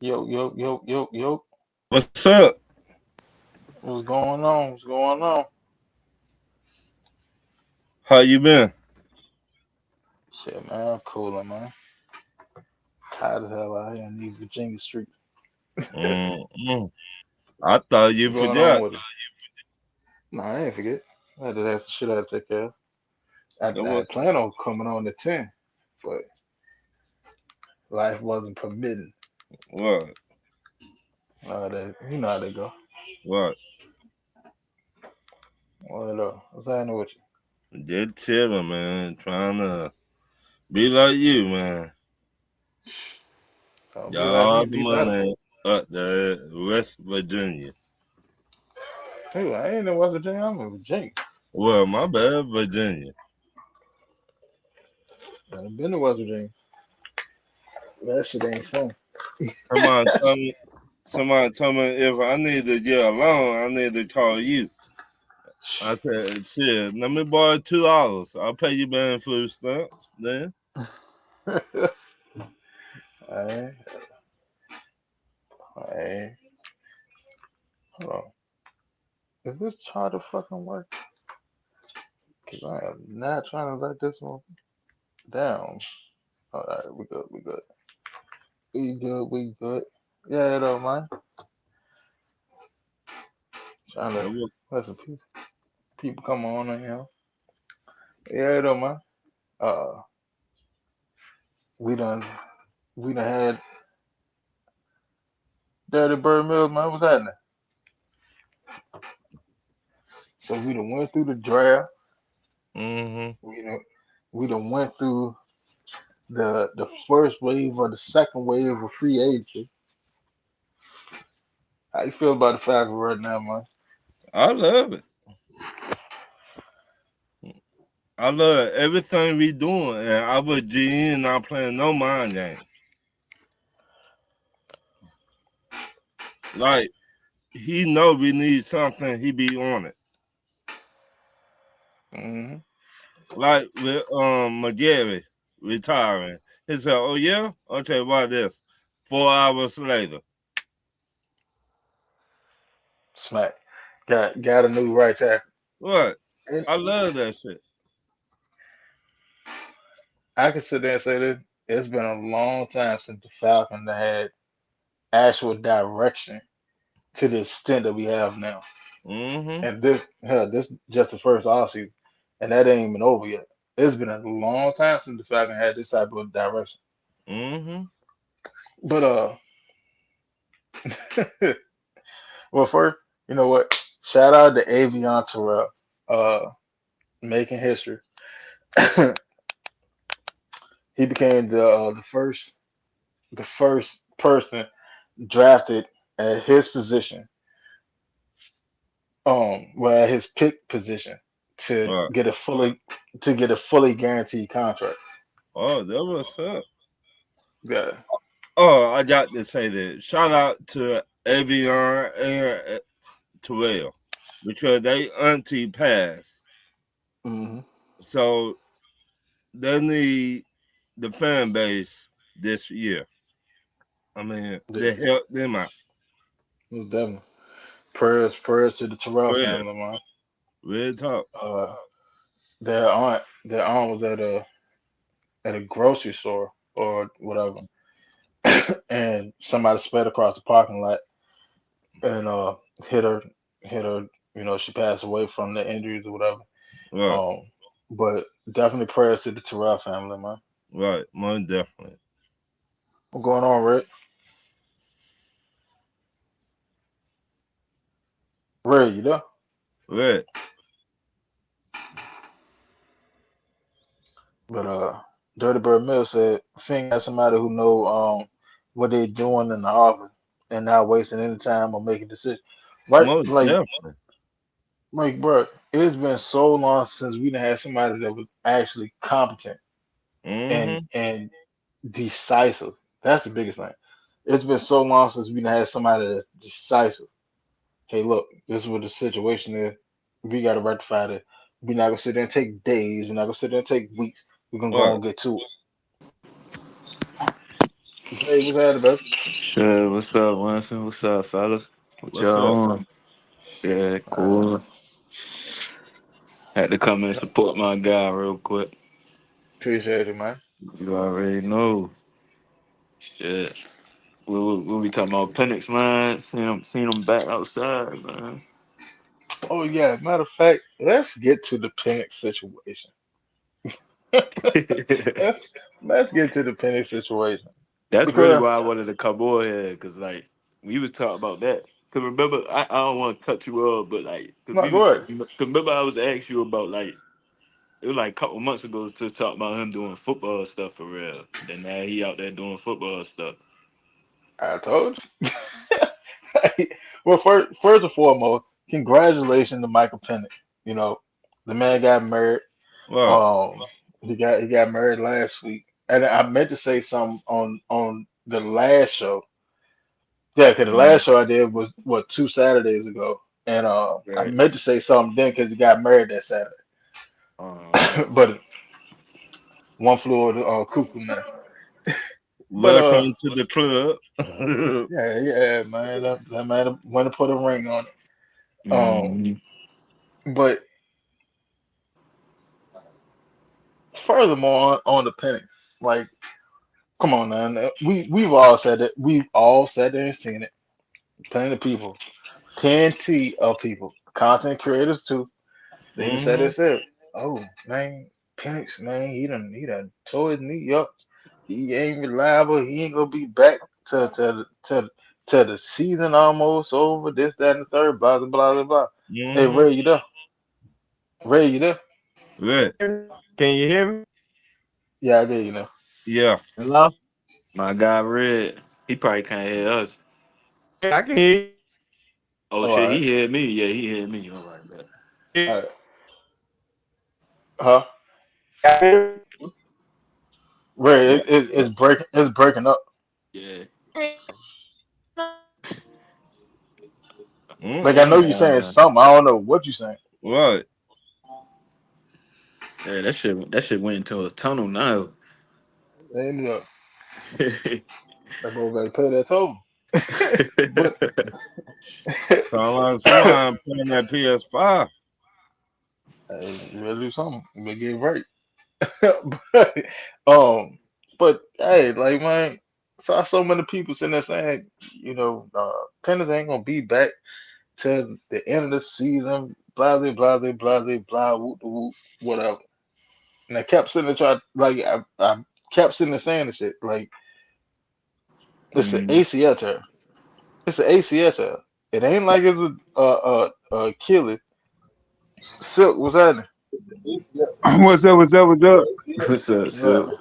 Yo, yo, yo, yo, yo. What's up? What's going on? What's going on? How you been? Shit, man, I'm cooling, man. Hot as hell out here in these Virginia streets. Mm-mm. I thought you What's going on forgot. with it? Nah, I ain't forget. I just have to shit I had to take care of. It I was plan on coming on the 10, but life wasn't permitting. what? You know how they go. What? What's happening with Just chilling, man. Trying to be like you, man. you? Don't Got be like me, all the be better. money up there, West Virginia. Hey, I ain't in West Virginia, I'm in Virginia. Well, my bad, Virginia. I've been to West Virginia. That shit ain't fun. Somebody told me. Somebody told me if I need to get a loan, I need to call you. I said, shit, let me borrow $2. I'll pay you back in food stamps then. Hey, hey, hold on. Is this charter fucking work? Cause I am not trying to let this one down. All right, we good, we good, we good, we good. Yeah, though, man. Trying It to was, let some people come on in here. Yeah, though, man. Uh, we done we done had Dirty Bird Mills, man. What's happening? So we done went through the draft. mm-hmm. We done we done went through the first wave or the second wave of free agency. How you feel about the Falcons right now, man? I love it. I love everything we doing, and I was GM not playing no mind game. Like he know we need something, he be on it. Hmm. Like with McGarry retiring, he said, "Oh yeah, okay, why this?" 4 hours later, Smack. Got a new right tackle. what? And I love that shit. I can sit there and say this. It's been a long time since the Falcons had actual direction to the extent that we have now. Mm-hmm. And this just the first offseason, and that ain't even over yet. It's been a long time since the Falcons had this type of direction. Mm-hmm. But well, first, you know what? Shout out to Avion Terrell, uh, making history. He became the first person drafted at his position, well, at his pick position to Right. get a fully guaranteed contract. Oh, that was up. Yeah. Oh, I got to say that. Shout out to Avion and Terrell because they auntie passed. Hmm. So they need the fan base this year. I mean, Yeah. they help them out. Most definitely. Prayers to the Terrell Real, family, man. real talk. Uh, their aunt was at a grocery store or whatever, and somebody sped across the parking lot and hit her hit her. You know, she passed away from the injuries or whatever. Right, Um, but definitely prayers to the Terrell family, man. right, most definitely. What's going on, Rick? Ray, you there? Right. But Dirty Bird Mill said Fink got somebody who know what they doing in the office and not wasting any time or making decisions. Right? Most definitely. Like, bro, it's been so long since we done had somebody that was actually competent Mm-hmm. and decisive. That's the biggest thing. It's been so long since we done had somebody that's decisive. Hey, look, this is what the situation is. We got to rectify this. We're not gonna sit there and take days. We're not gonna sit there and take weeks. We're gonna go Right. and get to it. Zay, what's happening, baby? Shit, what's up, Winston? What's up, fellas? What What's y'all up? on? Yeah, Uh, cool. Had to come and support my guy real quick. appreciate it, man. You already know. Shit. We talking about Penix, man. Seen him back outside, man. Oh yeah, matter of fact, let's get to the Penix situation. let's let's get to the Penix situation That's really because why I wanted to come on here, cause like we was talking about that. Cause remember, I don't want to cut you off, but like, cause no, we was, go ahead. cause remember I was asking you about like it was like a couple months ago to talk about him doing football stuff for real. Then now he out there doing football stuff. I told you. Well, first and foremost, congratulations to Michael Penix. You know, the man got married. What? Um, he got married last week, and I meant to say something on the last show. Yeah, because the last Mhm. show I did was what 2 Saturdays ago, and I Right. meant to say something then because he got married that Saturday, Uh, but one flew over the cuckoo now. But Welcome to the club. yeah, yeah, man, that man went to put a ring on it. mm, But furthermore, on the penny, like, come on, man, we've all said it. We've all said it and seen it. Plenty of people, plenty of people, content creators too. They even said hmm it. Said, "Oh man, Penix, man, he done tore his knee up. He ain't reliable. He ain't gonna be back to the season almost over. This, that, and the third. Blah blah blah blah blah." Hey hmm Ray, you there? Ray, you there? Right. Can you hear me? Yeah, I get you now. Yeah. Hello? my guy Red, he probably can't hear us. Yeah, I can hear you. Oh Oh, shit, all he right, heard me. Yeah, he heard me. All right, bet. all right. Huh? Yeah. Ray, Yeah. it's breaking. It's breaking up. Yeah. Like I know Mm-mm. you saying Uh, something. I don't know what you saying. Right. yeah, that shit went into a tunnel now. And I go back to pay that toll. But Sound like somebody playing that PS5. hey, you better do something. You better get it right. but, but hey, like man, saw so many people sitting there saying, Pennis ain't gonna be back till the end of the season. Blah blah blah blah blah blah blah whoop, whoop, whatever. And I kept sitting there trying, like I kept sitting there saying the shit like it's an Mm. ACL tear. It's an ACL tear. It ain't like it's a Achilles. Silk was that? What's up? What's up? What's up? What's up, Yeah, so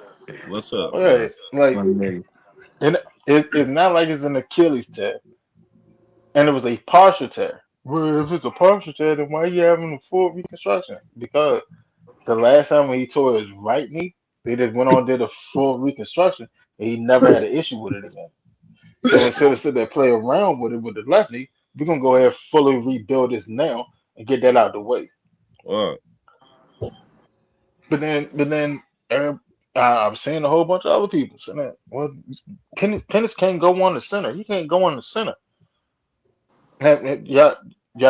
What's up, yeah. man? Like one nigga. and it's not like it's an Achilles tear. And it was a partial tear. Well, if it's a partial tear, then why are you having a full reconstruction? Because the last time when he tore his right knee, they just went on and did a full reconstruction, and he never had an issue with it again. So instead of sitting there play around with it with the left knee, we're gonna go ahead and fully rebuild this now and get that out of the way. What? But then, I'm seeing a whole bunch of other people saying that. Well, Pennis can't go on the center. He can't go on the center. Y'all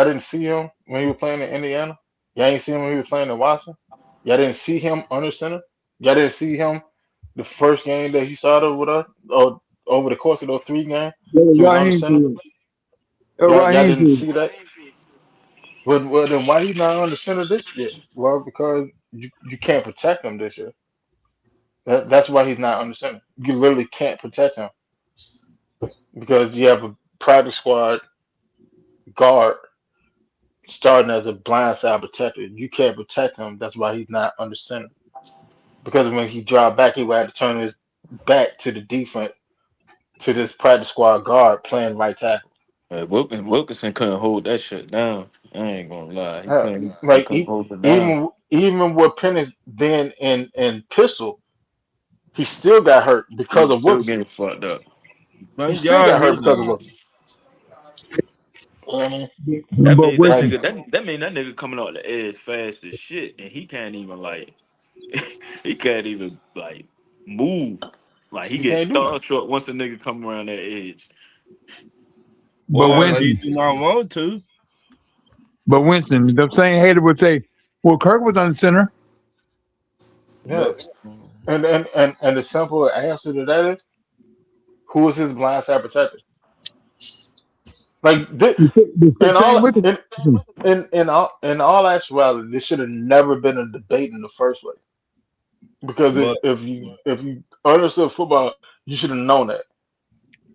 didn't see him when he was playing in Indiana. Y'all ain't see him when he was playing in Washington. Y'all didn't see him under center. Y'all didn't see him the first game that he started with us, or over the course of those 3 games. He was under Raheem center. did. Y'all Raheem didn't did. see that. Well, then why he not under center this year? Well, because you can't protect him this year. That's why he's not under center. You literally can't protect him because you have a practice squad guard starting as a blindside protector. You can't protect him. That's why he's not under center. Because when he dropped back, he would have to turn his back to the defense to this practice squad guard playing right tackle. Wilkinson couldn't hold that shit down. I ain't gonna lie, he Hell, couldn't. He like couldn't hold it down. even with Penix being in pistol, he still got hurt He because was of still Wilkerson. getting fucked up. He Thank still God got hurt he because of died. Wilkerson. You know what I mean? That But means that wait, nigga. That mean that nigga coming out the edge fast as shit, and he can't even like. he can't even like move. Like he He gets can't do nothing. starstruck once a nigga come around that edge. But or Like he Winston, do not want to. the same hater would say, "Well, Kirk was on the center." yeah, But and the simple answer to that is who is his blind side protector? Like this, The in same all with it. in all actuality, this should have never been a debate in the first place. Because but if you understood football, you should have known that.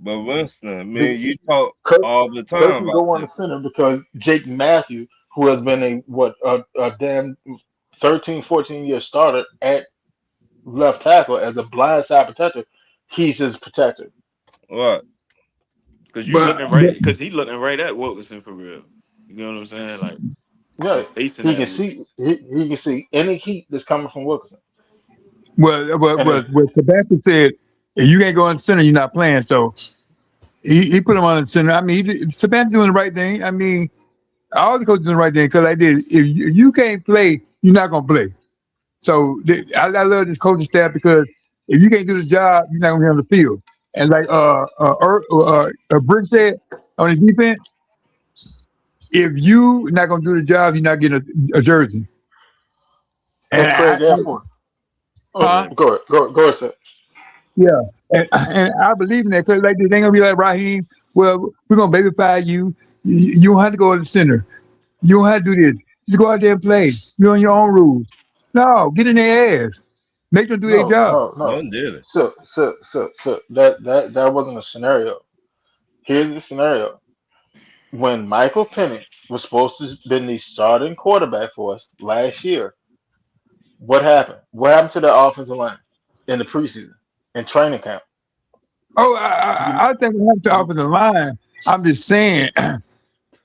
Winston, The, man, you talk Kirk, all the Kirk time can about go on this. the center because Jake Matthews, who has been a damn 13, 14 year starter at left tackle as a blind side protector, he's his protector. Right. Cause you But, looking but right, cause he looking right at Wilkerson for real. You know what I'm saying? Like he Yeah, facing he that. can see he can see any heat that's coming from Wilkerson. And if what Sebastian said, if you can't go on the center, you're not playing. So he put him on the center. I mean, Sebastian doing the right thing. I mean, all the coaches doing the right thing because I did. If you can't play, you're not gonna play. So I love this coaching staff because if you can't do the job, you're not gonna be on the field. And like Brick said on the defense, if you not gonna do the job, you're not getting a jersey. And Craig Airport, oh, huh? Yeah. go ahead, sir. Yeah, and I believe in that because like this ain't gonna be like Raheem. Well, we're gonna babyfy you. You don't have to go to the center. You don't have to do this. Just go out there and play. You're on your own rules. No, get in their ass. Make them do their No, job. no, no. Done did it. So that wasn't a scenario. Here's the scenario. When Michael Penix was supposed to been the starting quarterback for us last year, what happened? What happened to the offensive line in the preseason in training camp? Oh, You, I think we have to offer the line. I'm just saying yeah,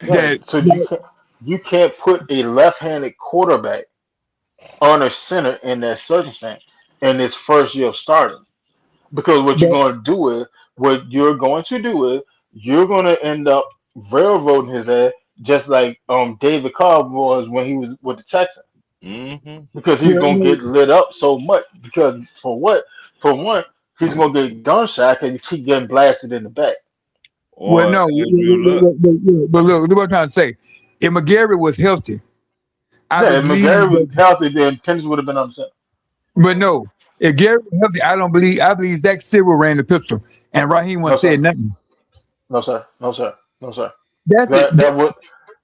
that so you can't put a left-handed quarterback on a center in that circumstance in his first year of starting. Because what you're that going to do is you're going to end up railroading his ass just like David Carr was when he was with the Texans. Mm-hmm. Because he's well, going to no, get lit up so much. Because for one, he's going to get gunshot because he keep getting blasted in the back. well, Or no. Andrew Luck. But look what I'm trying to say. If McGarry was healthy, I Yeah, if believe McGarry was that. healthy, then Penix would have been upset. But no, if Gary was healthy, I don't believe. I believe Zach Silver ran the pistol, and Raheem No wasn't sir, said nothing. no sir, no sir, no sir. That's it. That that would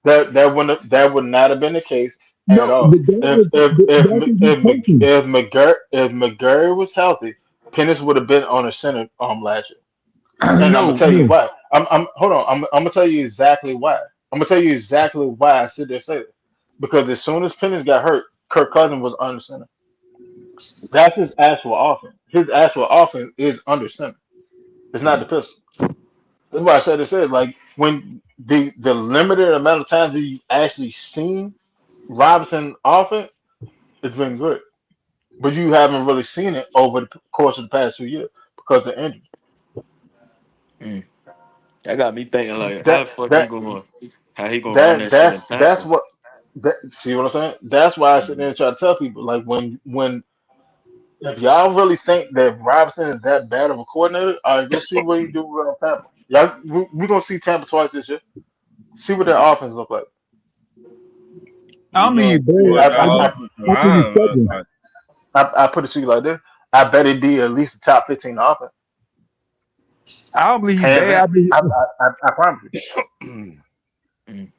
that would not have been the case at No, all. the guy If was if if that's what if he's coaching. If McGurry was healthy, Pennis would have been on the center last year. And I'm gonna No, tell you no, why. I'm hold on. I'm gonna tell you exactly why. I'm gonna tell you exactly why I sit there and say this. Because as soon as Pennis got hurt, Kirk Cousins was under center. That's his actual offense. His actual offense is under center. It's not the pistol. That's why I said it said like when the limited amount of times that you actually seen Robinson offense, it's been good. But you haven't really seen it over the course of the past 2 years because of injury. Mm. That got me thinking like, how That the fuck that how he gonna run that shit and that's tackle? what see what I'm saying? That's why I sit there and try to tell people like when if y'all really think that Robinson is that bad of a coordinator, all right, go see what he do with Tampa. Y'all, we're gonna see Tampa twice this year. See what their offense look like. I We don't gonna believe see bad. what I the I I, offensive I think he's line look stubborn. like. I put it to you like this. I bet it'd be at least a top 15 offense. I don't believe he's Hands bad. down. I promise you. Mm.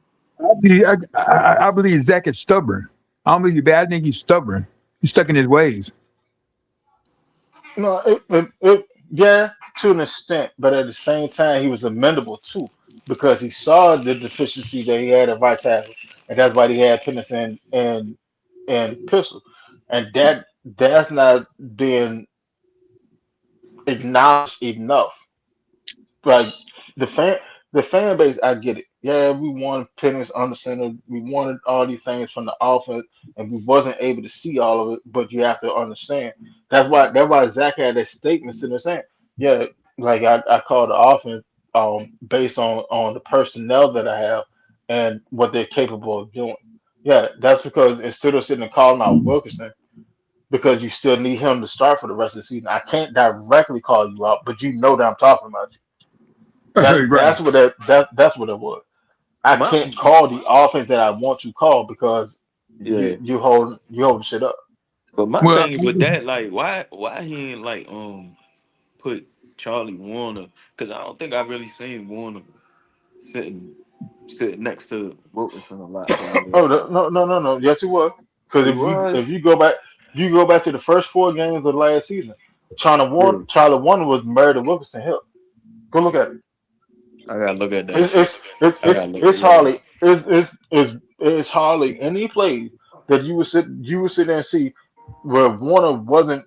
I believe Zach is stubborn. I don't believe he's bad. I think he's stubborn. He's stuck in his ways. No, yeah, to an extent, but at the same time, he was amendable too because he saw the deficiency that he had at right tackle, and that's why he had Pennis and Pistol, and that's not being acknowledged enough. Like the fan base, I get it. Yeah, we wanted Penix under center. We wanted all these things from the offense, and we wasn't able to see all of it. But you have to understand that's why Zach had that statement sitting there saying, yeah, like I call the offense based on the personnel that I have and what they're capable of doing. Yeah, that's because instead of sitting and calling out Wilkerson, because you still need him to start for the rest of the season. I can't directly call you out, but you know that I'm talking about you. Right. That's what it was. I My can't call the offense that I want to call because yeah, you hold shit up. but my Well, thing with that, like, why he ain't like put Charlie Warner? Because I don't think I really seen Warner sitting sitting next to Wilkinson a lot for real. Oh no. Yes, it was. Because He was. if you go back to the first four games of the last season. Yeah, Charlie Warner was married to Wilkerson Hill. Go look at it. I gotta look at that It's shit. it's it's I it's, gotta look it's at that. hardly it's hardly any plays that you would sit there and see where Warner wasn't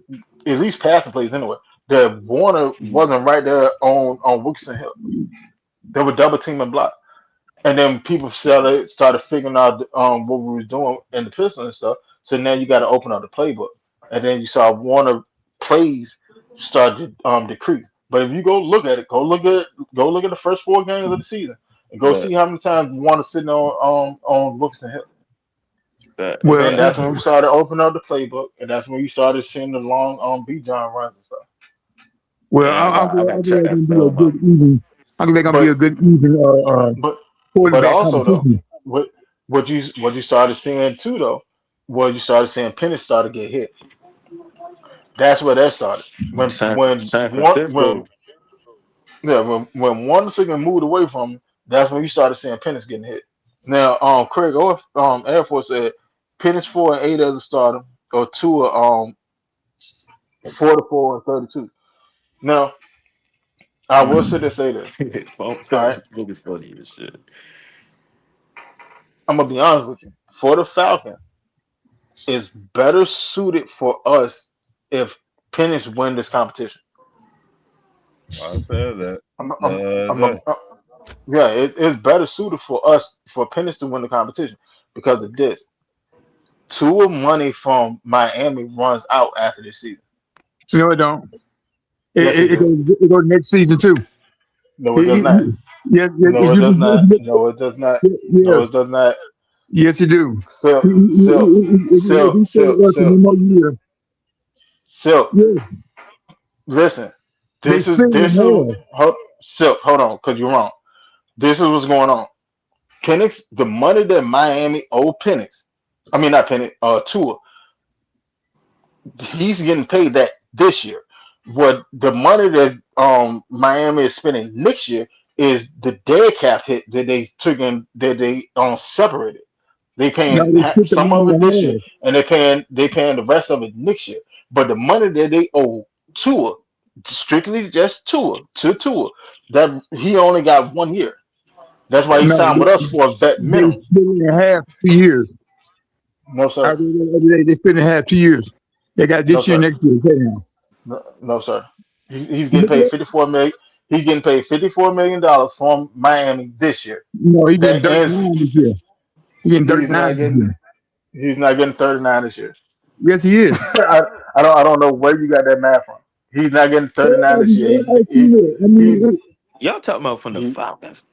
at least passing plays anyway. That Warner wasn't right there on Wilkerson Hill. They were double teaming block. And then people started figuring out what we were doing in the pistol and stuff. So now you got to open up the playbook, and then you saw Warner plays start to decrease. But if you go look at it, go look at the first four games of the season, and go see But how many times Warner sitting on Wilson Hill. that And well, then that's when we started opening up the playbook, and that's when you started seeing the long B John runs and stuff. well, yeah, I I'm gotta check glad that gonna be a film out. good even. I'm glad gonna be But a good even but but quarterback also though, competition. what what you started seeing too though, was you started seeing Penix started to get hit. That's where that started. San Francisco. When one figure moved away from him, that's when you started seeing Penix getting hit. Now, Craig Air Force said Penix 4-8 as a starter, or two 4-4 and 32. Now, I will sit there and say this. Phone All Fan right, Facebook is funny as shit. I'm gonna be honest with you. For the Falcons, it's better suited for us if Penix win this competition. I said that I'm, the I'm, other I'm, day. yeah, it's better suited for us for Penix to win the competition because of this. Tua money from Miami runs out after this season. No, it don't. Yes, it do. It goes next season too. No, it does It, not. yes, yes, No, it does not. No, it does not. No, it yes, does not. yes, you do. Silk, silk, If silk, he stay with silk, us for silk, one more year, silk. yeah, Listen, they still this is will have. silk. Hold on, because you're wrong. This is what's going on. Penix, the money that Miami owe Penix, I mean not Penix, Tua, he's getting paid that this year. What the money that Miami is spending next year is the dead cap hit that they took in that they separated. They Now paying they put the some of money it this year, in and they paying the rest of it next year. But the money that they owe Tua, strictly just Tua, that he only got 1 year. That's why he half. signed No, with us for a vet they minimum. split it in half 2 years. No I sir, read it the other day. They split it in half 2 years. They got no this year, sir. next year. Okay, now. No, sir. He's getting paid 54 million. He's getting paid $54 million from Miami this year. No, he getting That ends. 39 this year. He getting He's 39 not this getting. year. He's not getting 39 this year. Yes, he is. I don't know where you got that math from. He's not getting I 39 this year. He Y'all talking about from the he Falcons?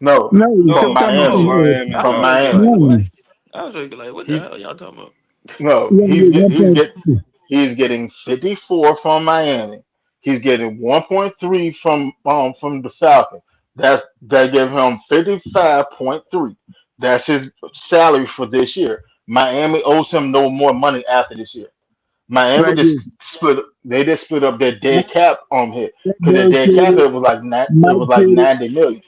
no no, you're from No, talking about no, Miami. Miami I was From Dolphins. thinking Miami. like what? Miami. I was thinking like what the He hell y'all talking about? no. He only get 1.2. He's getting 54 from Miami. He's getting 1.3 from the Falcons. That gave him 55.3. That's his salary for this year. Miami owes him no more money after this year. Miami Right just there. split up their dead cap hit That because their boy dead cap said it. hit was like it Mike was like said it. 90 million.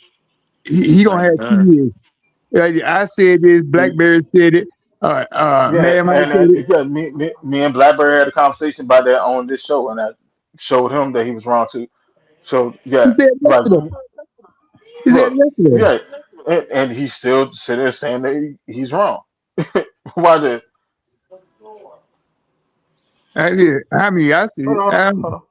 He gonna have 99. 2 years. I said this. He, Blackberry said it. yeah, Mad Mike said and it. yeah, me and Blackberry had a conversation about that on this show, and I showed him that he was wrong too. So He yeah, said it like yesterday. He said it look, yesterday. yeah, and he's still sitting there saying that he's wrong. Why did? I did. I mean, I see Hold it. on, hold on.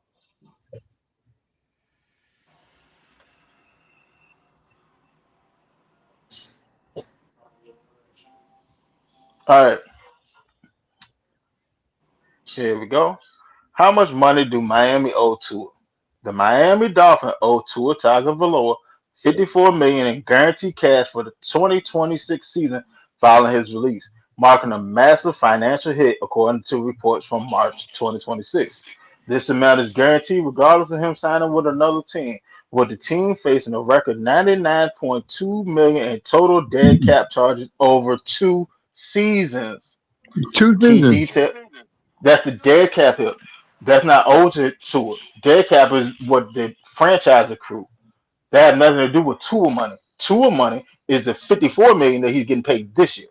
All right, here we go. How much money do Miami owe Tua? The Miami Dolphins owe Tua Tagovailoa 54 million in guaranteed cash for the 2026 season following his release. marking a massive financial hit according to reports from March 2026. This amount is guaranteed regardless of him signing with another team, with the team facing a record 99.2 million in total dead cap charges over 2 seasons. Two Key seasons. detail that's the dead cap hit. That's not owed to it. Dead cap is what the franchise accrued. That had nothing to do with Tua money. Tua money is the 54 million that he's getting paid this year.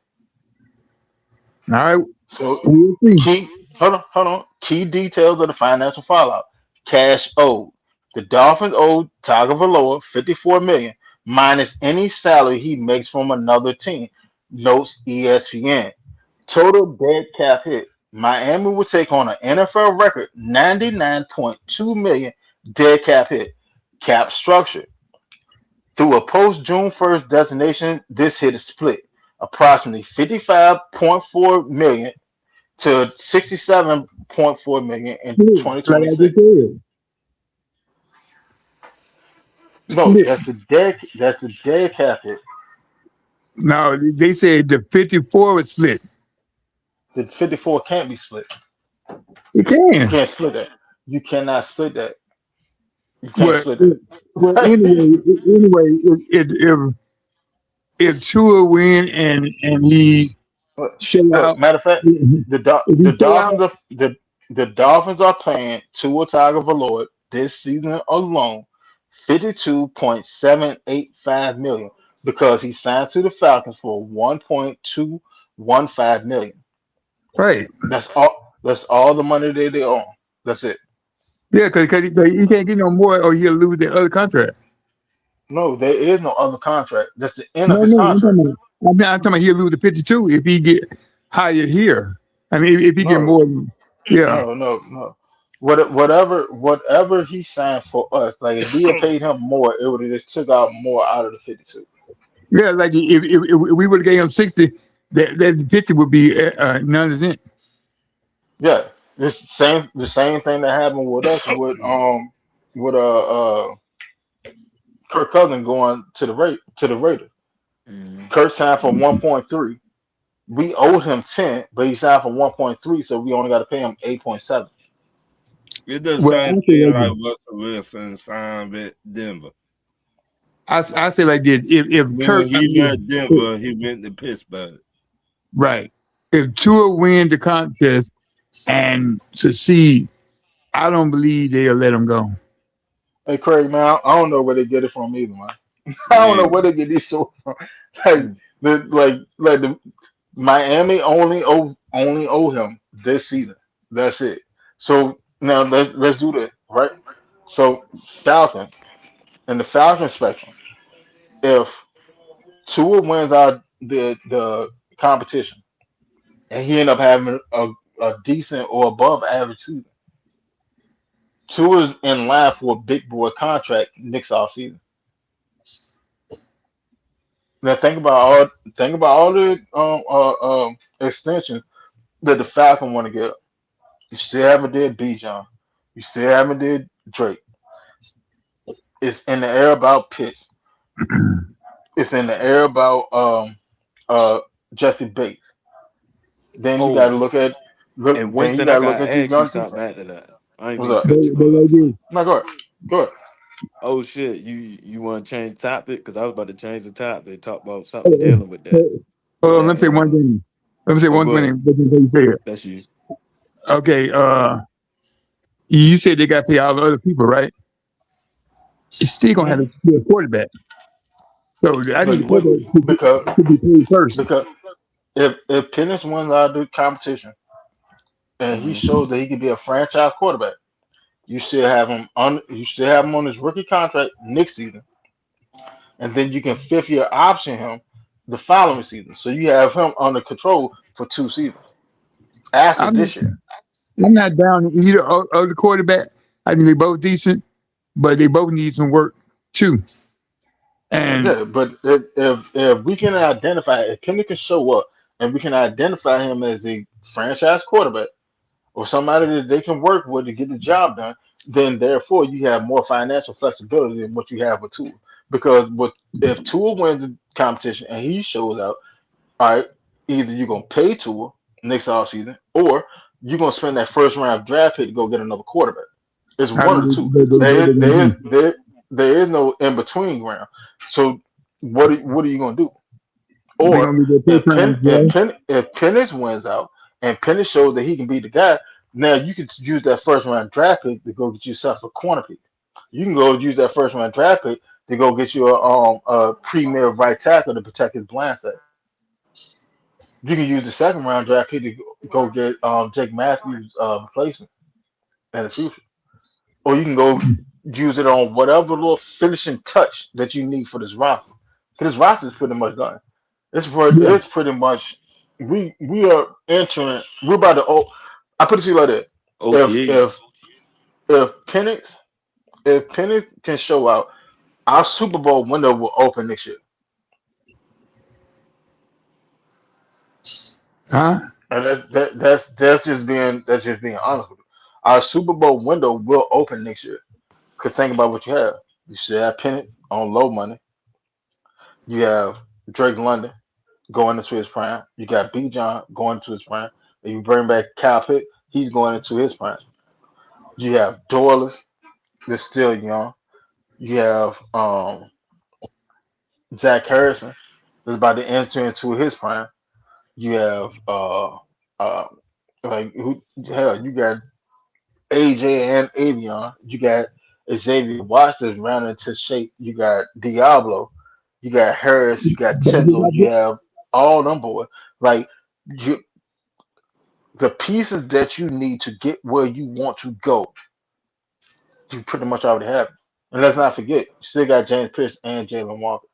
All right, So we'll see. hold on. Key details of the financial fallout. Cash owed. The Dolphins owed Tagovailoa 54 million minus any salary he makes from another team. Notes ESPN. Total dead cap hit. Miami will take on an NFL record 99.2 million dead cap hit. Cap structure. Through a post June 1st designation, this hit is split approximately 55.4 million to 67.4 million in Yeah, like I just 2026. said, No, split. that's the dead cap hit. Now they said the 54 was split. The 54 can't be split. It You can. can't split that. You cannot split that. You can't Well, split it, well, that. anyway, if Tua win and he Look, shut look, out, matter of fact, if he the shut out, Dolphins are the Dolphins are paying Tua Tagovailoa this season alone 52.785 million because he signed to the Falcons for 1.215 million. right? That's all the money they own. That's it. Yeah, because he can't get no more, or he'll lose the other contract. No, there is no other contract. That's the end of No, his no, I'm contract. talking about. I'm talking about he'll lose the 52 if he get hired here. I mean, if he get No, more, yeah, no. Whatever he signed for us, like if we had paid him more, it would have just took out more out of the 52. yeah. Like if we would have gave him 60, that 50 would be non-exempt. Yeah, the same thing that happened with us with Kirk Cousins going to the Raiders. Mhm. Kirk signed for 1.3. We owed him 10, but he signed for 1.3, so we only got to pay him 8.7. It's the Well, same I say thing like like this. Russell Wilson signed with Denver. I say like this. If When Kirk, I he mean, left Denver, he went to Pittsburgh. right, if Tua win the contest and succeed, I don't believe they'll let him go. Hey Craig, man, I don't know where they get it from either, man. I don't know Me, where they get these stories from. Like Mm. the Miami only owe him this season. That's it. So now let's do this, right? So Falcon in the Falcon spectrum, if Tua wins out the competition and he end up having a decent or above average season, Tua's in line for a big boy contract next offseason. Now think about all the extensions that the Falcon want to get. You still haven't did Bijan. You still haven't did Drake. It's in the air about Pitts. It's in the air about uh Jesse Bates. Then you got to Oh, look at look. and Then you Winston, got I to look gotta at these ask you young something defense. after that. I ain't What's mean to up? cut you But off. like this, No, go ahead. Go ahead. Oh shit, you want to change the topic? Because I was about to change the topic. Talk about oh, something dealing with let that. me say one thing. Let me say Oh, one go ahead. thing. Before you say it. That's you. Okay, you said they got to pay all the other people, right? It's still gonna have Hmm. to be a quarterback. So I No, need the you wouldn't quarterback to be, because to be paid first. because if Penix wins out of the competition and he Hmm. shows that he can be a franchise quarterback, you still have him on his rookie contract next season, and then you can fifth year option him the following season. So you have him under control for 2 seasons after I'm this year. I'm not down either of the quarterback. I think they both decent, but they both need some work too. And Yeah, but if we can identify if Penix can show up and we can identify him as a franchise quarterback or somebody that they can work with to get the job done, then therefore you have more financial flexibility than what you have with Tua. Because if Tua wins the competition and he shows out, all right. Either you're gonna pay Tua next offseason, or you're gonna spend that first round draft pick to go get another quarterback. It's How one of the many two. they There is gonna there is do? there is no in between ground. So what are you gonna do? They're Or gonna be the first round draft. If Penix wins out and Penix shows that he can be the guy, now you can use that first round draft pick to go get yourself a corner pick. You can go use that first round draft pick to go get you a premier right tackle to protect his blind side. You can use the second round draft pick to go get Jake Matthews replacement in the future, or you can go use it on whatever little finishing touch that you need for this roster. Because this roster is pretty much done. Yeah. It's pretty much we are entering. We're about to. Oh, I put it to you like that. If OTAs. if if Penix if Penix can show out, our Super Bowl window will open next year. Huh? And that's just being honest with you. Our Super Bowl window will open next year. Cause think about what you have. You still have Penix on low money. You have Drake London going into his prime. You got B. John going into his prime. And you bring back Cal Pitt, he's going into his prime. You have Doyless, that's still young. You have Zach Harrison, that's about to enter into his prime. You have uh like who hell, you got AJ and Avion. You got Xavier Watts that's rounding into shape. You got Diablo. You got Harris. You got Tyndall. You have all them boys. Like you, the pieces that you need to get where you want to go, you pretty much already have. And let's not forget, you still got James Pierce and Jalen Walker.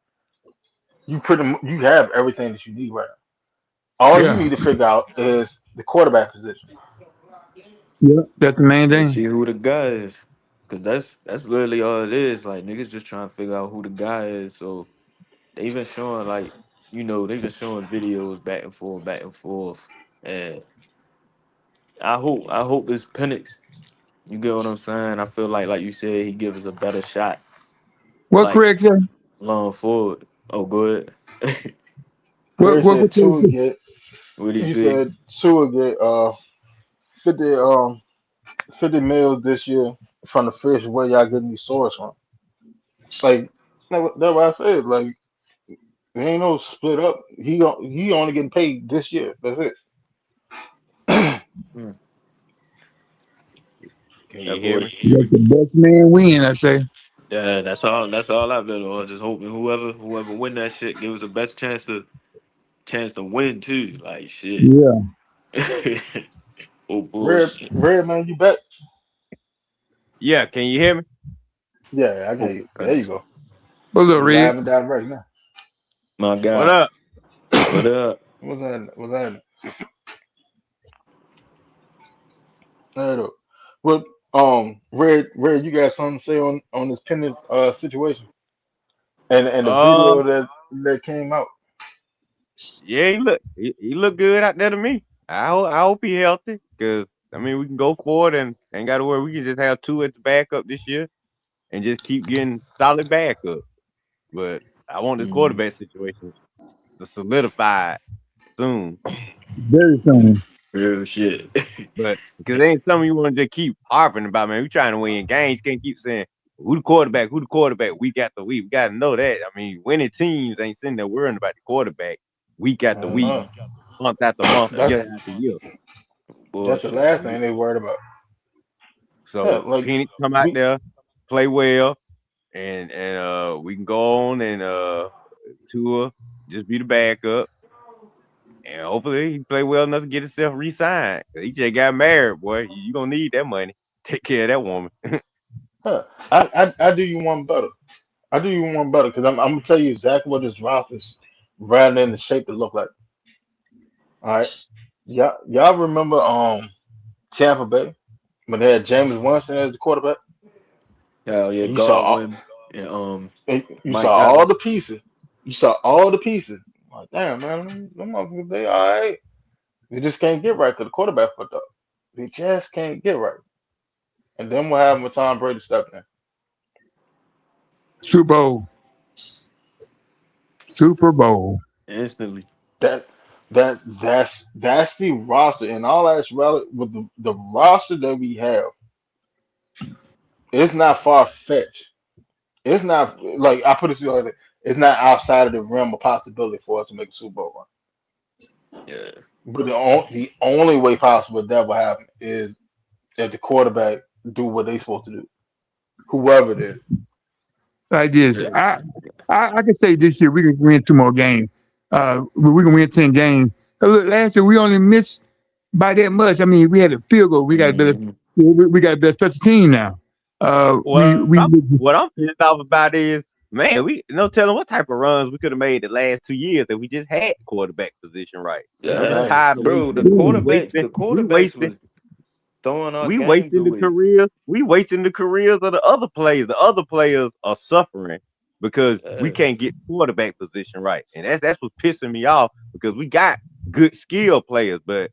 You have everything that you need right now. All you Yeah. need to figure out is the quarterback position. Yeah. That's the main And thing. see who the guy is. Cause that's literally all it is. Like niggas just trying to figure out who the guy is. So they been showing like, they've been showing videos back and forth, back and forth. And I hope this Penix, you get what I'm saying? I feel like you said, he gives us a better shot, What like Craig said? long forward. Oh good. Chris What said Craig Tua said? get. What he He say? said Tua get 50 50 mils this year from the fish. Where y'all getting these swords from? Like that's what I said. Like there ain't no split up. He only getting paid this year. That's it. Hmm, Can that you hear boy. me? Let the best man win, I say. Yeah, that's all I've been on. Just hoping whoever win that shit gives the best chance to win too. Like shit. Yeah. Oh Red, bullshit. red man, you bet. Yeah, can you hear me? Yeah, I got Oh, you. There you gotcha. go. What's up, You Red? live and direct now. My What God. up? What up? What's that? What's that? Look. Well, red, you got something to say on this pendant situation and the Uh, video that came out. yeah, he look good out there to me. I hope he healthy, cause I mean we can go forward and ain't got to worry. We can just have two at the backup this year and just keep getting solid backup. But I want this Mm, quarterback situation to solidify soon. Very soon. real shit. But because it ain't something you want to just keep harping about, man. We trying to win games. You can't keep saying who the quarterback week after week. We gotta know that. I mean, winning teams ain't sitting there worrying about the quarterback week I after don't week, know. month after month, That's year after year. that's the Bullshit. last thing they worried about. Yeah, So like Penix come out we there, play well, and we can go on and tour, just be the backup. And hopefully he play well enough to get himself re-signed. He just got married, boy. You gonna need that money. Take care of that woman. huh, I do you one better. I do you one better because I'm gonna tell you exactly what this route is rather than the shape it look like. All right, y'all remember Tampa Bay when they had James Winston as the quarterback Hell yeah, and you saw Godwin and and you Mike saw all Evans. the pieces. You saw all the pieces. Like damn man, them motherfuckers, they all right. They just can't get right because the quarterback fucked up. They just can't get right. And then what happened with Tom Brady stepping in? Super Bowl. Super Bowl. Instantly. That That's the roster. In all actuality, with the roster that we have, it's not far fetched. It's not like I put it to you like that. It's not outside of the realm of possibility for us to make a Super Bowl run. Yeah. But the only way possible that will happen is if the quarterback do what they supposed to do, whoever it is. Like this. Yeah. I can say this year we can win 2 more games. We can win 10 games. Look, last year we only missed by that much. I mean, we had a field goal. We got a better Mm-hmm. we got a better special team now. What I'm pissed off about is, man, we no telling what type of runs we could have made the last 2 years if we just had quarterback position right. That's I'm Yeah. dangerous. tired of Bro, wasting, the we quarterbacks wasting, was throwing our we games wasting the away. careers. We wasting the careers of the other players. The other players are suffering because we Yeah. can't get quarterback position right, and that's what's pissing me off because we got good skill players, but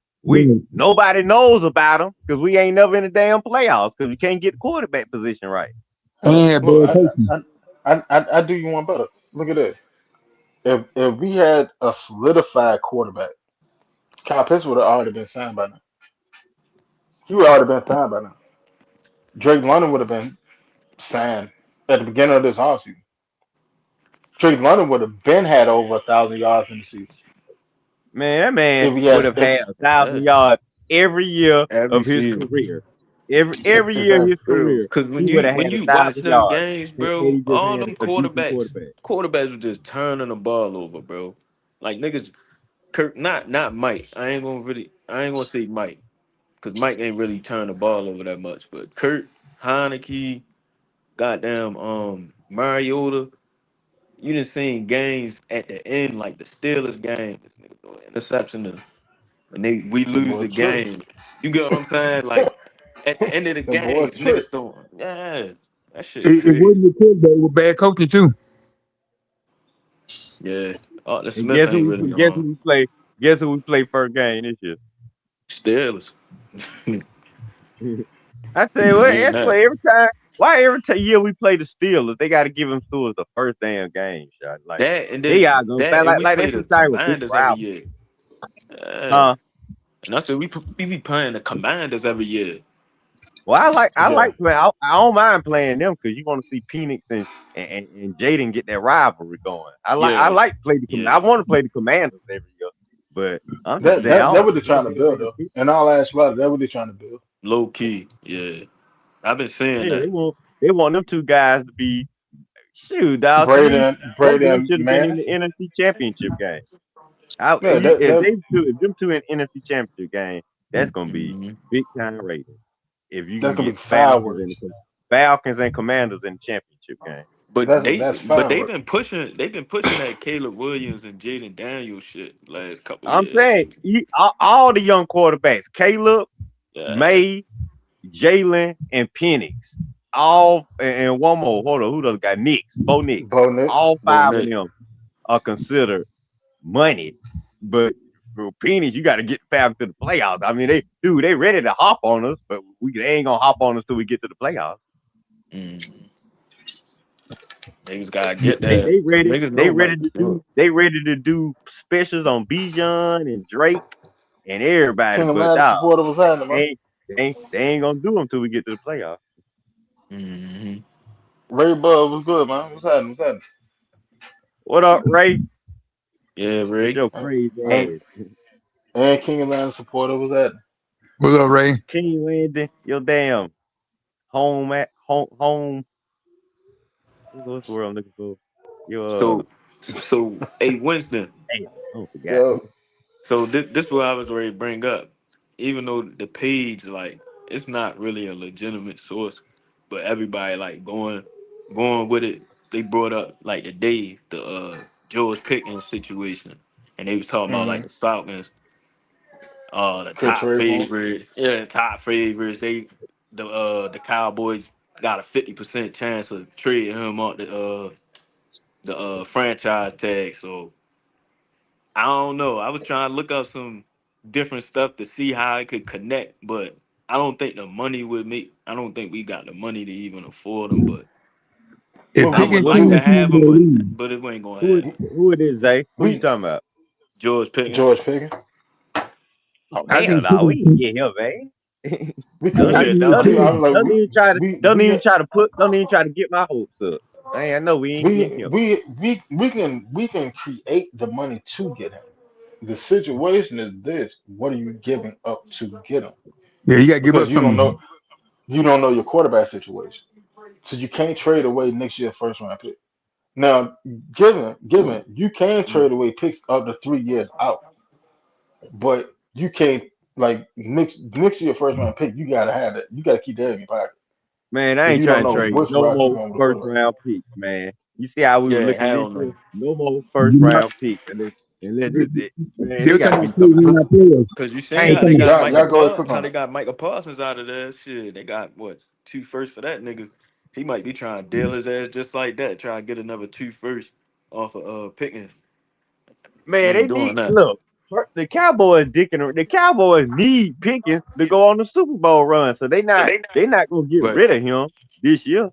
nobody knows about them because we ain't never in the damn playoffs because we can't get quarterback position right. Hey, look, bad coaching. I do you one better. Look at this. If we had a solidified quarterback, Kyle Pitts would have already been signed by now. He would have already been signed by now. Drake London would have been signed at the beginning of this offseason. Drake London would have been had over 1,000 yards in the season Man, that man if he would had. have If, had a Yeah. thousand yards every year Every of his season. career. Every year of exactly. his Bro, career, because he when would you have when had a you watch thousand them yards. games, And bro, he just all had them a decent quarterbacks, quarterback. quarterbacks were just turning the ball over, bro. Like niggas, Kirk, not Mike. I ain't gonna say Mike, because Mike ain't really turned the ball over that much. But Kurt, Heineke, goddamn, Mariota, you done seen games at the end like the Steelers game, this nigga throw an interception, and we The lose boy the Trick. game. You get what I'm saying? Like at the end of the The boy game, Trick. niggas throwing, yeah, that shit It crazy. wasn't the quarterback with bad coaching too. Yeah. Arthur And Smith ain't really guess on. who we play? Guess who we play first game this year? Steelers. I tell We you what, seen that's that. why every time. Why every year we play the Steelers, they got to give them to us the first damn game shot. Like That and they then are gonna that and we like play that's the some type of big commanders every rival, year. Yeah. huh? And I said we be playing the commanders every year. Well, I Yeah. like playing. I don't mind playing them because you want to see Penix and Jaden get that rivalry going. I Yeah. like play the I Yeah. want to play the Commanders every year, but I'm just That saying I that don't that like what they're to play trying to build motherfucking though. Penix. In all actuality, that what they're trying to build. Low key. Yeah. I've been saying Yeah, that. they want them two guys to be shoot dog. To Brady me, and both Brady of them and should have been in Manis. the NFC Championship game. Yeah, that If them two in NFC Championship game, that's gonna be Hmm. big time rating. If you that's can gonna get be the fireworks. Falcons and Commanders in the championship game. That's But fireworks. they've been pushing that Caleb Williams and Jaden Daniels shit last couple I'm years. saying all the young quarterbacks, Caleb, Yeah. May, Jalen, and Penix, all and one more. Hold on, who does got Bo Nix. Bo Nix. All Bo five of Nick. them are considered money, but for Penix, you got to get the Falcons to the playoffs. I mean, they ready to hop on us, but they ain't gonna hop on us till we get to the playoffs. Mm. Niggas gotta get They there. they 'Cause ready. niggas know Mike. They ready to do specials on Bijan and Drake and everybody. King of But Madden dog, supporter was happening, man. they ain't gonna do them till we get to the playoffs. Mm-hmm. Ray Bud was good, man. What's happening? What's happening? What up, Ray? Yeah, With Ray. your crazy And, ass, and King of Madden supporter was happening. What's up, Ray? King Landon, your damn home. What's the word I'm looking for? Your So hey Winston. damn, I forgot. Yo, So this what I was ready to bring up. Even though the page like it's not really a legitimate source, but everybody like going with it. They brought up like the George Pickens situation, and they was talking about mm-hmm. like the Falcons, the Could top trade for him. favorite, yeah, the top favorites. The Cowboys got a 50% chance of trading him off the franchise tag. So I don't know. I was trying to look up some different stuff to see how I could connect, but I don't think the money would make. I don't think we got the money to even afford them. But If What I we would Pickens what like we to clean, have them, they'll leave. but it ain't gonna Who happen. who it is, Zay? Who you we talking about? George Pickens. George Pickens. Oh I hell think no, we ain't get him, man. We don't could. Shit, even that don't was even I'm like don't even try to we got don't even try to get my hopes up. I know we ain't getting him. we can create the money to get him. The situation is this: what are you giving up to get him? yeah, you got to give Because up some. you don't know your quarterback situation, so you can't trade away next year's first round pick. Now, given you can trade away picks up to 3 years out, but you can't like next year first round pick. You gotta have it. You gotta keep that in your pocket Man, I because ain't you don't trying to know trade which no route you're more going with the first quarterback. round picks, man. You see how we were yeah, looking this hell year? no. No more first You know, round picks. And man, they they were gotta talking be about players, talking about not players. Cause you They seen were can't how they talking be about, got Y'all go ahead, cook How on they it. got Michael Parsons out of there. Shit, they got what 2 firsts for that nigga. He might be trying to deal his ass just like that. Try to get another 2 firsts off of Pickens. He man, they ain't doing need that. look. The Cowboys need Pickens to go on the Super Bowl run. So they not gonna get But rid of him this year.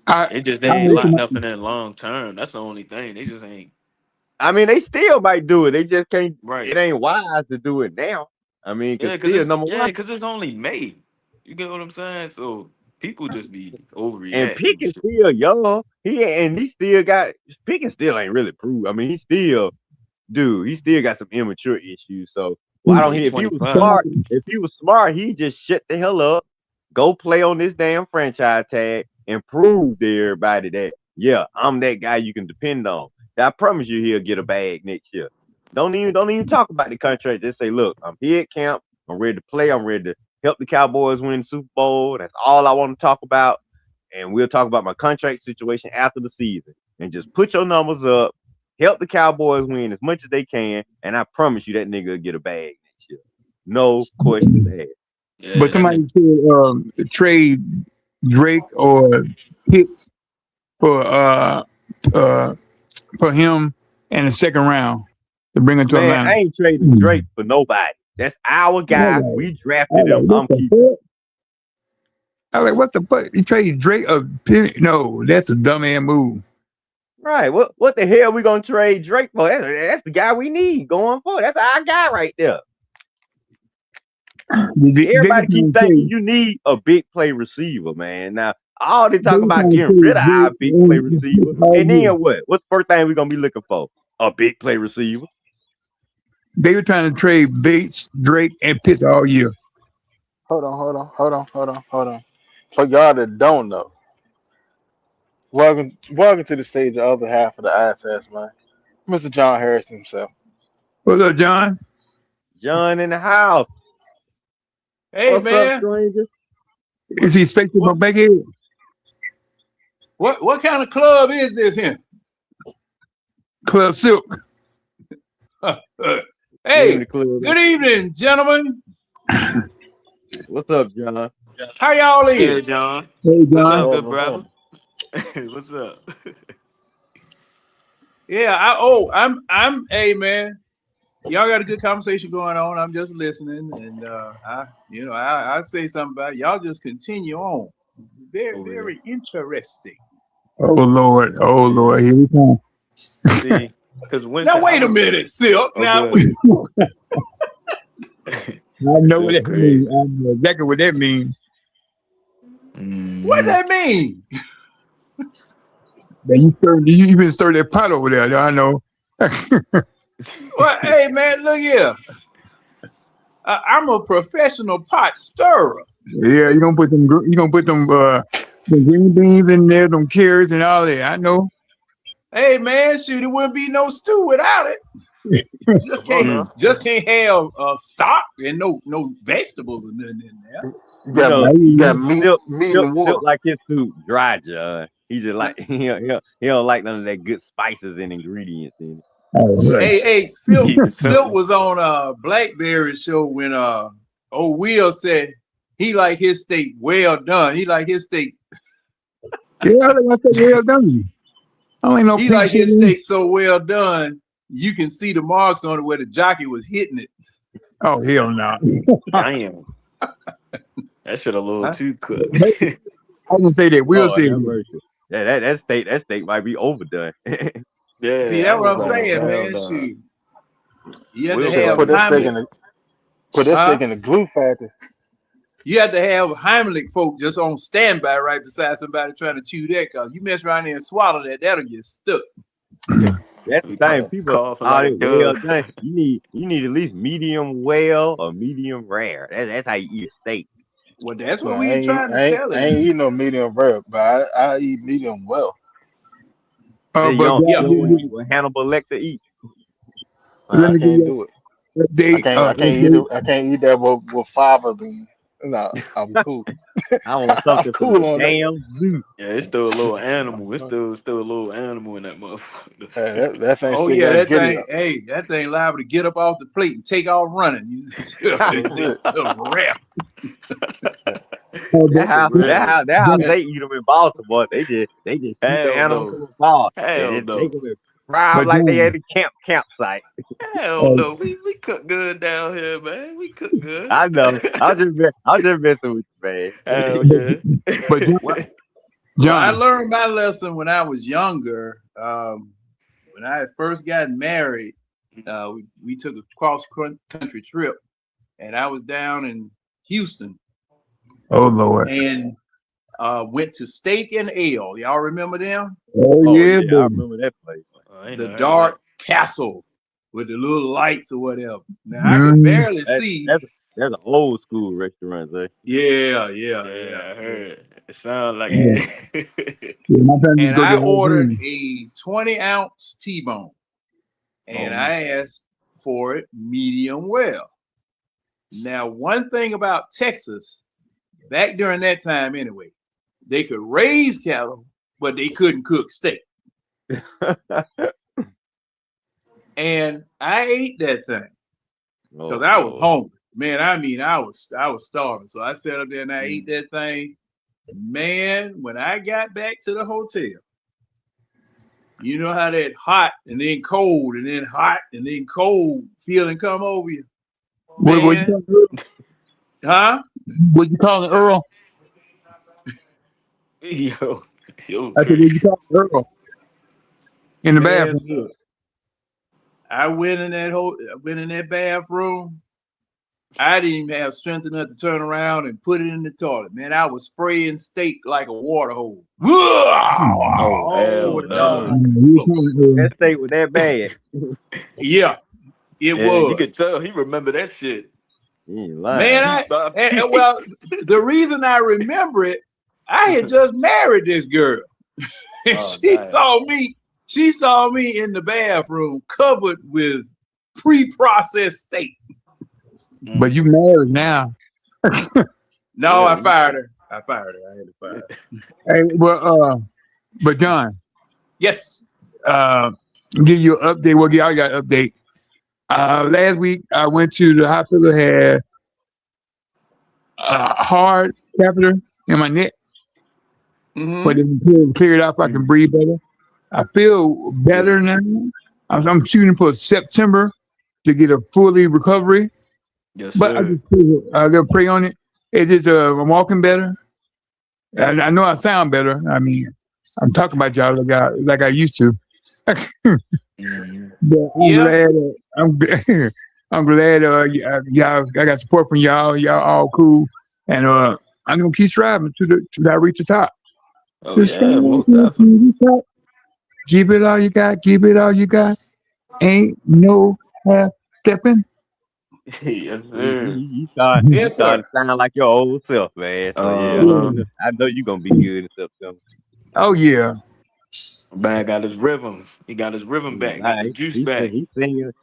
I, it just I ain't heard locked somebody, nothing in long term. That's the only thing. They just ain't I mean, they still might do it. They just can't. It right. ain't wise to do it now. I mean, cause Yeah, still number one, cause it's only May. You get what I'm saying? So people just be and overreacting and Pickens shit. still young. He still got Pickens still ain't really proved. I mean, he still got some immature issues. So why don't He he? If he was 25. smart, he just shut the hell up, go play on this damn franchise tag, and prove to everybody that yeah, I'm that guy you can depend on. I promise you, he'll get a bag next year. Don't even talk about the contract. Just say, look, I'm here at camp. I'm ready to play. I'm ready to help the Cowboys win the Super Bowl. That's all I want to talk about. And we'll talk about my contract situation after the season. And just put your numbers up, help the Cowboys win as much as they can, and I promise you that nigga will get a bag next year. No questions asked. but Yeah, that nigga. somebody said trade Drake or Pitts for uh for him in the second round to bring him to Man, Atlanta. I ain't trading Drake for nobody. That's our guy. We I drafted was him. like, what I'm the keeping him. fuck? I was like, what the fuck? You trade Drake of no, that's a dumb ass move. Right. What the hell we gonna trade Drake for? That's the guy we need going forward. That's our guy right there. They Everybody just keep trying to thinking trade. you need a big play receiver, man. Now all they They talk just about trying to getting rid of trade our Drake big play and receiver, Pitts all and year. then what? What's the first thing we gonna be looking for? A big play receiver. They were trying to trade Bates, Drake, and Pitts all year. Hold on. For y'all that don't know, welcome to the stage, the other half of the ISS, man. Mr. John Harrison himself. What's up, John? John in the house. Hey What's up, man, stranger? Is he expecting my what back head? what kind of club is this here? Club Silk. Give him Hey, the club. good evening, gentlemen. What's up, John? How y'all Hey is? John. Hey, What's John. up, Hey, good man, brother? hey. What's up? Yeah, I'm hey man. Y'all got a good conversation going on. I'm just listening, and I say something about it. Y'all just continue on. Very Over here. very interesting. Oh Lord. Oh Yeah. Lord. Here we come. See, because Now Winston, I wait a was minute, Silk. oh Now good. I know what Still that means. crazy. I know exactly what that means. what Mm-hmm. that mean? That you even stir that pot over there. I know. Well, hey man, look here. I'm a professional pot stirrer. Yeah, you gonna put them green beans in there, them carrots and all that. I know. Hey man, shoot, it wouldn't be no stew without it. Just Come on can't now. just can't have stock and no vegetables or nothing in there. You You got know, I you hear got you. meat and Silk water. like his food dry, John. He just like he don't like none of that good spices and ingredients in it. Oh, Hey, hush. hey, Silk Keep it Silk simple. was on Blackberry show when old Will said he like his steak well done. He like his steak Yeah, I said, well done. I ain't no he pink like shit his in. steak so well done you can see the marks on it where the jockey was hitting it. Oh hell no. Damn. That shit a little Huh? too cooked. I can say that. Will Lord say have that. mercy. That steak might be overdone. See, Yeah, I that's what was I'm like, saying, hell man. no. Shoot. You had to Will have Put that steak Heimlich. in the put that steak in the glue factory. You had to have Heimlich folk just on standby right beside somebody trying to chew that, cause you mess around there and swallow that, that'll get stuck. That's the We thing. People coughing all like a this well dove. done. You need at least medium well or medium rare. That's how you eat a steak. Well, that's No, what we trying to tell I ain't him. eat no medium rare, but I eat medium well. Then you But don't Yeah. eat what Hannibal Lecter eat. let I me give can't you do it. an update. I can't eat it. I can't eat that with fava beans. No, I'm cool. I want I'm something from cool the on that. damn zoo. Yeah, it's still a little animal. It's still a little animal in that motherfucker. That thing Oh still yeah, got that get it. thing. Hey, that thing liable to get up off the plate and take off running. That's That it. stuff rare. Man, That how they eat them in Baltimore. They just shoot the hell animal from no. afar and Hell just take no. them and fry 'em but like they John, at the campsite. Hell no. We cook good down here, man. We cook good. I know. I'm just messing with you, man. Hell yeah. but Well, I John, learned my lesson when I was younger. When I first got married, we took a cross country trip, and I was down in Houston oh Lord, and went to Steak and Ale. Y'all remember them? oh Oh yeah, yeah, I baby. remember that place. I ain't The never heard of that. dark castle with the little lights or whatever. Now I could Mm, barely That, see. that's an old school restaurant, eh? Yeah, I heard. It sounds like yeah, And it. yeah, my family used to go I there all the ordered time. a 20-ounce T-bone, and Oh, I asked for it medium well. Now, one thing about Texas, back during that time anyway, they could raise cattle, but they couldn't cook steak. And I ate that thing because Oh I was Lord. hungry. Man, I mean, I was starving. So I sat up there and I ate that thing. Man, when I got back to the hotel, you know how that hot and then cold and then hot and then cold feeling come over you? What you Man, call it, huh? what you call it, Earl? yo, I said, what you crazy. call it, Earl? In the Man, bathroom. look. I went in that bathroom. I didn't even have strength enough to turn around and put it in the toilet. Man, I was spraying steak like a water hose. Oh, All over hell the no. dog You floor. call it, That steak was that bad. Yeah, it Yeah, you was. could tell he remember that shit. You ain't Man, lying. He stopped. well, the reason I remember it, I had just married this girl. And Oh, she damn. saw me in the bathroom covered with pre-processed steak. but you married now. No, Yeah, I fired her. I had to fire her. Hey, but John, Yes. give you an update. Well, y'all got an update. Last week I went to the hospital, had a hard catheter in my neck, but Mm-hmm. it cleared up. I can breathe better. I feel good. better now. I'm shooting for September to get a fully recovery, Yes, but sir. I gotta pray on it. It is I'm walking better. I know I sound better. I mean, I'm talking about y'all like I used to. Mhm. But I'm Yeah. glad. I'm glad. Y'all, I got support from y'all. Y'all all cool, and I'm gonna keep striving till I reach the top. Oh, Just strive yeah, most to definitely. the top. Give it all you got. Give it all you got. Ain't no half stepping. Yes, You, sir. you Yes, starting sir. to sound like your old self, man. So yeah, Uh-huh. I know you're gonna be good in September. Oh yeah. Man got his rhythm. He got his rhythm back. Got Nah, the juice back.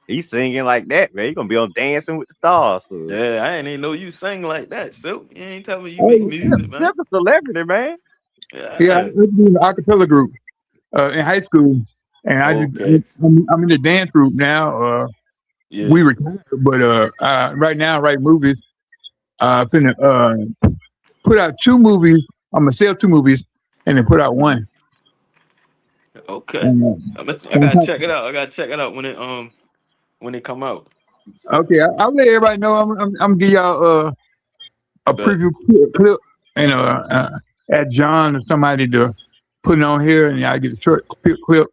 he's singing like that, man. He gonna be on Dancing with the Stars. So. Yeah, I ain't even know you sing like that, Silk. You ain't tell me you make Oh music, man. Just a celebrity, man. yeah. I Yeah. was in the acapella group in high school, and Okay. I'm in the dance group now. Yeah. We retired, but right now I write movies. Finna put out 2 movies. I'm gonna sell 2 movies, and then put out Mhm. one. Okay. And, I gotta check it out. I gotta check it out when it come out. okay, I'll let everybody know. I'm gonna give y'all a But preview clip, and at John or somebody to put it on here, and y'all get a short clip,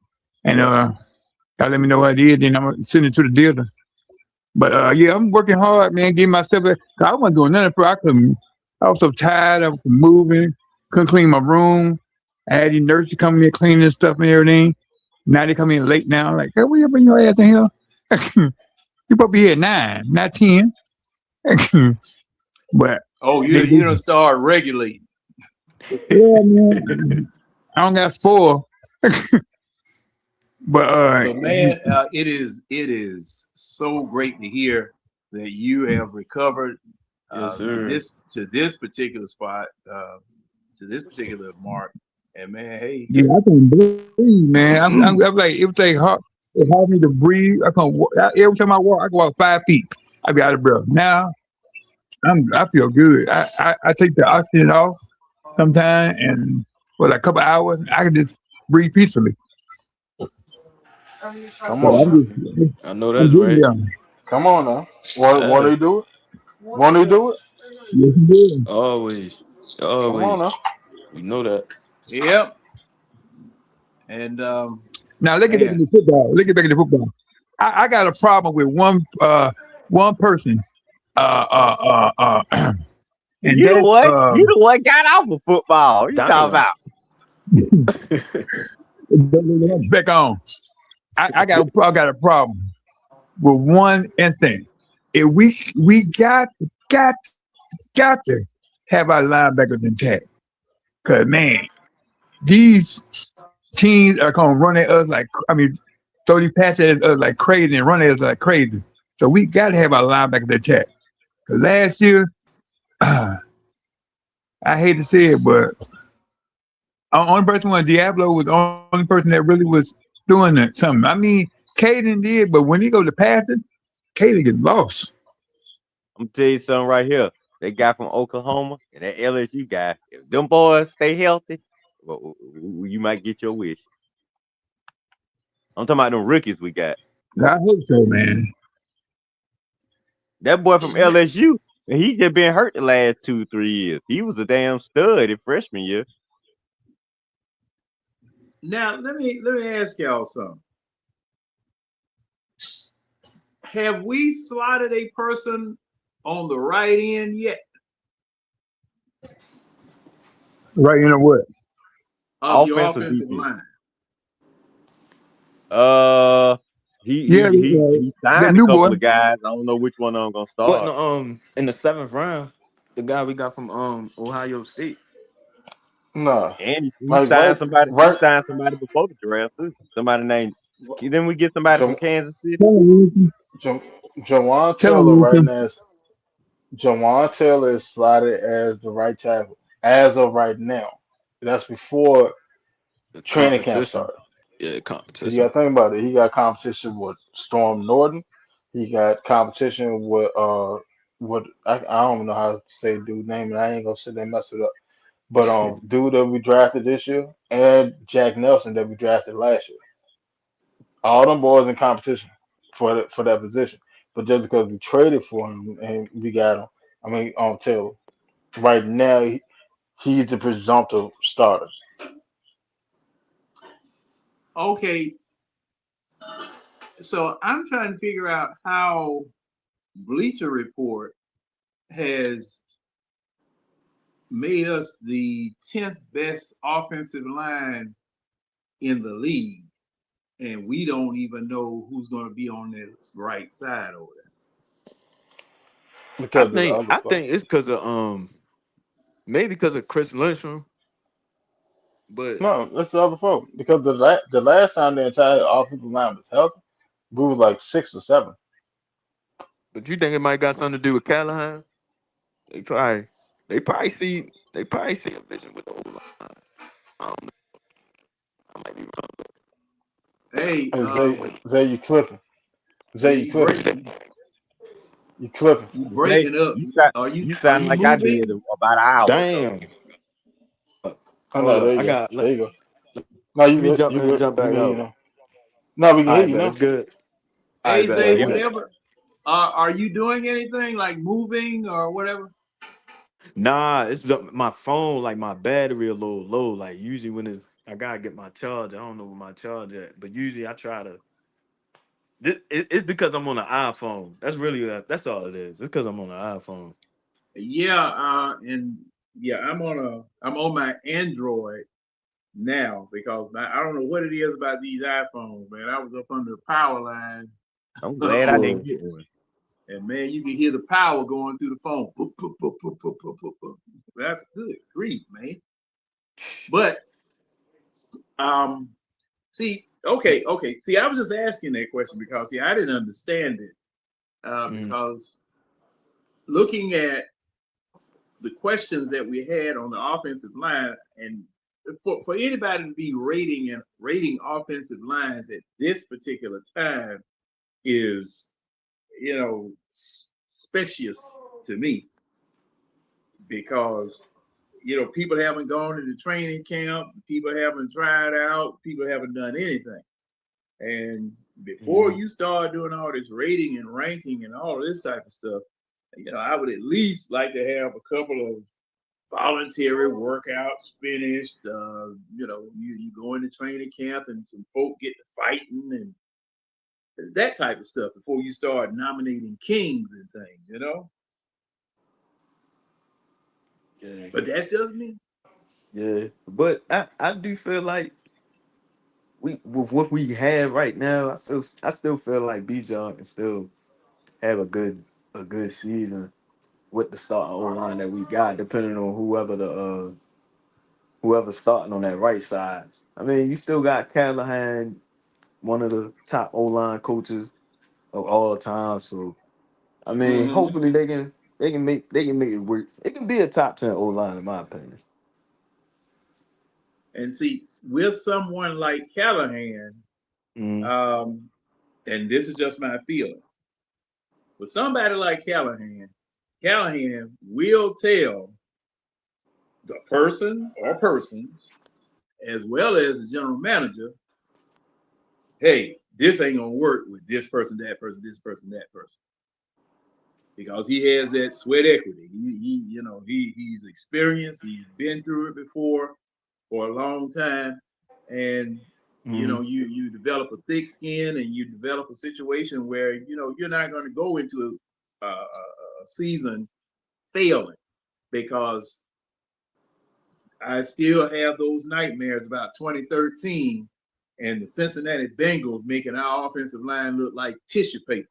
and y'all let me know what it is. Then I'm gonna send it to the dealer. But yeah, I'm working hard, man, getting myself. I wasn't doing nothing for. I couldn't. I was so tired. I was moving. Couldn't clean my room. I had these nurses coming in cleaning stuff and everything. Now they come in late now. Like, hey, where you bring your ass in here? You supposed to be here at 9, not 10. But you don't start regulating. yeah, man, I don't got spoiled. But man, it is so great to hear that you have recovered Yes, sir. to this particular spot, to this particular mark. And man, hey, yeah, I can breathe, man. I'm like it was like hard. It hard me to breathe. I can every time I walk, I can walk 5 feet. I be out of breath. Now I feel good. I take the oxygen off sometimes, and for like a couple hours, I can just breathe peacefully. Come So on now. I know I'm that's good right. now. Come on now. Want Yeah, to do it? Want to do it? Yes, I'm good. always, Come on always. now. You know that. yep. And Now let's get back man, into football. Let's get back into football. I got a problem with one person. Uh, uh, uh, and You the that's one. You the one got off of football. What you talking Damn. about? back on. I got a problem with one instinct. If we got to have our linebackers intact. Cause man, these teams are gonna run at us like throw these passes at us like crazy and run at us like crazy. So we gotta have our linebackers intact. Cause last year, I hate to say it, but only person was Diablo was the only person that really was doing something. I mean, Caden did, but when he goes to passing, Caden gets lost. I'm gonna tell you something right here. That guy from Oklahoma and that LSU guy. If them boys stay healthy, well, you might get your wish. I'm talking about them rookies we got. I hope so, man. That boy from LSU, and he just been hurt the last 2, 3 years. He was a damn stud in freshman year. now let me ask y'all something. Have we slotted a person on the right end yet Right, you know what? of your Offensive offensive defense. line? He Yeah, he he, he that signed a new boy. couple of guys. I don't know which one of them gonna But start. in the 7th round, the guy we got from Ohio State. Nah. And he Like signed right, somebody. He right. signed somebody before the draft too. Somebody named. Then we get somebody from Ja- Kansas City. Tell him, Lucy. Ja- Jawan Tell him, Taylor right Lucy. now. Jawan Taylor is slotted as the right tackle as of right now. That's before The training camp competition. started. Yeah, Cause you competition. got to think about it. He got competition with Storm Norton. He got competition with I don't know how to say dude's name, and I ain't gonna sit there and mess it up. But dude that we drafted this year and Jack Nelson that we drafted last year. All them boys in competition for that position. But just because we traded for him and we got him, I mean, on Taylor. Right now, he's the presumptive starter. Okay, so I'm trying to figure out how Bleacher Report has made us the 10th best offensive line in the league, and we don't even know who's going to be on the right side over there. I Because of the think other I folks. think it's because of maybe because of Chris Lindstrom, but No, that's the other folks. Because the last time the entire offensive line was healthy, we were like 6 or 7. you think it might got something to do with Callahan? They probably they probably see a vision with the old line. I don't know. I might be wrong. Hey, And Zay, you clipping. yeah, Zay, you clipping. You clipping. you Zay, breaking up. you got Are you you are sound you like I did moving? about an hour ago. Damn. Oh Hold no, up. there you I go. got There let you go. No, you me good. jump You in and good. jump We back can hear you out. now. No, we can All hear right, you bet now. it's good. All right, Hey, bet, Zay, bet, Yeah. bet. whatever. Are you doing anything like moving or whatever? Nah, my phone, like my battery a little low. Like usually when it's I gotta get my charge. I don't know where my charge at. But usually I try to It's because I'm on an iPhone. That's really that's all it is. It's because I'm on an iPhone. And yeah, I'm on my Android now because I don't know what it is about these iPhones, man. I was up under the power line. I'm glad I Yeah. didn't get one. And man, you can hear the power going through the phone. Boop, boop, boop, boop, boop, boop, boop, boop. That's good grief, man. But see, okay. See, I was just asking that question because see, I didn't understand it. Because looking at the questions that we had on the offensive line, and for anybody to be rating offensive lines at this particular time is, specious to me because people haven't gone to the training camp, people haven't tried out, people haven't done anything. And before you start doing all this rating and ranking and all this type of stuff, I would at least like to have a couple of voluntary workouts finished. You go into training camp and some folk get to fighting and that type of stuff before you start nominating kings and things, Yeah. But that's just me. Yeah. But I do feel like with what we have right now, I still feel like B John can still have a good season with the starting O line that we got, depending on whoever's starting on that right side. I mean, you still got Callahan, one of the top O line coaches of all time. So I mean, Mm-hmm. hopefully they can make it work. It can be a top 10 O line in my opinion. And see, with someone like Callahan, Mm. and this is just my feeling, with somebody like Callahan will tell the person or persons, as well as the general manager, hey, this ain't gonna work with this person, that person, this person, that person, because he has that sweat equity. He's experienced. He's been through it before for a long time, and you develop a thick skin, and you develop a situation where you're not going to go into a season failing, because I still have those nightmares about 2013 and the Cincinnati Bengals making our offensive line look like tissue paper,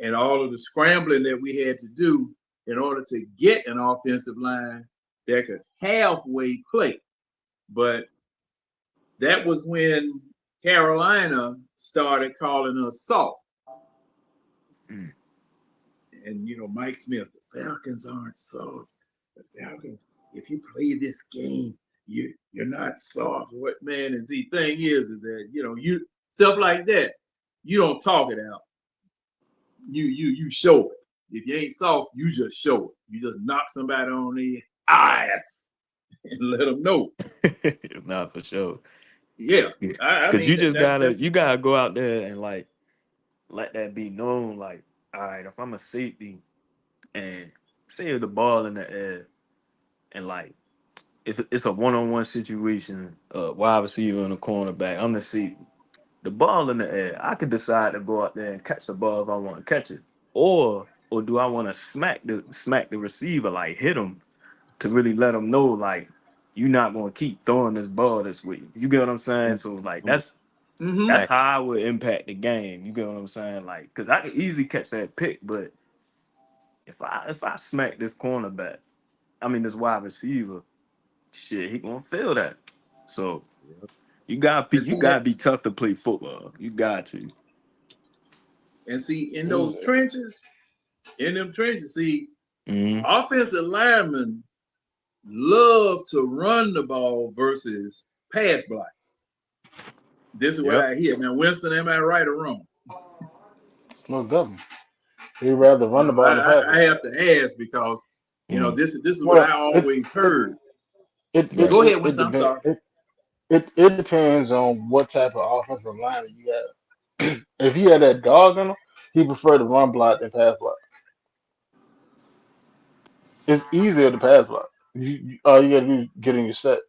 and all of the scrambling that we had to do in order to get an offensive line that could halfway play. But that was when Carolina started calling us soft. Mm. And Mike Smith, the Falcons aren't soft. The Falcons, if you play this game, you're not soft. What man? And the thing is that you stuff like that, you don't talk it out. You show it. If you ain't soft, you just show it. You just knock somebody on the ass and let them know. Not for sure. Yeah, Yeah. I Cause mean you gotta go out there and like let that be known. Like, all right, if I'm a safety and say the ball in the air and like if it's a one-on-one situation, wide receiver and a cornerback, I'm the safety. The ball in the air, I could decide to go out there and catch the ball if I want to catch it, or do I want to smack the receiver, like hit him to really let him know like you're not gonna keep throwing this ball this way. You get what I'm saying? So like that's Smack. how I would impact the game. You get what I'm saying? Like, cause I could easily catch that pick, but if I smack this cornerback, I mean this wide receiver, shit, he gonna feel that. So and you see gotta be tough to play football. You got to. in Easy. those trenches, see, Mm-hmm. offensive linemen love to run the ball versus pass block. This is what Yep. I hear. Now, Winston, am I right or wrong? Most definitely. He'd rather run the ball than pass I it. have to ask because Mm-hmm. this is what I Well, always heard. Right. Go ahead, it Winston. I'm depends. sorry. It depends on what type of offensive lineman you got. If he had that dog in him, he preferred to run block than pass block. It's easier to pass block. All you got to do is get in your set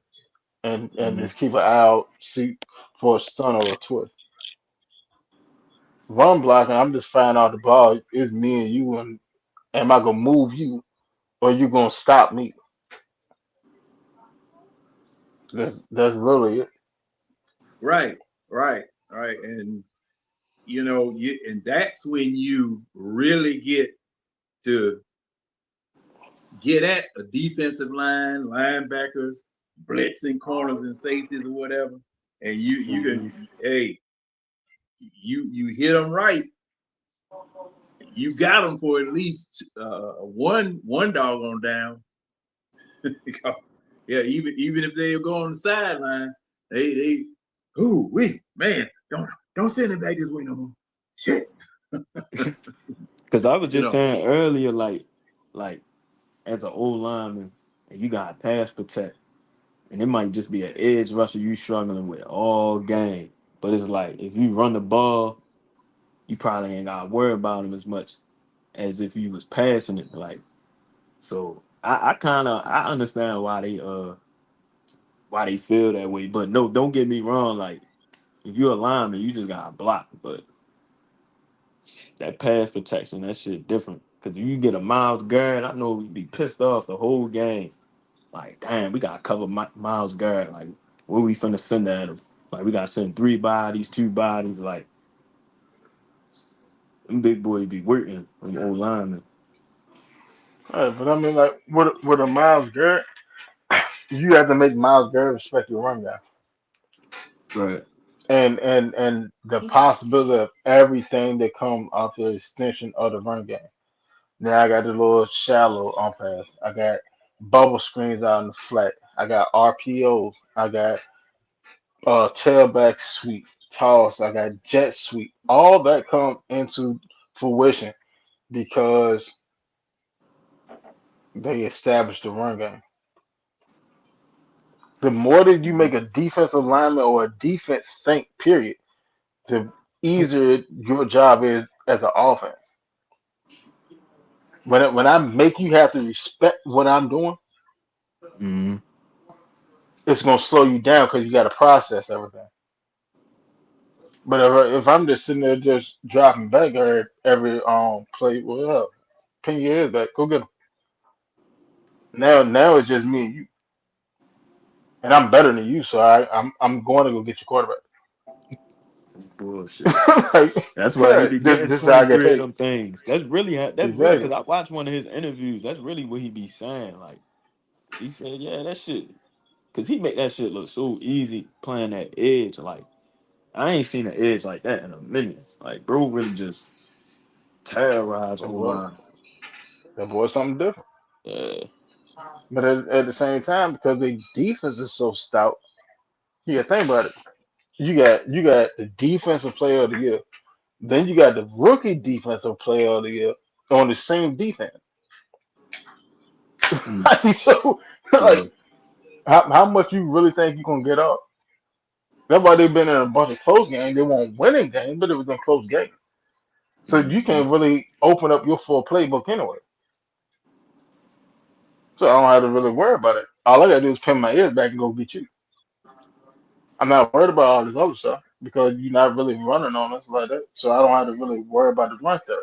and Mm-hmm. just keep an eye out, see for a stun or a twist. run blocking, I'm just finding out the ball is me and you, and am I gonna move you or you gonna stop me? That's literally it. Right, right, right. And and that's when you really to get at a defensive line, linebackers, blitzing corners and safeties or whatever. And you can hey, you hit them right, you got them for at least one doggone down. Yeah, even if they go on the sideline, they ooh wait man, don't send it back this way no more. Shit. Because I was You just know, saying earlier, like as an old lineman, and you got pass protect, and it might just be an edge rusher you struggling with all game. But it's like if you run the ball, you probably ain't got to worry about him as much as if you was passing it. Like so, I kind of I understand why they feel that way. But no, don't get me wrong. Like if you're a lineman, you just got to block. But that pass protection, that shit different. Because if you get a Miles Garrett, I know you'd be pissed off the whole game. Like, damn, we gotta cover Miles Garrett. Like, what we finna send at him? Like, we gotta send 3 bodies, 2 bodies. Like, them big boys be working on the old linemen. Right, but I mean, like with a Miles Garrett, you have to make Miles Garrett respect your run guy, Right. and the possibility of everything that comes out the extension of the run game. Now I got the little shallow on pass. I got bubble screens out in the flat. I got RPOs. I got tailback sweep, toss. I got jet sweep. All that come into fruition because they established the run game. The more that you make a defensive lineman or a defense think, period, the easier your job is as an offense. When I make you have to respect what I'm doing, Mm-hmm. it's gonna slow you down because you got to process everything. But if I'm just sitting there just dropping back every play, well, pin your ears back, go get them. Now it's just me and you, and I'm better than you, so I'm going to go get your quarterback. Bullshit. Like, That's why he yeah, be this getting this is how I get 23 of paid. them things. That's really Exactly. because I watched one of his interviews. That's really what he be saying. Like he said, yeah, that shit. Because he make that shit look so easy playing that edge. Like I ain't seen an edge like that in a minute. Like bro, really just terrorize That O boy, line. that boy's something different. Yeah. But at the same time, because the defense is so stout, you got to think about it. You got the defensive player of the year. Then you got the rookie defensive player of the year on the same defense. Mm. So, Yeah. like, how much you really think you gonna get up? That's why they've been in a bunch of close games. They won't winning games, but it was in close games. So you Mhm. can't really open up your full playbook anyway. So I don't have to really worry about it. All I gotta do is pin my ears back and go get you. I'm not worried about all this other stuff because you're not really running on us like that. So I don't have to really worry about the run there.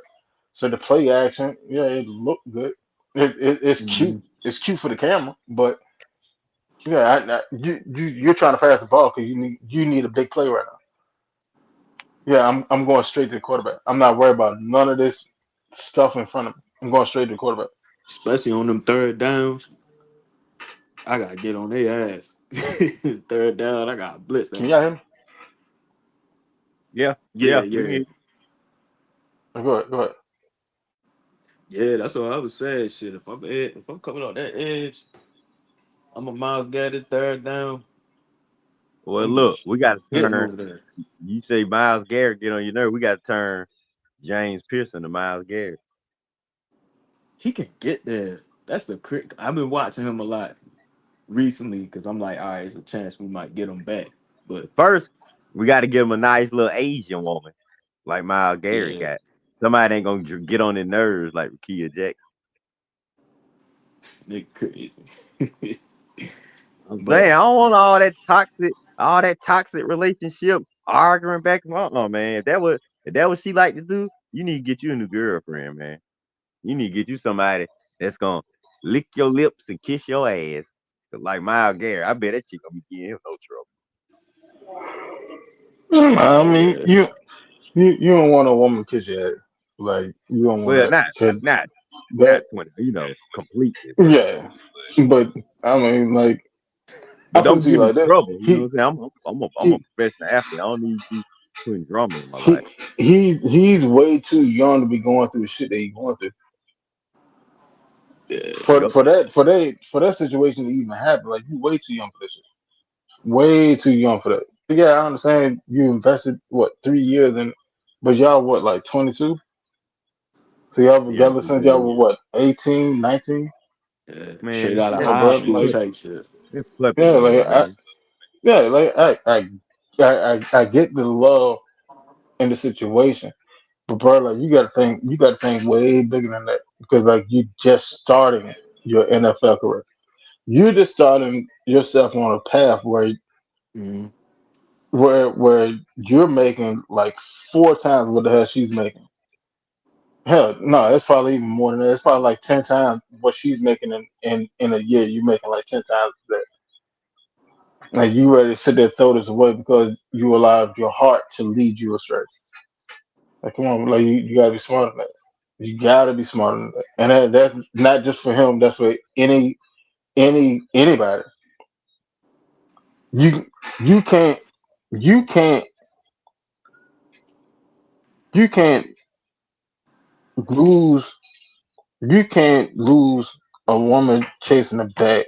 So the play action, yeah, it look good. It's cute. Mhm. It's cute for the camera, but yeah, you're trying to pass the ball because you need a big play right now. Yeah, I'm going straight to the quarterback. I'm not worried about none of this stuff in front of me. I'm going straight to the quarterback. Especially on them third downs, I gotta get on their ass. Third down, I gotta blitz Can them. you hear him? Yeah, Yeah, yeah, we can yeah, hear Go ahead. Go ahead. yeah. That's what I was saying. Shit, if I'm coming on that edge, I'm a Miles Gaddis third down. Well, I'm be look, we got to hitting turn. over there. You say Miles Garrett get on your nerve. We got to turn James Pearson to Miles Garrett. He can get there. That's the crick. I've been watching him a lot recently because I'm like, all right, there's a chance we might get him back. But First, we got to give him a nice little Asian woman like Miles Garrett yeah, got. Somebody ain't gonna get on his nerves like Kia Jackson. nigga crazy. I'm saying But I don't want all that toxic relationship arguing back and forth. No, man. If that what she like to do, you need to get you a new girlfriend, man. You need to get you somebody that's gonna lick your lips and kiss your ass. 'Cause like Miles Garrett, I bet that chick gonna be giving him no trouble. I Oh mean, yeah. you don't want a woman to kiss your ass. Like you don't want Well, that. not 'Cause not not that 20, completely, yeah. But I mean, like I but put it don't to you give me like this. trouble. You know He what I'm saying? I'm a he professional athlete. I don't need you putting drama in my life. he he's way too young to be going through the shit that he's going through. Yeah. For Yep. for that for that for that situation to even happen, like you way too young for this shit. Way too young for that. Yeah, I understand you invested what 3 years in, but y'all what like 22? So y'all Yeah, together since y'all were what 18, 19? Yeah. Straight man, out of Come on, high bro. school Like type shit. it's puppy yeah, love, like man. yeah, like I get the love in the situation, but bro, like you gotta think way bigger than that because like you just starting your NFL career. You're just starting yourself on a path Mm-hmm. where you're making like 4 times what the hell she's making. Hell, no, it's probably even more than that. It's probably like 10 times what she's making in a year. You're making like 10 times that. Like you ready to sit there throw this away because you allowed your heart to lead you astray. Like come on, like you gotta be smart than that. You gotta be smarter than that. And that's not just for him. That's for anybody. You you can't you can't you can't lose you can't lose a woman chasing a bag,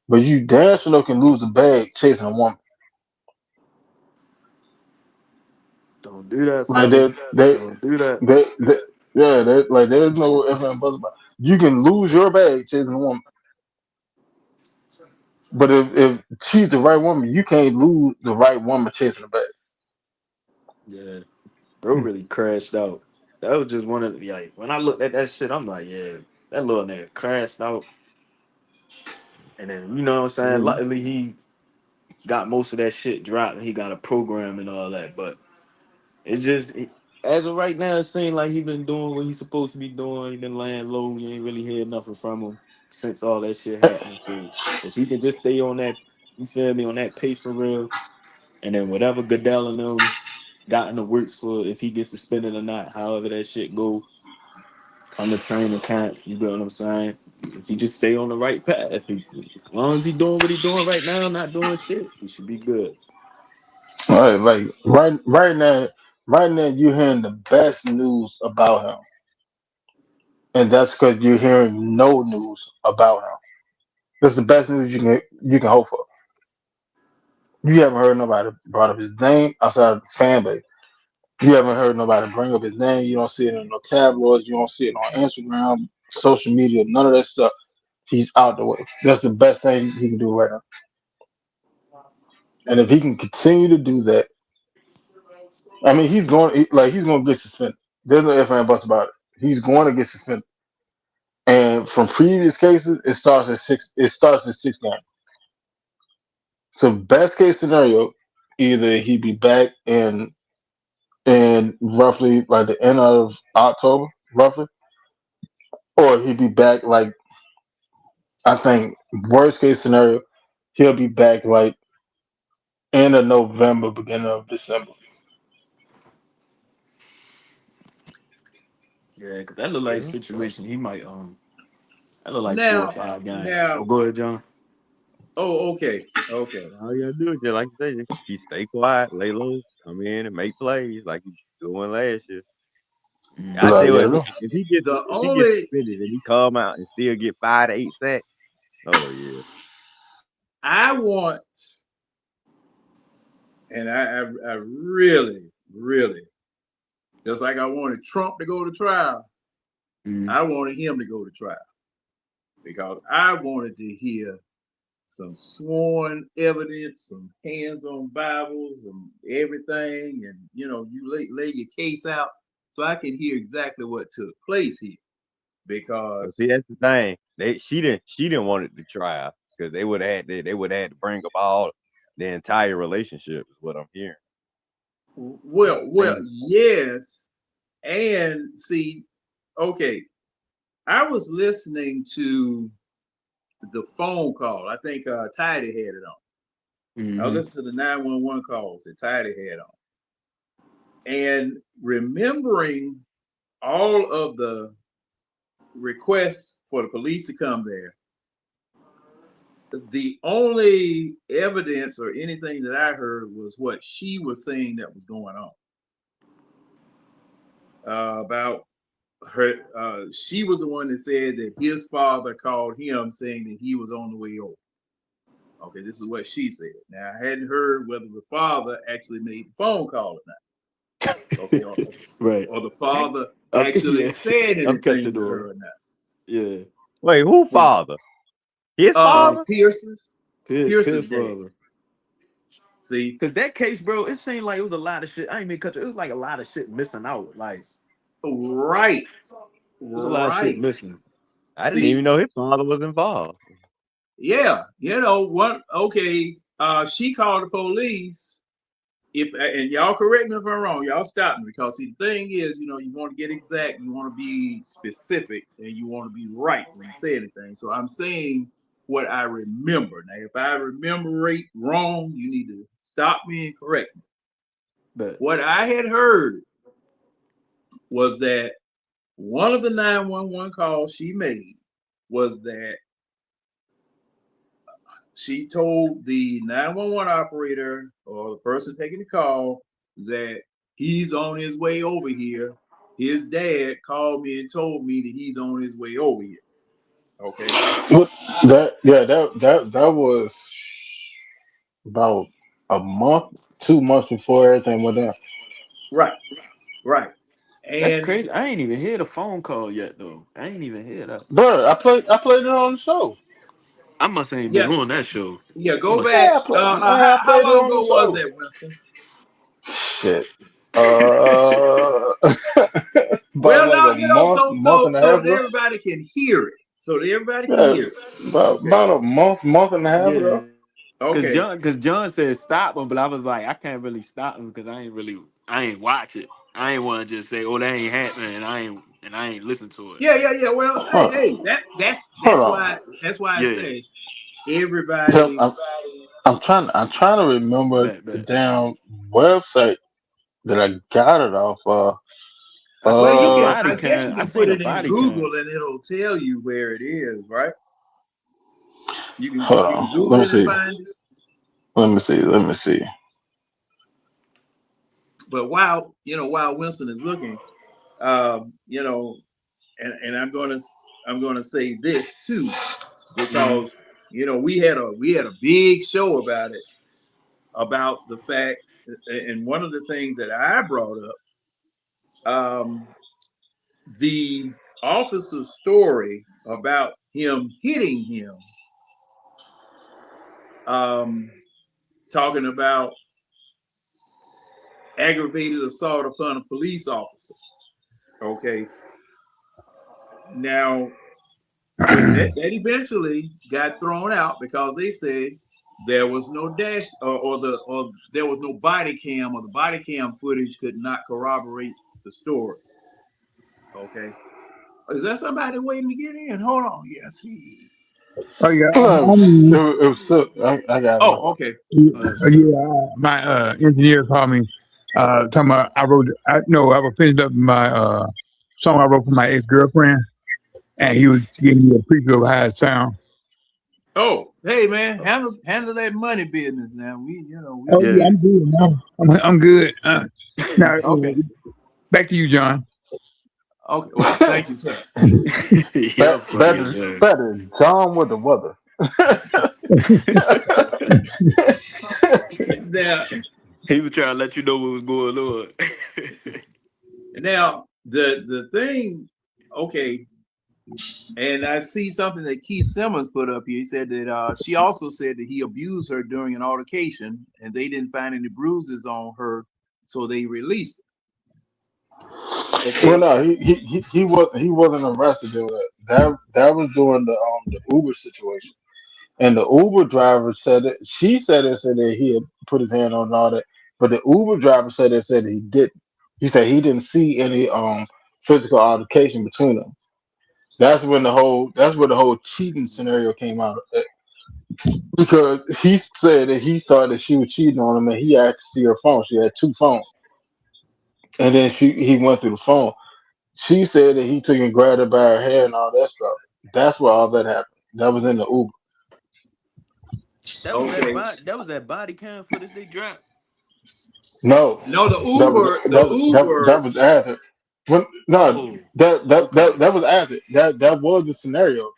but you damn sure can lose the bag chasing a woman. Don't do that, Like fellas. Don't do that. they yeah, like there's no ifs and buts about it. You can lose your bag chasing a woman, but if she's the right woman, you can't lose the right woman chasing a bag. Yeah. Bro really crashed out. That was just one of the like when I looked at that shit, I'm like, yeah, that little nigga crashed out. And then you know what I'm saying? Mhm. Luckily he got most of that shit dropped and he got a program and all that. But it's just as of right now, it seems like he been doing what he's supposed to be doing. He been laying low. You ain't really heard nothing from him since all that shit happened. So if he can just stay on that, you feel me, on that pace for real, and then whatever Goodell and them got in the works for, if he gets suspended or not, however that shit go, come to training camp. You know what I'm saying? If he just stay on the right path, as long as he doing what he doing right now, not doing shit, he should be good. All right, like right now you're hearing the best news about him, and that's because you're hearing no news about him. That's the best news you can hope for. You haven't heard nobody brought up his name outside of the fan base. You haven't heard nobody bring up his name. You don't see it in no tabloids. You don't see it on Instagram, social media, none of that stuff. He's out the way. That's the best thing he can do right now. And if he can continue to do that, I mean, he's going to get suspended. There's no ifs and buts about it. He's going to get suspended. And from previous cases, it starts at six. It starts at 6 games. So best case scenario, either he be back in roughly like the end of October, roughly, or he'd be back like I think worst case scenario, he'll be back like end of November, beginning of December. Yeah, cause that look like a Yeah. situation he might that look like four or Now, five games. Oh, now, go ahead, John. oh, okay, okay. All you gotta do is just like you say, just keep stay quiet, lay low, come in and make plays like you doing last year. I Mm-hmm. tell Like, you what, yeah, The if he gets only suspended and he come out and still get 5 to 8 sacks, oh yeah. I want, and I really, really, just like I wanted Trump to go to trial, Mm-hmm. I wanted him to go to trial because I wanted to hear some sworn evidence, some hands-on Bibles, and everything, and you lay your case out so I can hear exactly what took place here. But Because see, that's the thing. She didn't want it to try because they would have had to bring up all the entire relationship is what I'm hearing. Well, yes. And see, okay, I was listening to the phone call. I think Tidy had it on. I listened to the 911 calls that Tidy had on. And remembering all of the requests for the police to come there, the only evidence or anything that I heard was what she was saying that was going on. About her, she was the one that said that his father called him saying that he was on the way over. Okay, this is what she said. Now, I hadn't heard whether the father actually made the phone call or not. Okay, Right. or the father Yeah. actually said I'm catching anything to on. her or not. Yeah. Wait, who See, father? His father? Pierce's Pierce's dad. father. See, Cause that case, bro, it seemed like it was a lot of shit. I ain't mean cut you. It was like a lot of shit missing out. Like right, there's a lot of shit right. missing. I didn't even See, know his father was involved. yeah, you know what? Okay, she called the police. If and y'all correct me if I'm wrong, y'all stop me, because see, the thing is, you know, you want to get exact, you want to be specific, and you want to be right when you say anything. So I'm saying what I remember. Now, if I remember it wrong, you need to stop me and correct me. But What I had heard was that one of the 911 calls she made was that she told the 911 operator or the person taking the call that he's on his way over here. His dad called me and told me that he's on his way over here. Okay. What that was about a month, 2 months before everything went down. Right. Right. that's And crazy. I ain't even hear the phone call yet though. I ain't even hear that. Bro, I played it on the show. I must ain't been yeah, on that show. yeah, I go must back. Yeah, I How played it long on the ago was show. that, Winston? Shit. Uh, about Well, like no, a you know, month, month and a so half that ago. everybody can hear it. So that everybody can Yeah, hear it. Okay. about a month and a half Yeah. ago. Okay. Cause John said stop him, but I was like, I can't really stop him because I ain't watch it. I ain't want to just say, oh, that ain't happening, and I ain't listen to it. Yeah. Well, Hold, hey, hold that's on. why I Yeah, say Tell- everybody. I'm trying to remember the bet. damn website that I got it off of. Well, you A can. body I Uh, guess you cam. I can seen put a it in body Google cam. and it'll tell you where it is, right? hold You on. can Let Google me it and see. find it. Let me see. But while Winston is looking, you know, and I'm gonna say this too, because we had a big show about it, about the fact, and one of the things that I brought up, the officer's story about him hitting him, talking about aggravated assault upon a police officer. Okay. Now, that eventually got thrown out because they said there was no dash or there was no body cam, or the body cam footage could not corroborate the story. Okay. Is that somebody waiting to get in? Hold on. Yeah, see. Oh yeah, It was, it was so, I got it. Oh, okay. So my engineer called me, talking about I wrote. I no, I was finished up my song I wrote for my ex girlfriend, and he was giving me a preview of how it sound. Oh, hey man, handle that money business now. We Oh yeah, yeah. I'm good now. I'm good. Now okay. back to you, John. Okay. Well, thank you, sir. You're funny as hell. Better John with the weather. Now, He was trying to let you know what was going on. now the thing, okay, and I see something that Keith Simmons put up here. He said that she also said that he abused her during an altercation, and they didn't find any bruises on her, so they released her. Well, Okay. no, he wasn't arrested doing that. That was during the Uber situation, and the Uber driver said that she said that he had put his hand on all that. But the Uber driver said he didn't. He said he didn't see any physical altercation between them. That's where the whole cheating scenario came out because he said that he thought that she was cheating on him and he asked to see her phone. She had two phones. And then he went through the phone. She said that he took and grabbed her by her hair and all that stuff. That's where all that happened. That was in the Uber. That was Okay. that body cam footage they dropped. No, No, the that was Uber, the that Uber. was after. No, Oh, okay. that was after. That was the scenario.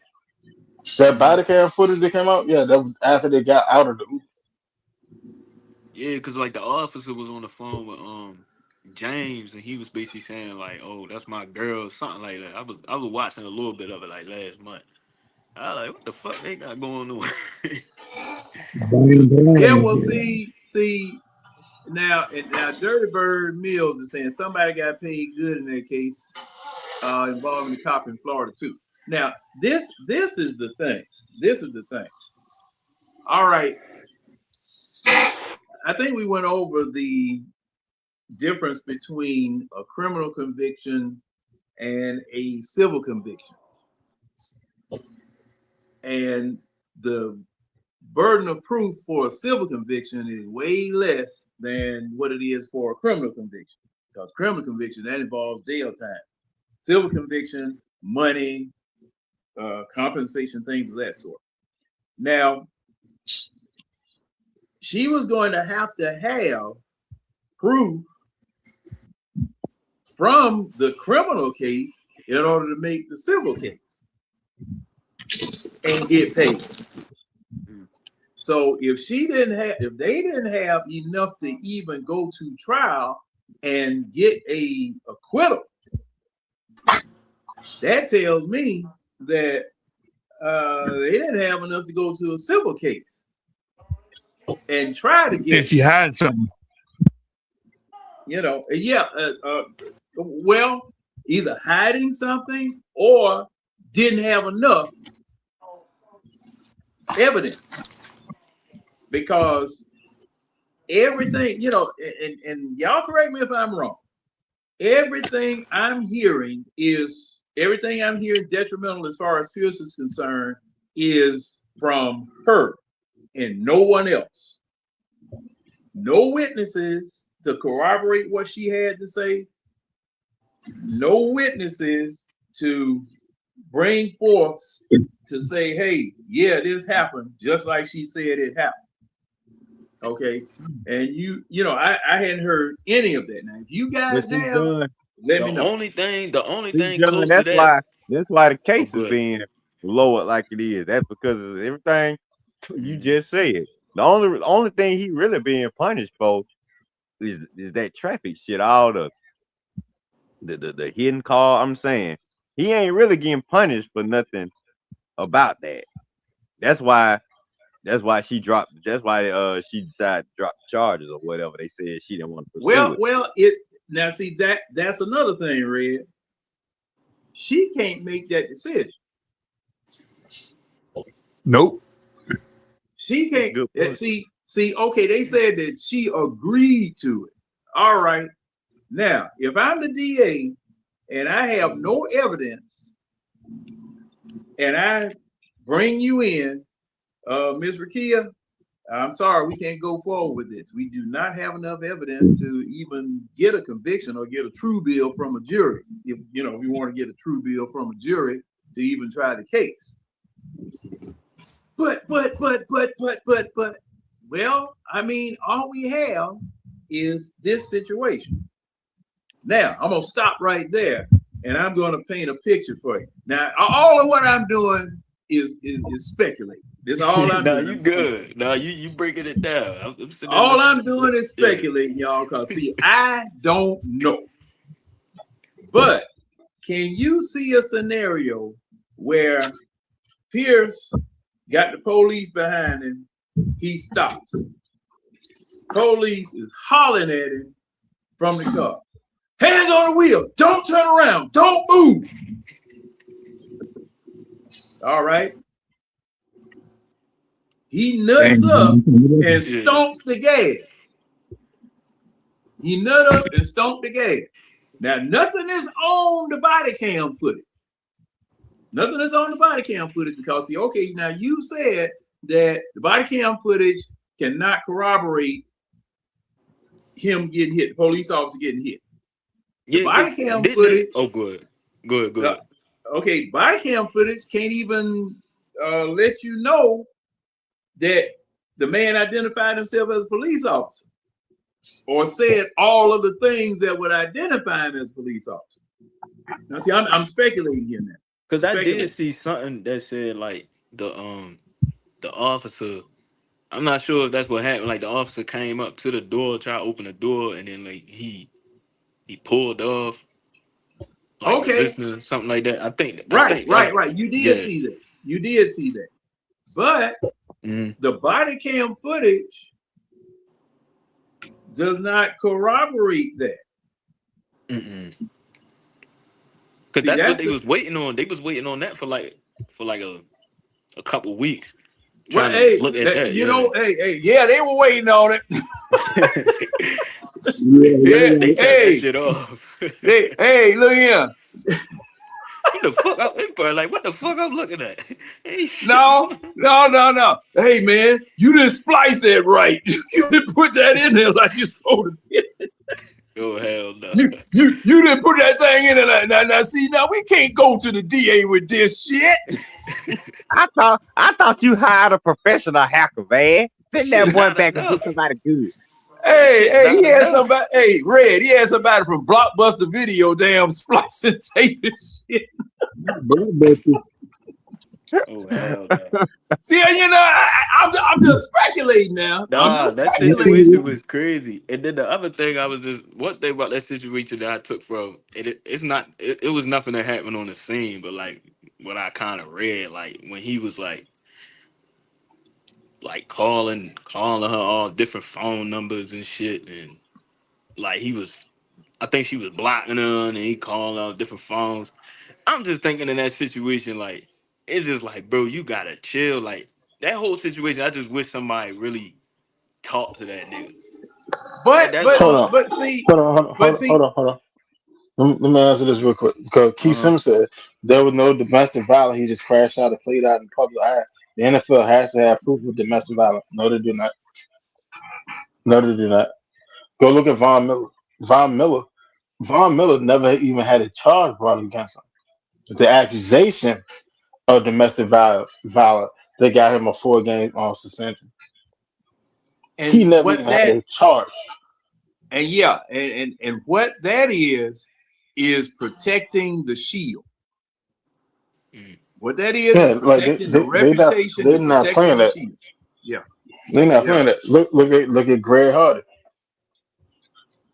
That body cam footage that came out, yeah, that was after they got out of the Uber. Yeah, because like the officer was on the phone with James, and he was basically saying like, "Oh, that's my girl," something like that. I was watching a little bit of it like last month. I was like, what the fuck they got going on? Yeah, well, see now Dirty Bird Mills is saying somebody got paid good in that case involving the cop in Florida too. Now this is the thing. This is the thing. All right, I think we went over the difference between a criminal conviction and a civil conviction, and the burden of proof for a civil conviction is way less than what it is for a criminal conviction. Because criminal conviction, that involves jail time. Civil conviction, money, compensation, things of that sort. Now, she was going to have proof from the criminal case in order to make the civil case and get paid. So if they didn't have enough to even go to trial and get a acquittal, that tells me that they didn't have enough to go to a civil case and try to get. If you had something, Well, either hiding something or didn't have enough evidence. Because everything, and y'all correct me if I'm wrong. Everything I'm hearing detrimental as far as Pierce is concerned is from her and no one else. No witnesses to corroborate what she had to say. No witnesses to bring forth to say, hey, yeah, this happened just like she said it happened. Okay, and I hadn't heard any of that. Now, if you guys have, let me know. The only thing John, close to that. that's why the case is good. being lowered like it is. That's because of everything you just said. The only thing he really being punished for is that traffic shit. All the hidden car. I'm saying he ain't really getting punished for nothing about that. That's why she dropped. That's why she decided to drop the charges or whatever. They said she didn't want to pursue it. Well, now see that's another thing, Red. She can't make that decision. nope. She can't. See. Okay, they said that she agreed to it. All right. Now, if I'm the DA and I have no evidence, and I bring you in, Ms. Rakia, I'm sorry, we can't go forward with this. We do not have enough evidence to even get a conviction or get a true bill from a jury. If we want to get a true bill from a jury to even try the case. But, well, I mean, all we have is this situation. Now, I'm going to stop right there, and I'm going to paint a picture for you. Now, all of what I'm doing is speculating. This is all I'm doing. You good. No, you breaking it down. All I'm doing is speculating, y'all, because, see, I don't know. But can you see a scenario where Pierce got the police behind him, he stops. Police is hollering at him from the car. Hands on the wheel. Don't turn around. Don't move. All right. He nuts up and stomps the gas. He nut up and stomped the gas. Now, nothing is on the body cam footage. Nothing is on the body cam footage because, see, okay, now you said that the body cam footage cannot corroborate him getting hit, the police officer getting hit. The body cam footage. Oh, good. Okay, body cam footage can't even let you know that the man identified himself as a police officer or said all of the things that would identify him as a police officer. Now, see, I'm speculating here now. Because I did see something that said like the officer. I'm not sure if that's what happened. Like the officer came up to the door, tried to open the door, and then like he pulled off, like resisting something like that. I think. Right. You did see that. You did see that. But the body cam footage does not corroborate that. Because that's what they was waiting on. They was waiting on that for like a couple weeks. Well, hey, look at that. You know, yeah, they were waiting on it. They cut that shit off. hey, look here. What the fuck? What the fuck I'm looking at? No. Hey, man, you didn't splice that right. You didn't put that in there like you're supposed to. Oh, hell no. You didn't put that thing in there. Now, see, now we can't go to the DA with this shit. I thought you hired a professional hacker, man. Send that boy back and do somebody good. Hey, he had somebody. Hey, Red, he had somebody from Blockbuster Video, damn splicing tape and shit. Oh, hell no. See, you know, I'm just speculating now. Nah, that situation was crazy. And then the other thing, one thing about that situation that I took from it was nothing that happened on the scene, but like what I kind of read, like when he was like calling her all different phone numbers and shit, and like I think she was blocking her, and he called out different phones. I'm just thinking in that situation, like, it's just like, bro, you gotta chill. Like, that whole situation, I just wish somebody really talked to that nigga. Hold on. Let me answer this real quick. Because Keith Simmons said there was no domestic violence. He just crashed out and played out in public eye. The NFL has to have proof of domestic violence. No, they do not. Go look at Von Miller. Von Miller never even had a charge brought against him. The accusation of domestic violence, they got him a 4-game suspension. And he never even had a charge. And yeah, and what that is protecting the shield. What that is protecting the reputation. They're not playing that. Shield. Yeah, they're not playing that. Look at Greg Hardy.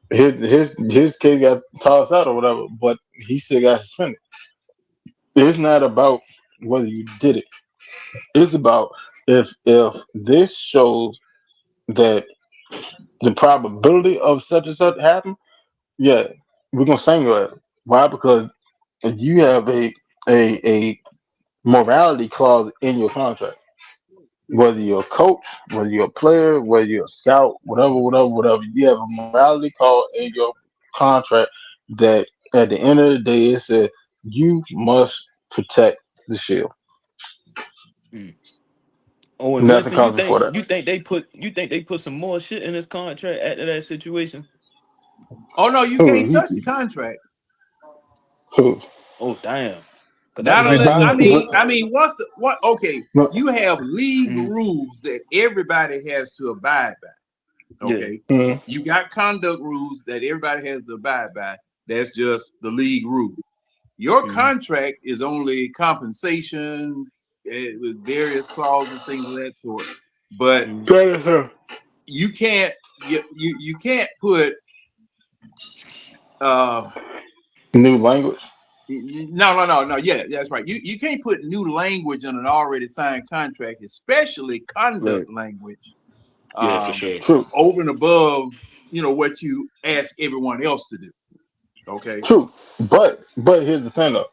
His kid got tossed out or whatever, but he still got suspended. It's not about whether you did it. It's about if this shows that the probability of such and such happen, yeah, we're gonna sing your ass. Why? Because you have a morality clause in your contract. Whether you're a coach, whether you're a player, whether you're a scout, whatever, you have a morality clause in your contract that at the end of the day it says you must protect the shield. Oh, and nothing Winston, you think they put some more shit in his contract after that situation? Oh no, you can't touch the contract. Oh damn. I mean, you have league rules that everybody has to abide by. Okay, you got conduct rules that everybody has to abide by. That's just the league rule. Your contract is only compensation with various clauses, things of that sort. But you can't put new language. No. Yeah, that's right. You can't put new language on an already signed contract, especially conduct language. Yeah, for sure. True. Over and above, what you ask everyone else to do. Okay. True. But here's the thing though.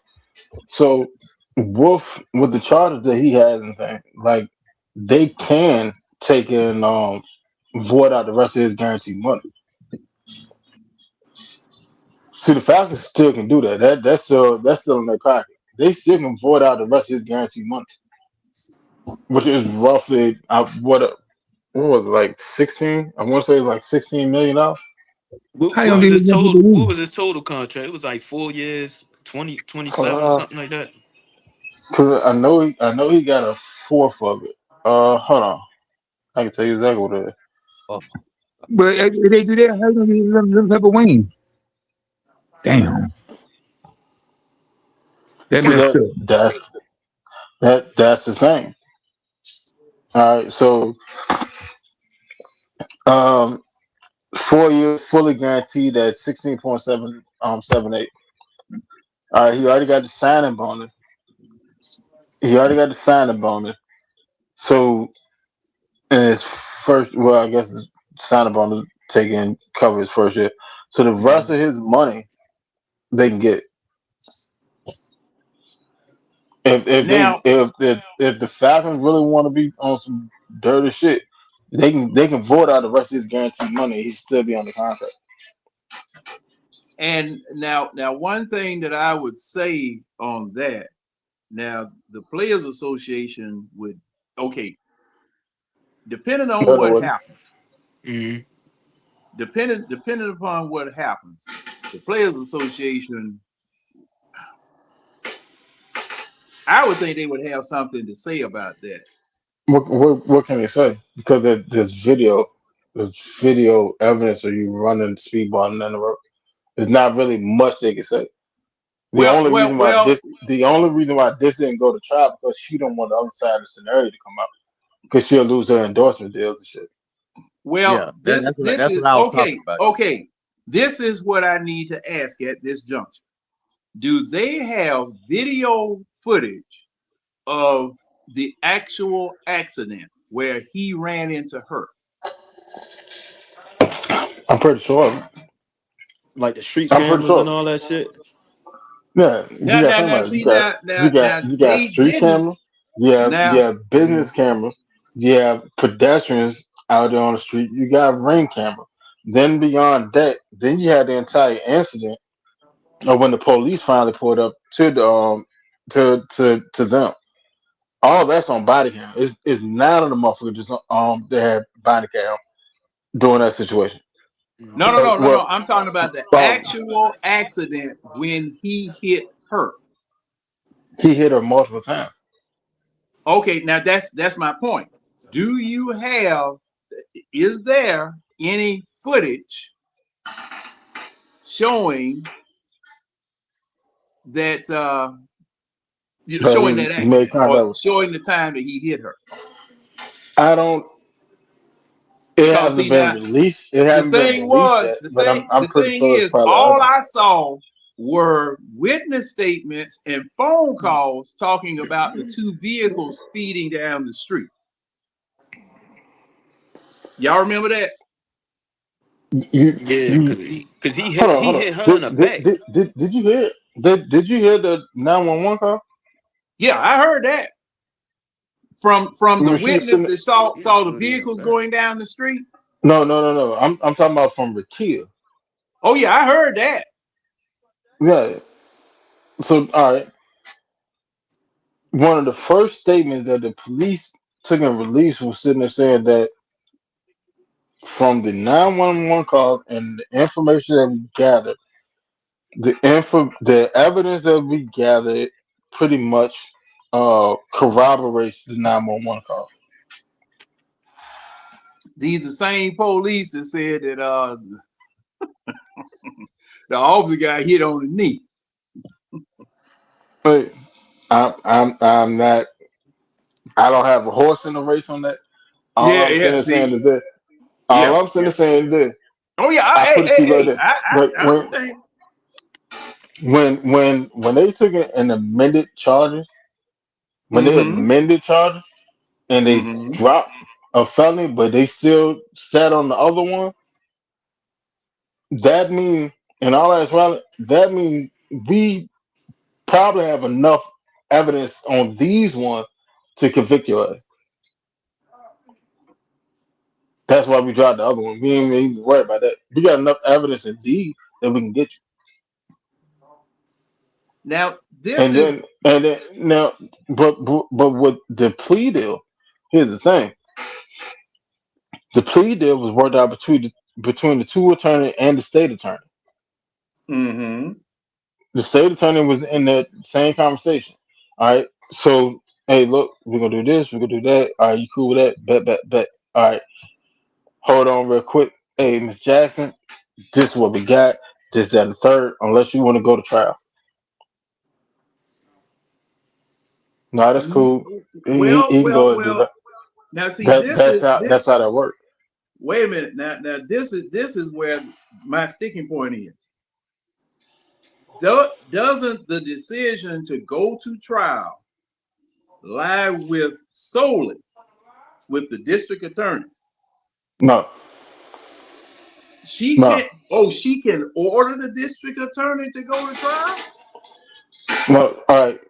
So Wolf with the charges that he has and things, like they can take and void out the rest of his guaranteed money. See, the Falcons still can do that. That's still in their pocket. They still can void out the rest of his guaranteed money, which is roughly what was it, like 16? I want to say it's like $16 million. What, How you what gonna was give his him total? What that? was his total contract? It was like 4 years, 27 or Uh, something like that. cause I know he got a fourth of it. Hold on, I can tell you exactly what it is. Oh, But if they do that, how you gonna give them type of wing? Damn, that See messed that up. that's the thing. All right, so um, 4 years fully guaranteed at 16.778. All right, he already got the signing bonus. He already got the signing bonus. So in his first, well, I guess the signing bonus taking cover his first year. So the rest Mhm. of his money they can get Now, if the Falcons really want to be on some dirty shit, they can void out the rest of his guaranteed money. He still be on the contract. and now, one thing that I would say on that. Now, the Players Association would, okay, depending on No, no, what wasn't. happens, Mhm. depending upon what happens, the Players Association, I would think they would have something to say about that. What can they say? Because there's video evidence of you running speedballing down the road. There's not really much they can say. The Well, only well, reason why well, this the only reason why this didn't go to trial because she don't want the other side of the scenario to come out because she'll lose her endorsement deals and shit. yeah. well. That, This that's what this that's is what I was talking okay. about. Okay, this is what I need to ask at this juncture. Do they have video footage of the actual accident where he ran into her? I'm pretty sure. Like the street I'm pretty cameras and sure. all that shit. Yeah, you Now, got now, think now, about it. You see, got now, you now, got now, you got they street didn't. cameras. You Now, have business cameras. You have pedestrians out there on the street. You got ring camera. Then beyond that, then you had the entire incident of when the police finally pulled up to the to them. All that's on body cam. It's none of the motherfuckers just they had body cam during that situation. no, Mhm. no, Well, no, no, well, no. I'm talking about the well, actual accident when he hit her. he hit her multiple times. Okay, now that's my point. Do you have? Is there any footage showing that showing that He made accident or contact with. showing the time that he hit her? I don't. It Because hasn't see been now, released. It hasn't been released yet, but I'm the pretty thing sure it's is, probably out all there. I saw were witness statements and phone calls talking about the two vehicles speeding down the street. Y'all remember that? You, Yeah, you, cause he hold hit on, he hold on. hit her in the Did did back. did, did, did you hear? Did you hear the 911 call? Yeah, I heard that from the When she was witness sitting. that saw the Shorty in the vehicles back. going down the street. No. I'm talking about from Rakia. Oh yeah, I heard that. Yeah. So all right. One of the first statements that the police took and released was sitting there saying that from the 911 call and the information that we gathered, the evidence that we gathered pretty much corroborates the 911 call. These the same police that said that the officer got hit on the knee. But I'm not. I don't have a horse in the race on that. All Yeah, I'm yeah. saying is saying See, is this. All yeah, I'm saying yeah. is saying is this. Oh yeah. I Hey, put it to hey, you right hey. there. I, But I understand. when they took it and amended charges, when they Mm-hmm. amended charges and they Mm-hmm. dropped a felony, but they still sat on the other one, that means in all actuality, that means we probably have enough evidence on these ones to convict your ass. That's why we dropped the other one. We ain't even worried about that. We got enough evidence in these that we can get you. Now this And then is now, but with the plea deal, here's the thing: the plea deal was worked out between the two attorney and the state attorney. mm-hmm. The state attorney was in that same conversation. All right, so hey, look, we're gonna do this, we're gonna do that. All right, you cool with that? Bet. All right, hold on real quick. Hey, Miss Jackson, this is what we got. This, that, and the third. Unless you want to go to trial, no, that's cool. He can go and do that. Now see, That's how that works. Wait a minute. Now this is where my sticking point is. Doesn't the decision to go to trial lie solely with the district attorney? No, She no, can't. Oh, she can order the district attorney to go to trial. no. All right.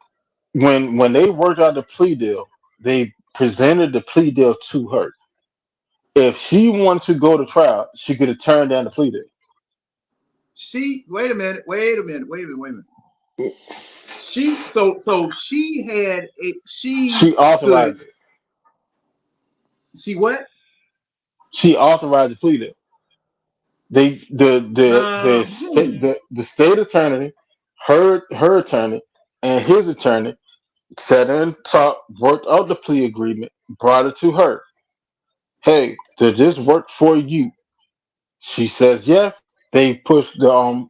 When they worked out the plea deal, they presented the plea deal to her. If she wanted to go to trial, she could have turned down the plea deal. Wait a minute. She had She could authorized it. see what? She authorized the plea deal. They the state attorney, her attorney, and his attorney sat and talked, worked out the plea agreement, brought it to her. Hey, does this work for you? She says yes. They push the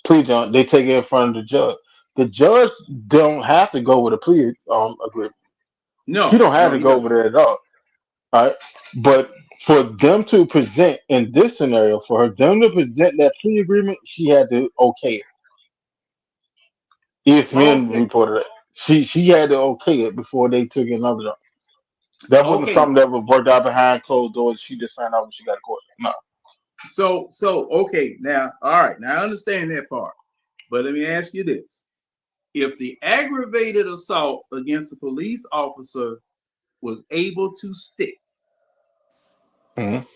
plea down. They take it in front of the judge. The judge don't have to go with a plea agreement. He don't have No, to he go don't. with it at all. All right, but for them to present in this scenario, for her them to present that plea agreement, she had to okay it. ESPN Okay, reported it. She had to okay it before they took another job. That wasn't okay. something that was worked out behind closed doors. She just found out when she got to court. No. So okay. Now, all right. Now I understand that part. But let me ask you this: if the aggravated assault against a police officer was able to stick, Mhm.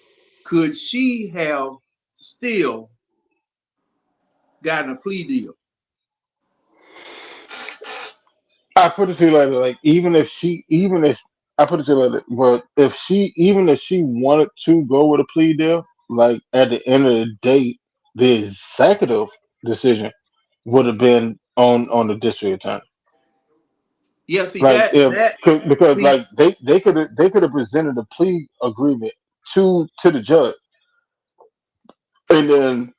could she have still gotten a plea deal? I put it to you like even if I put it to you like that, but if she wanted to go with a plea deal, like at the end of the day, the executive decision would have been on the district attorney. Yeah. See Like if that. because See. like they could have presented a plea agreement to the judge, and then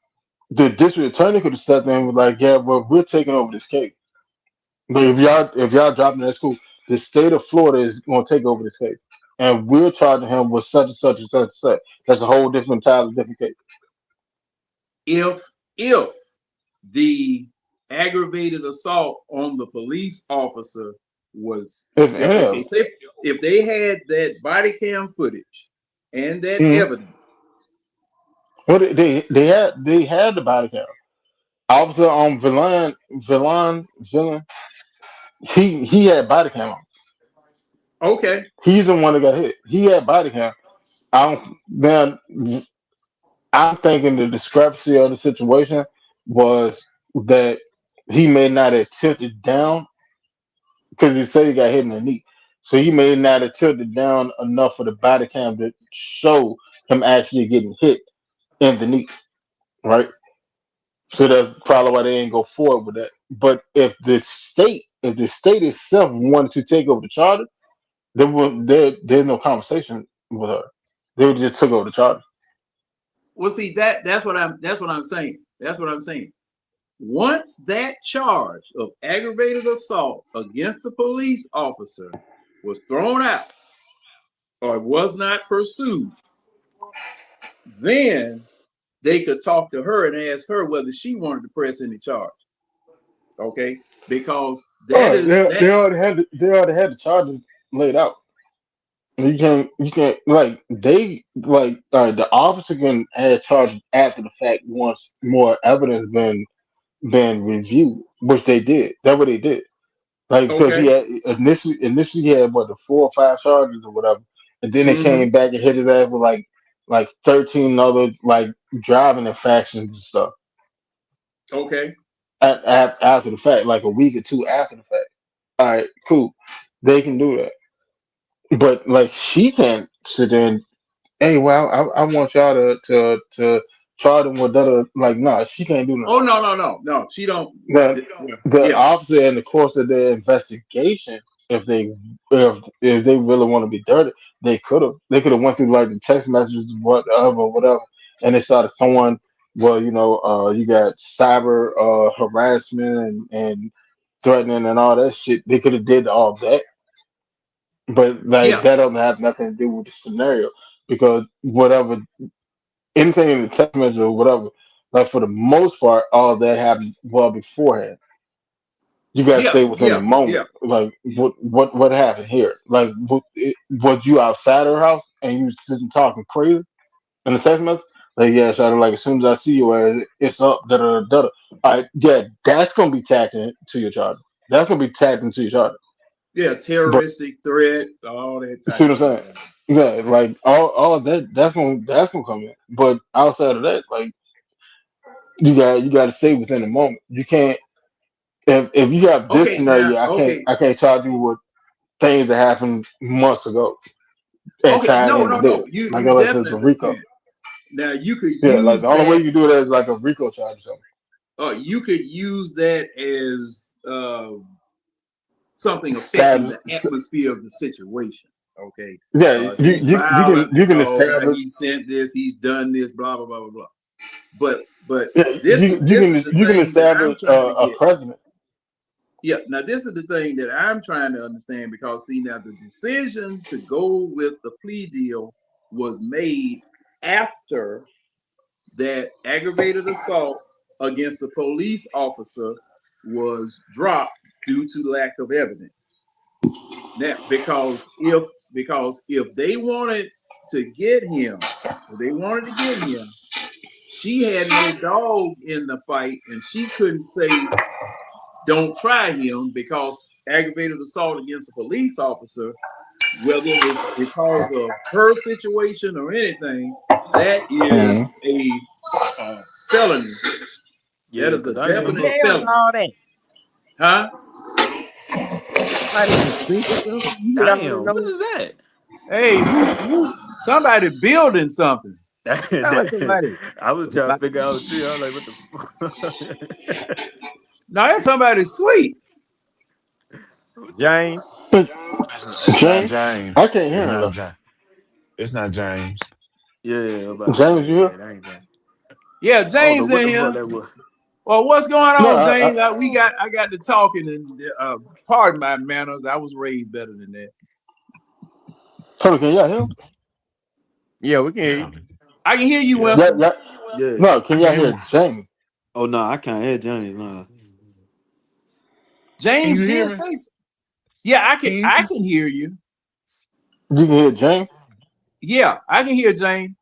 the district attorney could have sat there and was like, yeah, well, we're taking over this case. But if y'all dropping that school, the state of Florida is going to take over this case, and we're charging him with such and such and such and such. That's a whole different type of different case. If the aggravated assault on the police officer was If okay, hell, say if they had that body cam footage and that mm, evidence. what they had the body count. Officer Villain, he had body count. Okay. He's the one that got hit. He had body count. I don't man. I'm thinking the discrepancy of the situation was that he may not have tilted down because he said he got hit in the knee. So he may not have tilted down enough for the body cam to show him actually getting hit in the knee, right? So that's probably why they ain't go forward with that. But if the state itself wanted to take over the charter, there's no conversation with her. They would just took over the charter. Well, see that's what I'm saying. That's what I'm saying. Once that charge of aggravated assault against a police officer was thrown out or was not pursued, then they could talk to her and ask her whether she wanted to press any charge. Okay, because that Oh, is that. they already had the charges laid out. You can't the officer can add charges after the fact once more evidence been reviewed, which they did. That's what they did. Like because he Okay. had initially he had what the 4 or 5 charges or whatever, and then they Mm-hmm. came back and hit his ass with like 13 other like driving infractions and stuff. Okay. after the fact, like a week or two after the fact. All right, cool. They can do that, but like she can't sit there and hey, well, I want y'all to try them with that. Like, nah, she can't do none of Oh that. no. She don't. The Yeah, the yeah, officer in the course of their investigation, if they really want to be dirty, they could have went through like the text messages, whatever, and they started throwing. Well, you got cyber harassment and threatening and all that shit. They could have did all that, but like yeah, that doesn't have nothing to do with the scenario because whatever anything in the text message or whatever, like for the most part, all that happened well beforehand. You got to yeah, stay within the yeah, moment. yeah, Like what happened here? Like was you outside her house and you sitting talking crazy in the text message? Like yeah, Shawty, like as soon as I see you, it's up. Da da da da. All right, yeah, that's gonna be tacked into your charter. That's gonna be tacked into your charter. yeah. But Terroristic threat, all that see type what of I'm stuff. saying? Yeah, like all of that. That's gonna come in. But outside of that, like you got to stay within the moment. You can't if you have this Okay, now, scenario, I can't okay, I can't charge you with things that happened months ago and okay. tie it No, into no, this. no. You Like you unless it's a definitely RICO. can. Now you could Yeah, like the use only way that. you can do that is like a RICO charge or something. You could use that as something affecting Status. the atmosphere of the situation. Okay, Yeah, he's violent you can because establish. he sent this, he's done this, blah blah blah blah blah. But Yeah, this is the you can thing that establish I'm trying to a get. precedent. Yeah, now this is the thing that I'm trying to understand because see now the decision to go with the plea deal was made after that aggravated assault against a police officer was dropped due to lack of evidence. Now, because if they wanted to get him, if they wanted to get him, she had no dog in the fight, and she couldn't say don't try him because aggravated assault against a police officer, whether it was because of her situation or anything, that Mhm. is a felony. That Yeah, is a because I What the definite remember. hell is felony. all that? Huh? Somebody just speak or something? You hear all Damn, what those? is that? Hey, somebody building something. Sound like somebody. I was trying to Like figure out too. I was like, what the fuck? Now that's somebody's sweet. James. But It's not James, I James. can't It's hear him not though. James. It's not James. Yeah, I'm about to say, James, you here? yeah, that ain't that. Yeah, I don't know James what in the fuck here. that was. Well, what's going No, on, James? I got to talking and pardon my manners. I was raised better than that. Tony, can y'all hear him? Yeah, we can hear you. Yeah. I can hear you, Yeah. Yeah, Winston. yeah. Yeah. No, I can y'all can hear hear. James? Oh no, I can't hear Johnny. No. Can James you hear did me? say, yeah, Can you? I can hear you. You can hear James? Yeah, I can hear James.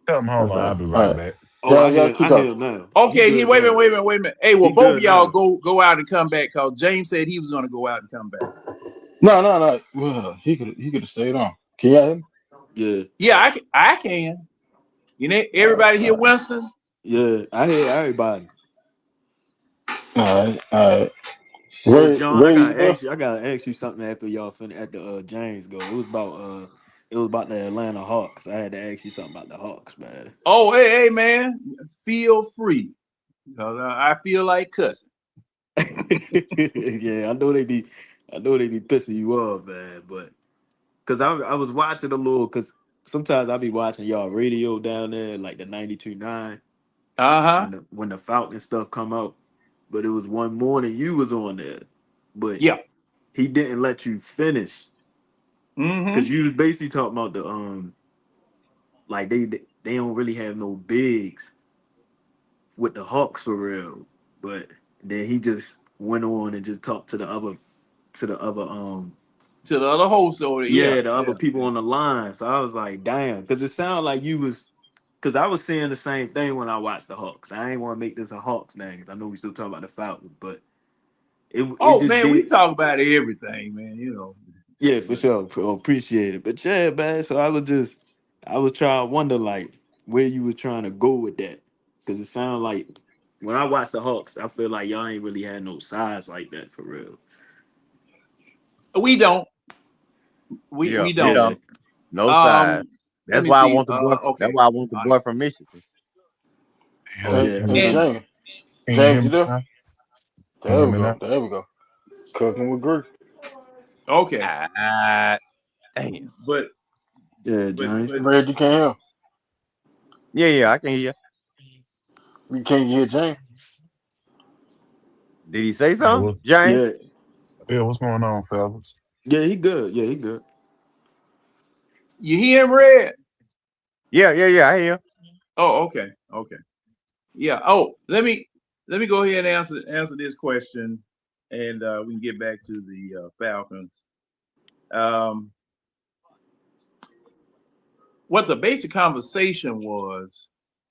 Tell him hold on. I'll Okay. be All right right. back. Oh, Y'all keep I hear talking. him now. He Okay, good wait a minute, now. wait a minute. Hey, well, He both of good y'all now. go out and come back because James said he was going to go out and come back. No. Well, he could have stayed on. Can y'all hear him? Yeah. Yeah, I can. You know, All right. everybody All here, right. Winston. Yeah. I hear everybody. All right. All right. Well, Ray, John, Ray, you there? I gotta ask you something after y'all finish at the James go. It was about the Atlanta Hawks. I had to ask you something about the Hawks, man. Oh, hey, man, feel free. 'Cause, I feel like cussing. Yeah, I know they be pissing you off, man. But cause I was watching a little, cause sometimes I be watching y'all radio down there, like the 92.9, Uh-huh. when the Falcon stuff come out. But it was one morning you was on there, but Yeah. he didn't let you finish, cause Mm-hmm. you was basically talking about the like they don't really have no bigs with the Hawks for real. But then he just went on and just talked to the other To the other host over there. Yeah, yeah, the other yeah, people yeah. on the line. So I was like, damn, because it sounded like you was, because I was seeing the same thing when I watched the Hawks. I ain't want to make this a Hawks thing, 'cause I know we still talking about the Falcons, but it Oh, just man, we did. talk about everything, man, you know. Yeah, for sure. Appreciate it. But yeah, man. So I was trying to wonder like where you were trying to go with that, because it sounded like when I watch the Hawks, I feel like y'all ain't really had no size like that for real. We don't. Yeah, We we don't. Yeah, don't. No size. Let That's me why I see. want the boy. That's Okay. why I want the All right. boy from Michigan. Yeah. Hey, yeah. Can hey, you, And James. can you hear James, you me there? now? Can you There hear we me go. now? There we go. Cooking with Greek. okay, Ah, damn. but Yeah, James. Red, you can't hear. Yeah, I can hear you. You can't hear James. Did he say Yeah, something, James? what's going on, fellas? Yeah, he good. Yeah, he good. you hear him, Red? Yeah, I hear. Oh, okay. Yeah. Oh, let me go ahead and answer this question, and we can get back to the Falcons. What the basic conversation was,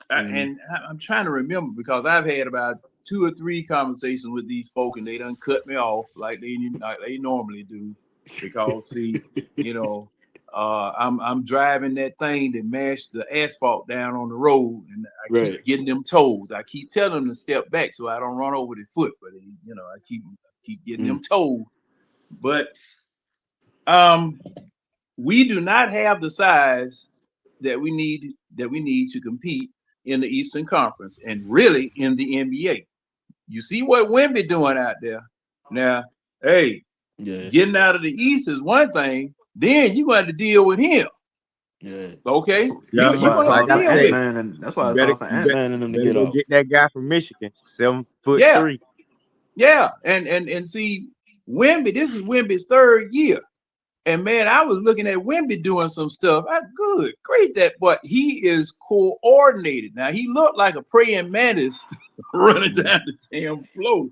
and I'm trying to remember because I've had about 2 or 3 conversations with these folk, and they done cut me off like they normally do, because see, you know, I'm driving that thing that mashed the asphalt down on the road, and I keep Right. getting them toes. I keep telling them to step back so I don't run over their foot, but I keep getting them toes. But we do not have the size that we need to compete in the Eastern Conference and really in the NBA. You see what Wemby doing out there. Now, hey, Yeah. getting out of the East is one thing. Then you got to deal with him. Yeah. Okay, Yeah, That's you why it's gonna have hard to like I for deal said, with him. Ant-Man and that's you why it's better hard for you better, Ant-Man and them to better get go off. get that guy from Michigan, 7'3". Yeah, yeah, and see, Wemby. This is Wemby's 3rd year. And man, I was looking at Wemby doing some stuff. Good, great that, but he is coordinated. Now he looked like a praying mantis running down the damn floor,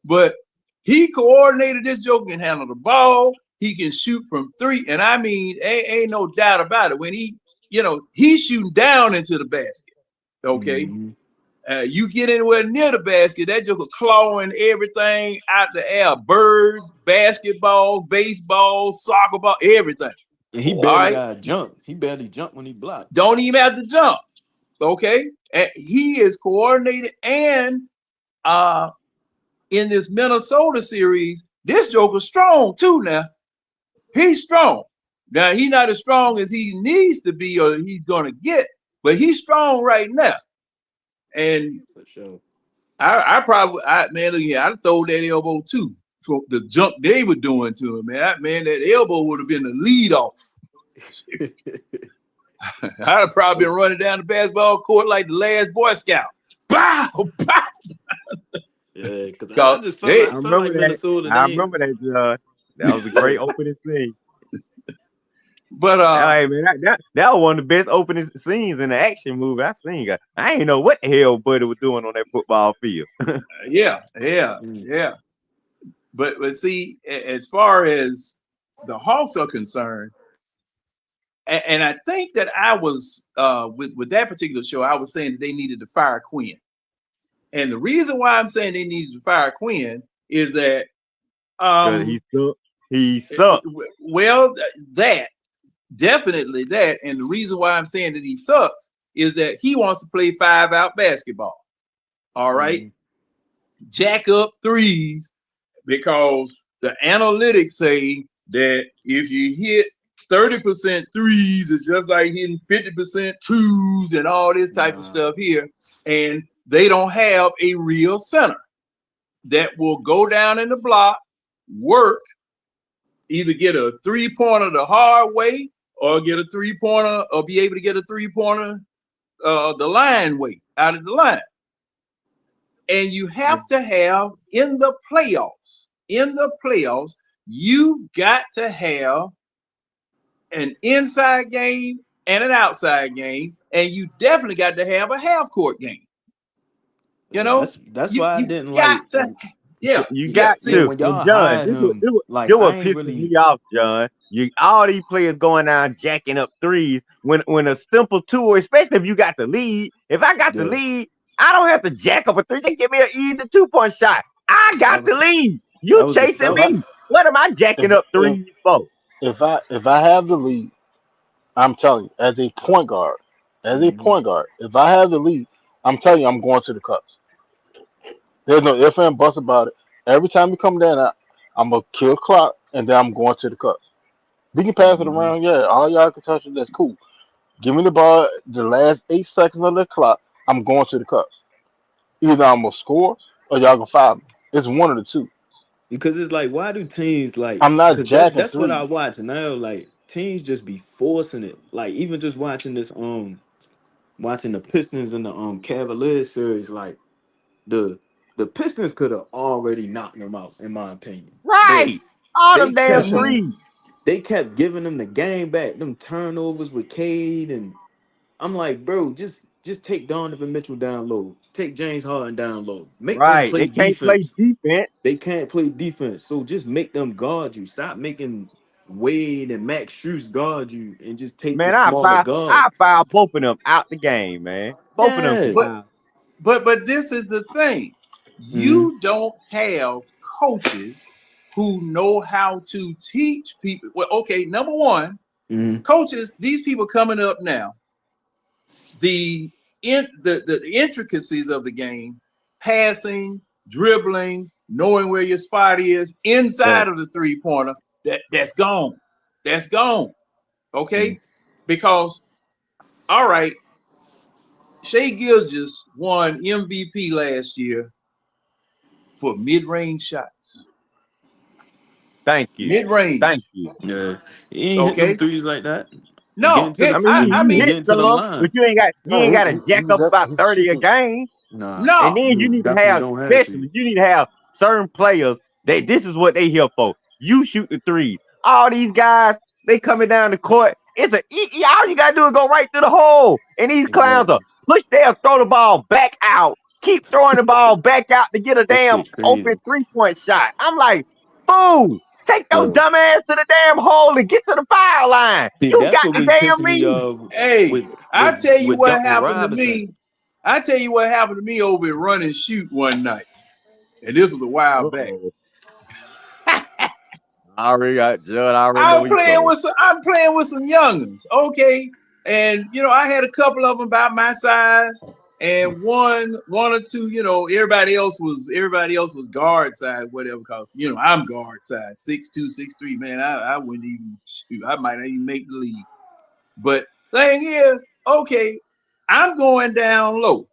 but he coordinated. This joke can handle the ball. He can shoot from 3, and I mean, ain't no doubt about it. When he's shooting down into the basket. Okay, you get anywhere near the basket, that joker clawing everything out the air. Birds, basketball, baseball, soccer ball, everything. And he All barely right. got jump. He barely jumped when he blocked. Don't even have to jump. Okay. And he is coordinated. And in this Minnesota series, this joker's strong too now. He's strong. Now, he's not as strong as he needs to be or he's going to get, but he's strong right now. And For sure. I man, look here, I'd throw that elbow too for the jump they were doing to him, man. That elbow would have been the lead off. I'd have probably been running down the basketball court like the last Boy Scout. Bow, bow. Yeah, because I just felt I like remember that. Minnesota. I remember that. That was a great opening scene. But Hey man, that was one of the best opening scenes in the action movie I seen. I ain't know what the hell Buddy was doing on that football field. yeah. But see, as far as the Hawks are concerned, and I think that I was with that particular show, I was saying that they needed to fire Quinn. And the reason why I'm saying they needed to fire Quinn is that he sucked. Well, that definitely that, and the reason why I'm saying that he sucks is that he wants to play 5-out basketball. All right, jack up threes, because the analytics say that if you hit 30% threes, it's just like hitting 50% twos and all this type of stuff here. And they don't have a real center that will go down in the block, work, either get a 3-pointer the hard way or get a 3-pointer or be able to get a 3-pointer the line way, out of the line. And you have to have in the playoffs, you got to have an inside game and an outside game, and you definitely got to have a half court game. That's why I didn't got like. to. Yeah, you got to. When y'all John, hired him, like this I what ain't pisses really. me off, John. All these players going down jacking up threes when a simple 2, or especially if you got the lead. If I got the lead, I don't have to jack up a 3. Just give me an easy 2-point shot. I got the lead. You chasing me. What am I jacking up threes for? If I have the lead, I'm telling you, as a point guard, if I have the lead, I'm telling you, I'm going to the cups. There's no ifs and buts about it. Every time you come down, I'm gonna kill clock, and then I'm going to the cups. We can pass it Mhm. around. Yeah, all y'all can touch it. That's cool. Give me the ball. The last 8 seconds of the clock, I'm going to the cups. Either I'm gonna score or y'all gonna foul me. It's one of the two. Because it's like, why do teams like? I'm not Because that jacking that's what I threes. watch now. Like teams just be forcing it. Like even just watching this watching the Pistons and the Cavaliers series. Like the the Pistons could have already knocked them out, in my opinion. But Right. All they them damn kept Mhm. on. threes. They kept giving them the game back. Them turnovers with Cade, and I'm like, bro, just take Donovan Mitchell down low. Take James Harden down low. Make them Right. play They can't play defense. defense. They can't play defense. So just make them guard you. Stop making Wade and Max Strus guard you and just take the Man, smaller guard. I foul both of them out the game, man. Both of them can Yeah. But foul. but this is the thing. Mm-hmm. You don't have coaches who know how to teach people. Well, okay, number one, Mm-hmm. coaches, these people coming up now, the intricacies of the game, passing, dribbling, knowing where your spot is inside Right. of the three-pointer, that's gone. That's gone. Mm-hmm. Okay? Because all right, Shea Gilgis won MVP last year for mid-range shots. Thank you. Mid-range. Thank you. Yeah. He ain't hit them Okay? threes like that. And No, getting to the I I and mean, mean, you hit getting to the some, but line. you No, ain't gotta he jack up about he's 30 a shooting. game. Nah, And no. then you you need to definitely have don't have to. specialists. You need to have certain players that this is what they here for. You shoot the threes. All these guys, they coming down the court. All you gotta do is go right through the hole. And these clowns are Exactly. push there, throw the ball back out, keep throwing the ball back out to get a This damn shit open crazy. 3-point shot. I'm like, fool, take your Yo. dumb ass to the damn hole and get to the foul line. See, You that's got what the be damn pissing me mean. off Hey, with I with tell you with what Duncan happened to Robinson. me. I tell you what happened to me over at Run and Shoot one night. And this was a while back. Uh-oh. I already got Judd. I already know where you going. I'm playing with some youngins, okay. And I had a couple of them about my size, and one or two, everybody else was guard size, whatever. Cause I'm guard size, 6'2", 6'3". Man, I wouldn't even shoot. I might not even make the league. But thing is, okay, I'm going down low.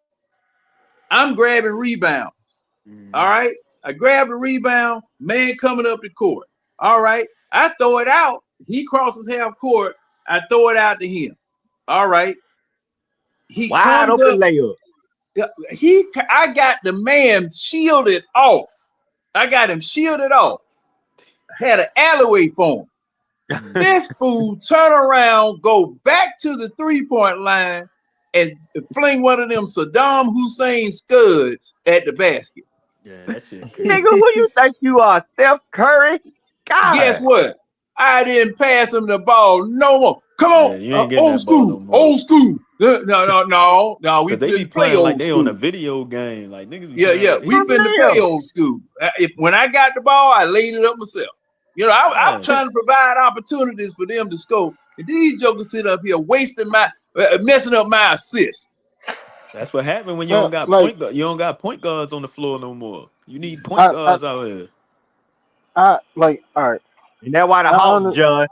I'm grabbing rebounds. All Mhm. right. I grab the rebound, man coming up the court. All right. I throw it out. He crosses half court. I throw it out to him. All right. He Wide comes open up. layup. I got the man shielded off. I got him shielded off. Had an alleyway for him. Mhm. This fool turn around, go back to the 3-point line, and fling one of them Saddam Hussein scuds at the basket. Yeah, that shit Nigga, crazy. who you think you are? Steph Curry? Guess God. what? I didn't pass him the ball no more. Come Yeah, on, you ain't getting old that ball no school, more. old school. No. We Cause they be finna play playing like old they on a school. video game. Like niggas be playing Yeah. like they We For serious. finna play real. old school. When I got the ball, I laid it up myself. I'm Yeah. trying to provide opportunities for them to score. And these jokers sit up here wasting messing up my assist. That's what happened when you Man, don't got like you don't got point guards on the floor no more. You need point I guards out here. like all right. And that's why the I Hawks, under John.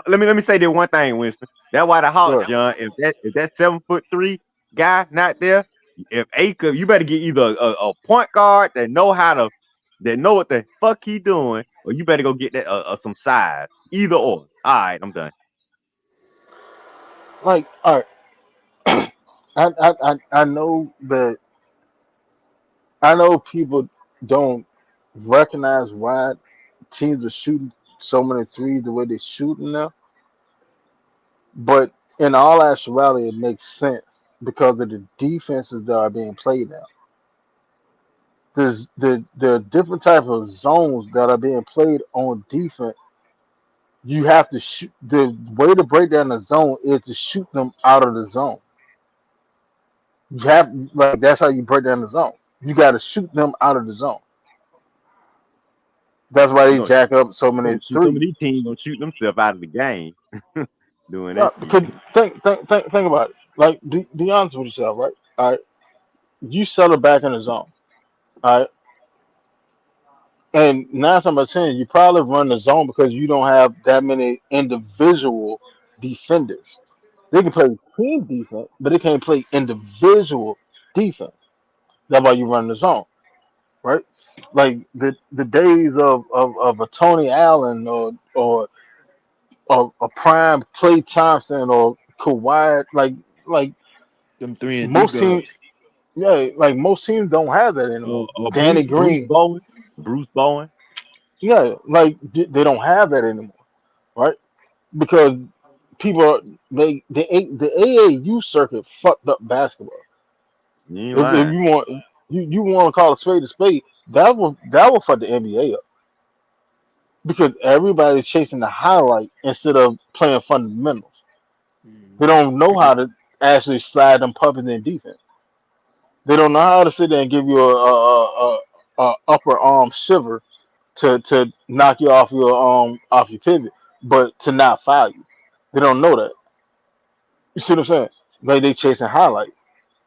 Let me say this one thing, Winston. That's why the Hawks, good. John. If that 7'3" guy not there, if Aker, you better get either a point guard that know what the fuck he doing, or you better go get that some size. Either or. All right, I'm done. Like all right. I know that I know people don't recognize why teams are shooting so many threes the way they're shooting now, but in all actuality, it makes sense because of the defenses that are being played now. There are different type of zones that are being played on defense. You have to shoot. The way to break down the zone is to shoot them out of the zone. You have like that's how you break down the zone. You got to shoot them out of the zone. That's why You they gonna jack up so you many gonna shoot some of threes. these teams gonna shoot themselves out of the game doing that shit. Because think about it. Like, be honest with yourself, right? All right, you settle back in the zone. All right. And 9 times out of 10, you probably run the zone because you don't have that many individual defenders. They can play team defense, but they can't play individual defense. That's why you run the zone, right? Like the days of a Tony Allen or a prime Clay Thompson or Kawhi, like Them 3-and-D most teams, guards. yeah, like most teams don't have that anymore. Danny Bruce Green, Bowen. Bruce Bowen. yeah, like they don't have that anymore, right? Because people the AAU circuit fucked up basketball. You ain't If lying. you want you want to call a spade, that will fuck the NBA up because everybody's chasing the highlight instead of playing fundamentals. They Mhm. don't know how to actually slide them puppies in defense. They don't know how to sit there and give you a upper arm shiver to knock you off your pivot, but to not foul you. They don't know that. You see what I'm saying? Like they chasing highlights.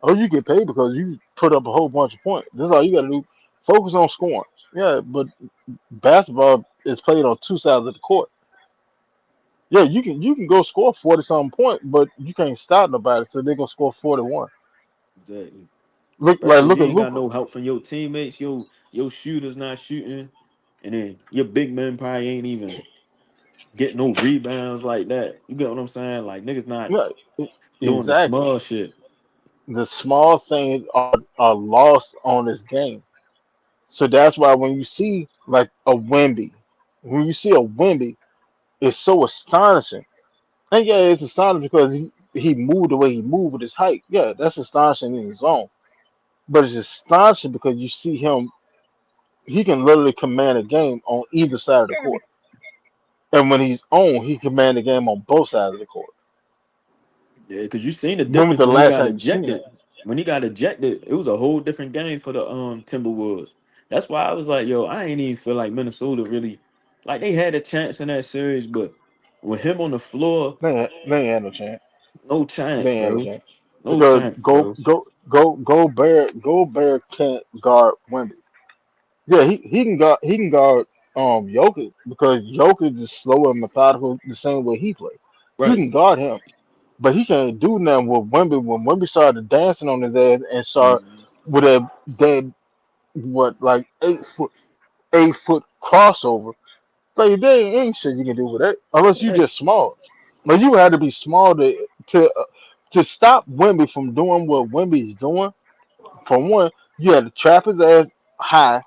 Oh, you get paid because you put up a whole bunch of points. That's all you got to do. Focus on scoring. Yeah, but basketball is played on two sides of the court. Yeah, you can go score 40 something points, but you can't stop nobody, so they're gonna score 41. Exactly. Especially if Look you at ain't got Luca. no help from your teammates, your shooters not shooting, and then your big men probably ain't even getting no rebounds like that. You get what I'm saying? Like niggas not Yeah, doing the exactly. small shit. The small things are lost on this game. So that's why when you see like a Wemby, when you see a Wemby, it's so astonishing. And yeah, it's astonishing because he moved the way he moved with his height. Yeah, that's astonishing in his own. But it's astonishing because you see him, he can literally command a game on either side of the court. And when he's on, he command the game on both sides of the court. Yeah, because you seen the When was difference the when he last got time you seen that? ejected. When he got ejected, it was a whole different game for the Timberwolves. That's why I was like, yo, I ain't even feel like Minnesota really like they had a chance in that series, but with him on the floor, They ain't had no chance. no They chance, ain't had no bro. chance. No Because chance, bro. Gobert can't guard Wemby. Yeah, he can guard Jokic because Jokic is slow and methodical the same way he plays. He Right. can guard him, but he can't do nothing with Wemby. When Wemby started dancing on his ass and started Mhm. with a dead what like 8 foot crossover, like there ain't shit you can do with that unless you Right. just small. Like you had to be small to stop Wemby from doing what Wemby's doing. For one, you had to trap his ass high.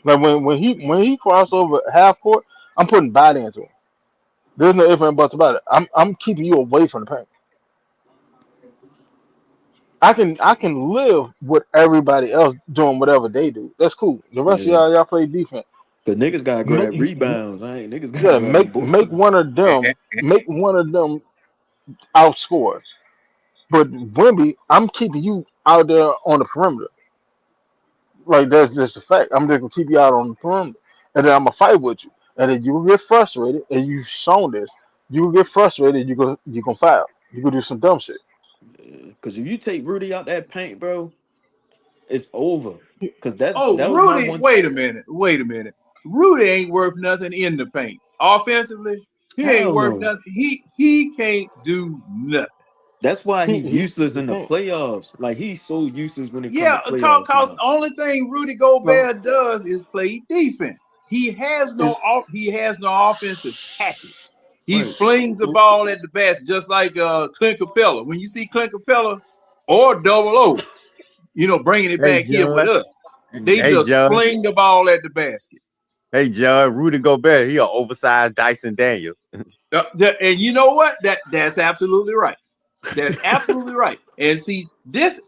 Like when he crossed over half court, I'm putting body into him. There's no ifs and buts about it. I'm keeping you away from the paint. I can live with everybody else doing whatever they do. That's cool. The rest of Yeah. y'all play defense. Cause niggas gotta Make grab rebounds. I ain't niggas gotta yeah, grab the make boards. one of them outscore us. But Wimby, I'm keeping you out there on the perimeter. Like that's just a fact. I'm just gonna keep you out on the perimeter, and then I'm gonna fight with you, and then you will get frustrated, and you've shown this. You will get frustrated. You gonna foul. You gonna do some dumb shit. Yeah. Cause if you take Rudy out that paint, bro, it's over. Cause Oh, that was my Rudy, one. wait a minute. Rudy ain't worth nothing in the paint. Offensively, he ain't Hell worth no. nothing. He can't do nothing. That's why he useless He in the can't. playoffs. Like he's so useless when it come to Yeah, playoffs cause now. only thing Rudy No, Gobert does is play defense. it's He has no offensive package. He Right. flings the ball at the basket just like Clint Capella. When you see Clint Capella or Double O, bringing it Hey back here with John. us, they Mhm. Hey just John. fling the ball at the basket. Hey John. Rudy Gobert. He an oversized Dyson Daniel. And you know what? That's absolutely right. That's absolutely right. And see that's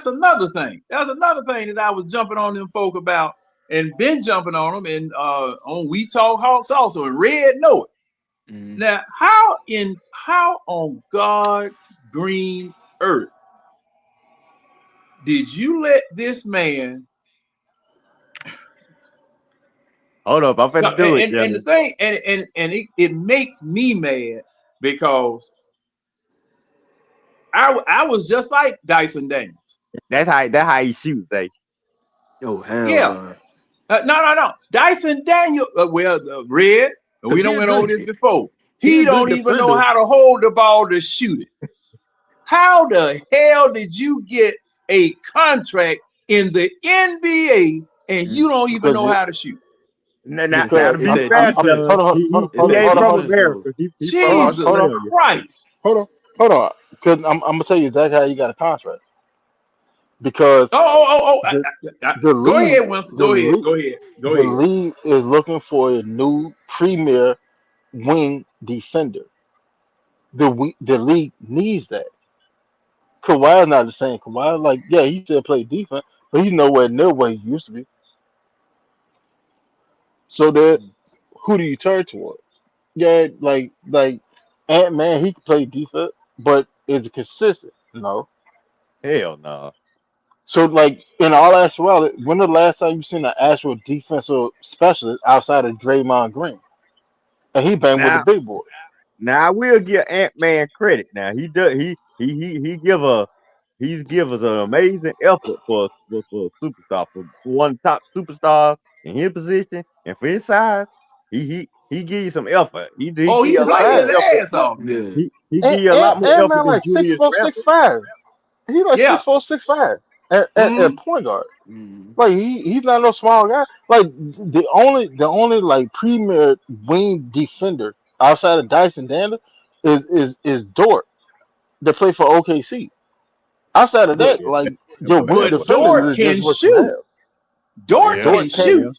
another thing. That's another thing that I was jumping on them folk about and been jumping on them and on We Talk Hawks also and Red know it. Mhm. Now, how on God's green earth did you let this man Hold up. I'm finna do it, and the John. thing and it makes me mad because I was just like Dyson Daniels. That's how he shoots, eh? Oh hell Yeah. no. No. Dyson Daniel, Red. We he don't a went good- over this before. he He a good don't even know defender. how to hold the ball to shoot it. How the hell did you get a contract in the NBA and you don't even Because know you, how to shoot? Now because to It's be that fair, defense. son, he It's that ain't from defense, America. though. He's from Jesus Australia. Christ. hold on. Because I'm gonna tell you exactly how you got a contract. Because the the Go league ahead, Winston. the Go ahead. league the league is looking for a new premier wing defender. The league needs that. Kawhi's not the same. Kawhi, like, yeah, he still play defense, but he's nowhere near what he used to be. So that who do you turn toward? Yeah, like Ant-Man, he can play defense, but is it consistent? No. Hell no. So like in all actuality, when the last time you seen an actual defensive specialist outside of Draymond Green? And he banged with the Now, big boy. I will give Ant-Man credit. Now he does he's give us an amazing effort for a superstar, for one of the top superstars in his position and for his size. He give you some effort. He give Oh, he you a lot play more his Facts. effort. ass Look, off now. Yeah. He give you a lot more effort Man than like Julius 6'4", Randle. 6'5". He like Yeah. 6'4", 6'5" at point guard. Mhm. Like he's not no small guy. Like the only like premier wing defender outside of Dyson Daniel is Dort that play for OKC. Outside of But that, Yeah, like that your boy, wing that boy. but defenders Dort is just can what you shoot. have. Dort Yeah, can Dort can't. yeah. shoot.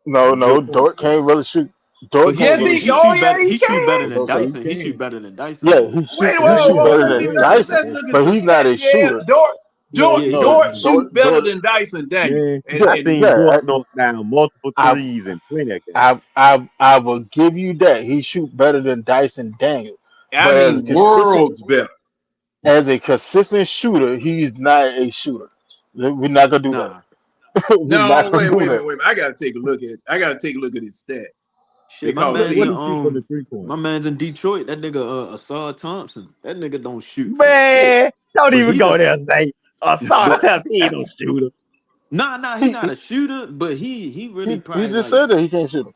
No, That's a good point, Dort bro. can't really shoot. Dort But can't Yes, he really he. he shoot. Oh shoot yeah, better. he He shoot better can. That's than okay. He Dyson. He shoot can. better than Dyson Yeah, though. Wait, he Yeah, shoot whoa. better he than can. Dyson, Let's look at but some he's not stats. a Yeah, shooter. Dort Yeah, he No, Dort can. shoot Dort, better Dort. than Dyson Daniel. Man, I And seen Yeah, Dort knock down multiple I, threes and plenty of games. I will give you that. He shoot better than Dyson Daniel, I but mean worlds better. as a consistent shooter, he's not a shooter. We're not gonna do that. Nah. We're not No, gonna wait do a that. minute. I gotta take a look at his stats. Shit, my Because man's What in see, he shoot for the 3 point? my man's in Detroit. That nigga Asad Thompson. That nigga don't shoot for shit. Man, don't But even he go the there, Nate. Sorry, but he ain't no shooter. he He not he, a shooter, but he really he probably just like said that he can't shoot him.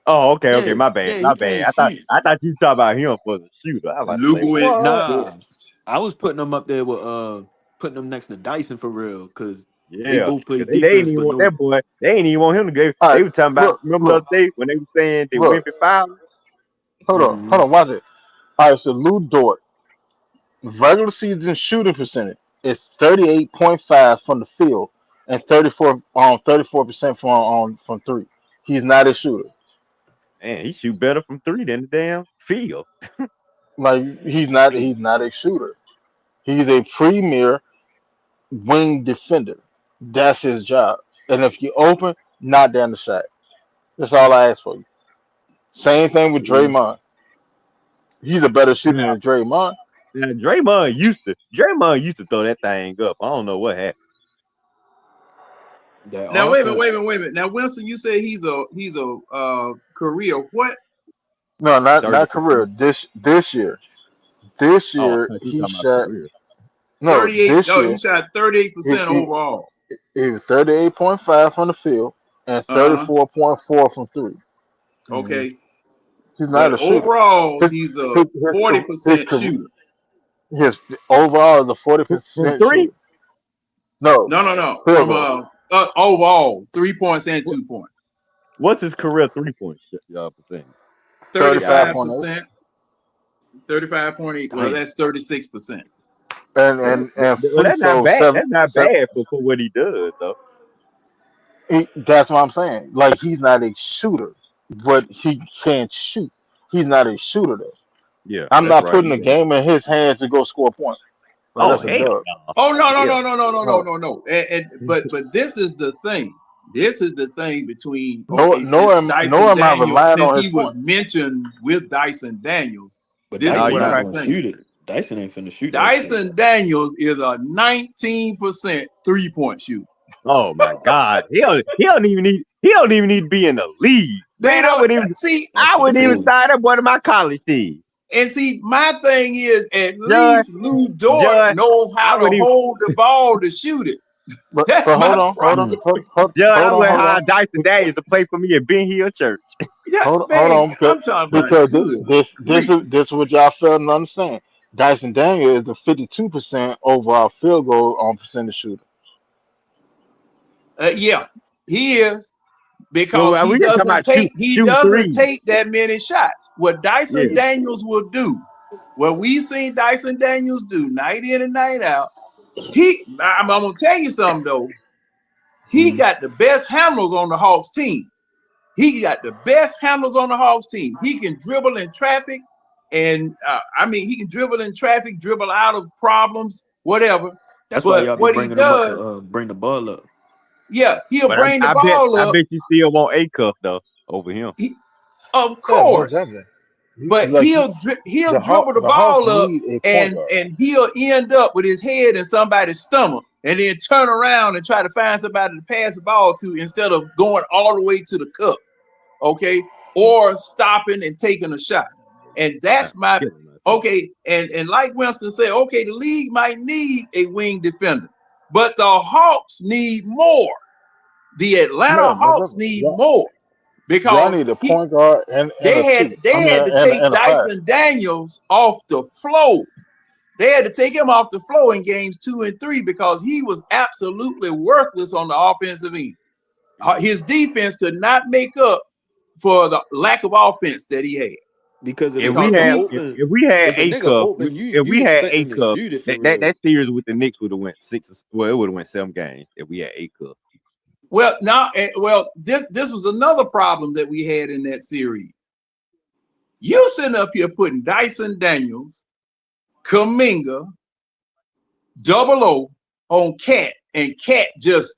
Oh, okay, yeah, my bad, yeah, my he bad. can't shoot. I thought you talking about him for the shooter. I was about to say, Lugowitz what? Nah. Sports. I was putting them up there with putting them next to Dyson for real, cause they Yeah, both play 'cause they ain't defense, even but want no that boy. They ain't even want him to go. All They right, were talking about. look, Remember the look, other day when they were saying that look. Wimpy foul? Hold hmm on, watch it. All right, so Lou Dort, regular season shooting percentage is 38.5 from the field and 34% from three. He's not a shooter. Man, he shoot better from three than the damn field. Like he's not a shooter. He's a premier wing defender. That's his job. And if you open, knock down the shot. That's all I ask for you. Same thing with Yeah. Draymond. He's a better shooter Now, than Draymond. Draymond used to throw that thing up. I don't know what happened. that Now wait a offense. minute. Now Winston, you say he's a career what? No, not 30%. career. This year. This Oh, I year thought you he talking about shot career. no. 38. This No, he year shot he 38% he, overall. he was 38.5 from the field and Uh-huh. 34.4 from three. hmm Okay. He's not But a shooter. overall, His he's a his his, his, 40% career- shooter. his overall is a From 40% three? shooter. No, No. field From goal overall, 3 points and 2 points. What's his career 3 point percentage? Yeah, I 35.8 35%, 35.8. Well, Damn. that's 36%. and well, free that's not throw bad. seven That's not seven. bad for what he does, though. That's what I'm saying. Like he's not a shooter, but he can shoot. He's not a shooter though. Yeah, I'm that's not right. putting the game in his hands to go score a point. Like Oh that's a hell dub. no. Oh no. Hell No, No. But this is the thing. This is the thing between no, since no. Dyson Am I Daniels, relying since on he his was point? mentioned with Dyson Daniels, But this no. is Dyson what You're not I'm right. gonna saying. shoot it. Dyson ain't finna shoot that shit. Dyson Daniels is a 19% 3-point shooter. Oh my God. He don't even need to be in the league. They Man, I don't wouldn't even see. That shit See, cold. start that boy to my college team. and see, my thing is at Judge, least Lou Dort Judge, knows I how to wouldn't even hold the ball to shoot it. But That's hold my on, problem. Judge, I hold went on, hire Dyson Daniels to play for me at Ben Hill Church. Yeah, hold man, on, I'm talking about because good this grief. is what y'all fail to understand. Dyson Daniel is a 52% overall field goal on percentage shooter. Yeah, he is because Well, we ain't talking about he shoot doesn't threes. take that many shots. What Yeah. Dyson Daniels will do, what we've seen Dyson Daniels do night in and night out. I'm gonna tell you something though. He got the best handlers on the Hawks team. He got the best handlers on the Hawks team. He can dribble in traffic, and he can dribble in traffic, dribble out of problems, whatever. That's why But y'all be what he bringing them up does, to bring the ball up. yeah, he'll But bring the I ball up. bet you still want A cuff though over him. Of Yeah, most course, definitely. but Like he'll dribble the the Hawks ball up, need a point and guard. he'll end up with his head in somebody's stomach, and then turn around and try to find somebody to pass the ball to instead of going all the way to the cup, okay, or stopping and taking a shot. And that's my okay. And like Winston said, okay, the league might need a wing defender, but the Hawks need more. The Atlanta Yeah, most Hawks definitely. need more Y'all because need a point guard and they a had two. to take And a five. Dyson Daniels off the floor. They had to take him off the floor in games 2 and 3 because he was absolutely worthless on the offensive end. His defense could not make up for the lack of offense that he had. Because If we had A cuff, if we had A cuff, that series with the Knicks would have went it would have went 7 games if we had A cuff. Well, this was another problem that we had in that series. You sitting up here putting Dyson Daniels, Kuminga, Double O on Cat, and Cat just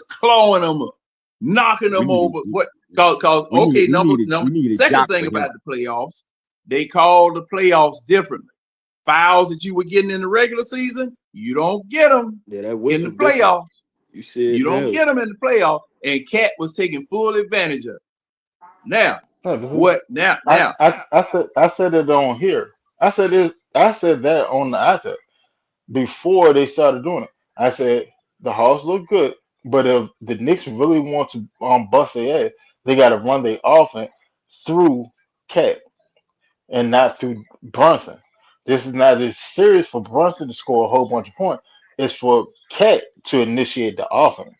clawing them up, knocking them over. Second thing about the playoffs, they called the playoffs differently. Fouls that you were getting in the regular season, you don't get them in the playoffs. You don't get them in the playoffs, and Cat was taking full advantage of it. Now, what? Now, I said it on here. I said that on the iTech before they started doing it. I said the Hawks look good, but if the Knicks really want to bust their ass, they got to run their offense through Cat and not through Brunson. This is not as serious for Brunson to score a whole bunch of points. It's for Cat to initiate the offense.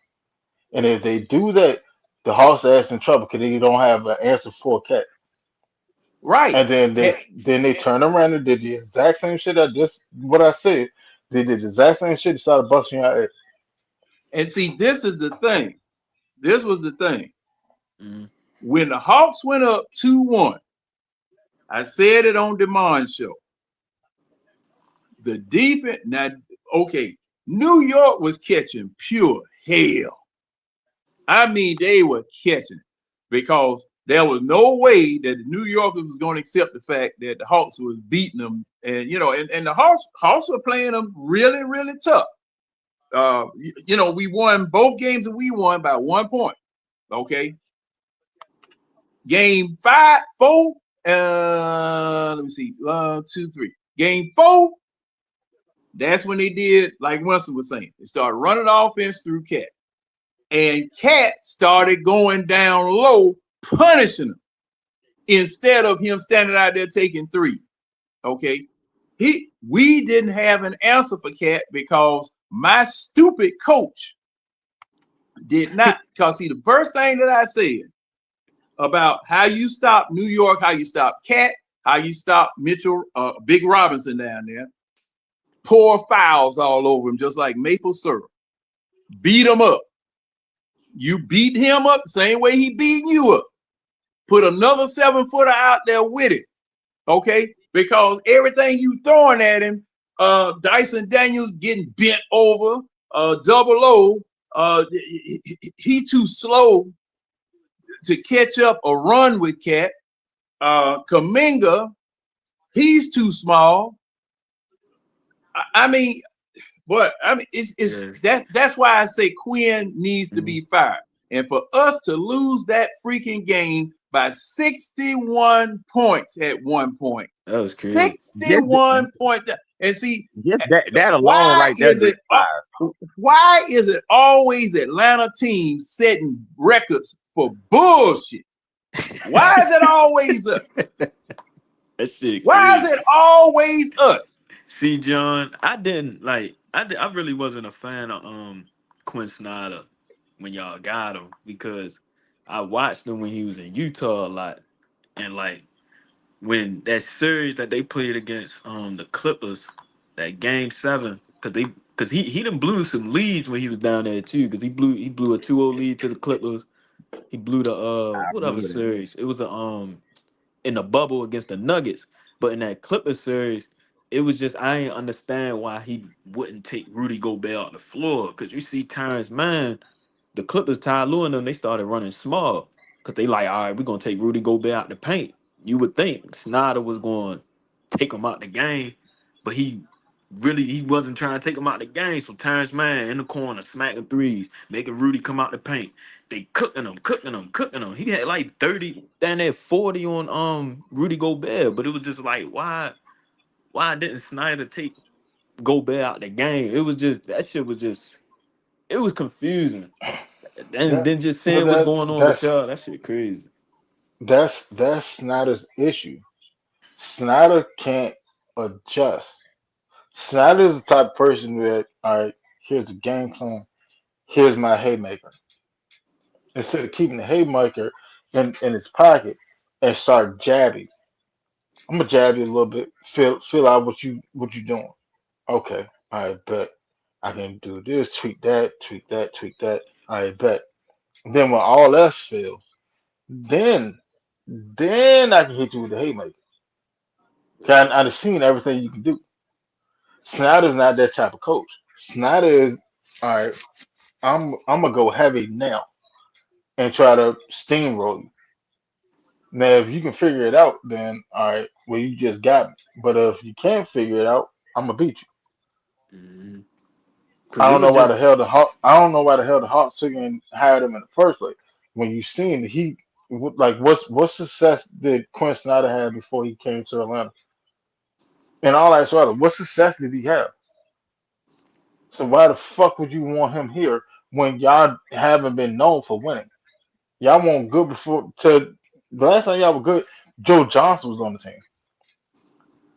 And if they do that, the Hawks are in trouble because they don't have an answer for Cat. Right. And then they turn around and did the exact same shit. What I said. They did the exact same shit. They started busting your ass. And see, this is the thing. This was the thing. When the Hawks went up 2-1, I said it on Demon's show. The defense, now, okay, New York was catching pure hell. I mean, they were catching because there was no way that the New Yorkers was going to accept the fact that the Hawks was beating them. And, and the Hawks were playing them really, really tough. We won both games and we won by 1 point. Okay. Game 4, let me see, 1, 2, 3. Game 4, that's when they did, like Winston was saying, they started running the offense through Cat. And Cat started going down low, punishing him instead of him standing out there taking 3. Okay. We didn't have an answer for Cat because my stupid coach did not. Because see, the first thing that I said about how you stop New York, how you stop Cat, how you stop Mitchell, Big Robinson down there, pour fouls all over him, just like maple syrup. Beat him up. You beat him up the same way he beat you up. Put another 7-footer out there with it. Okay? Because everything you throwing at him, Dyson Daniels getting bent over, Double O, he too slow to catch up or run with Cat. Kuminga, he's too small. That's why I say Quinn needs to be fired. And for us to lose that freaking game by 61 points at one point. That was crazy. 61 points. And see, that alone right there. Why is it always Atlanta teams setting records for bullshit? Why is it always us? That shit Why is crazy. it always us? See, John, I really wasn't a fan of Quinn Snyder when y'all got him because I watched him when he was in Utah a lot, and like when that series that they played against the Clippers, that game 7, because he done blew some leads when he was down there too, because he blew a 2-0 lead to the Clippers. He blew the I whatever remember that. series. It was a in the bubble against the Nuggets. But in that Clippers series, it was just I ain't understand why he wouldn't take Rudy Gobert off the floor. Because you see Terrence Mann, the Clippers, Ty Lue and them, they started running small. Because they like, all right, we're going to take Rudy Gobert out the paint. You would think Snyder was going to take him out the game, but he wasn't trying to take him out the game. So Terrence Mann in the corner, smacking threes, making Rudy come out the paint. They cooking him. He had like 30, down there 40 on Rudy Gobert, but it was just like why didn't Snyder take Gobert out the game? It was just that shit was just it was confusing. And That, then just but seeing what's going on with y'all, that shit crazy. that's Snyder's issue. Snyder can't adjust. Snyder's the type of person that, all right, here's the game plan. Here's my haymaker. Instead of keeping the haymaker in his pocket and start jabbing. I'm gonna jab you a little bit. Feel out what you doing. Okay, I bet I can do this, tweak that. I bet. Then when all else fails, then then I can hit you with the haymaker. 'Cause I've seen everything you can do. Snyder's not that type of coach. Snyder is all right. I'm gonna go heavy now and try to steamroll you. Now, if you can figure it out, then all right. Well, you just got me. But if you can't figure it out, I'm gonna beat you. Mhm. I Cause it don't was know why the just hell the Hawk. I don't know why the hell the Hawks took and hired him in the first place. When you seen he like what success did Quinn Snyder have before he came to Atlanta? And all that sort of what success did he have? So why the fuck would you want him here when y'all haven't been known for winning? Y'all weren't good before. To the last time y'all were good, Joe Johnson was on the team.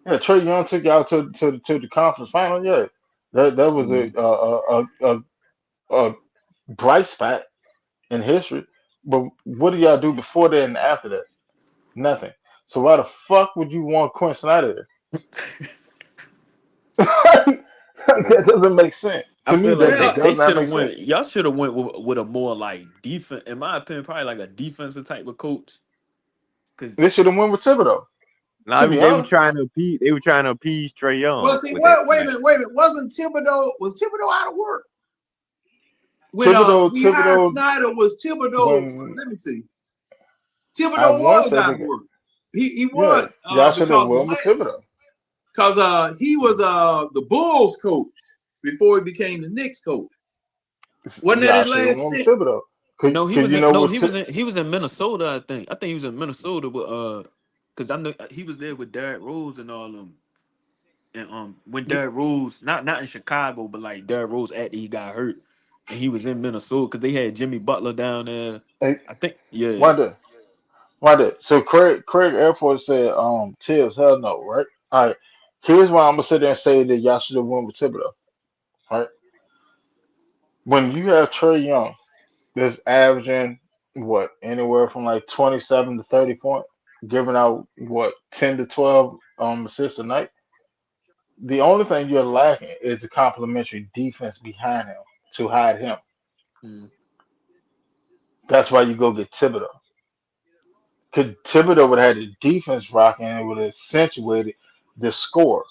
Yeah, Trey Young took y'all to the conference final. Yeah, that was Mhm. a bright spot in history. But what do y'all do before that and after that? Nothing. So why the fuck would you want Quinn Snyder there? That doesn't make sense. I To me, feel like that Well, they does not should have make sense. went. Y'all should have went with a more like defense. In my opinion, probably like a defensive type of coach. Cause They should have went with Thibodeau. No, To be they were honest, trying to appease. They were trying to appease Trey well, Young see, with that. wait a minute, wait a minute. Was Thibodeau out of work? When we hired Thibodeau, Snyder, was Thibodeau, when let me see. I Thibodeau want to was say out of that, work. He yeah, was y'all should have because went with Thibodeau. he was the Bulls coach before he became the Knicks coach. Wasn't that Y'all his should have last went with stint? Thibodeau. no, he Cause was you in know no, what? he was in Minnesota. I think he was in Minnesota with cause I know he was there with Derrick Rose and all them. And when Derrick Rose not in Chicago, but like Derrick Rose after he got hurt, and he was in Minnesota because they had Jimmy Butler down there. Hey, I think yeah. why did? Why did? So Craig Airport said, Tibbs, hell no, right? All right. Here's why I'm gonna sit there and say that y'all should have went with Thibodeau. Right? When you have Trey Young that's averaging what anywhere from like 27 to 30 points, giving out what 10 to 12 assists a night. The only thing you're lacking is the complementary defense behind him to hide him. Mm. That's why you go get Thibodeau. Because Thibodeau would have had the defense rocking and it would have accentuated the scores.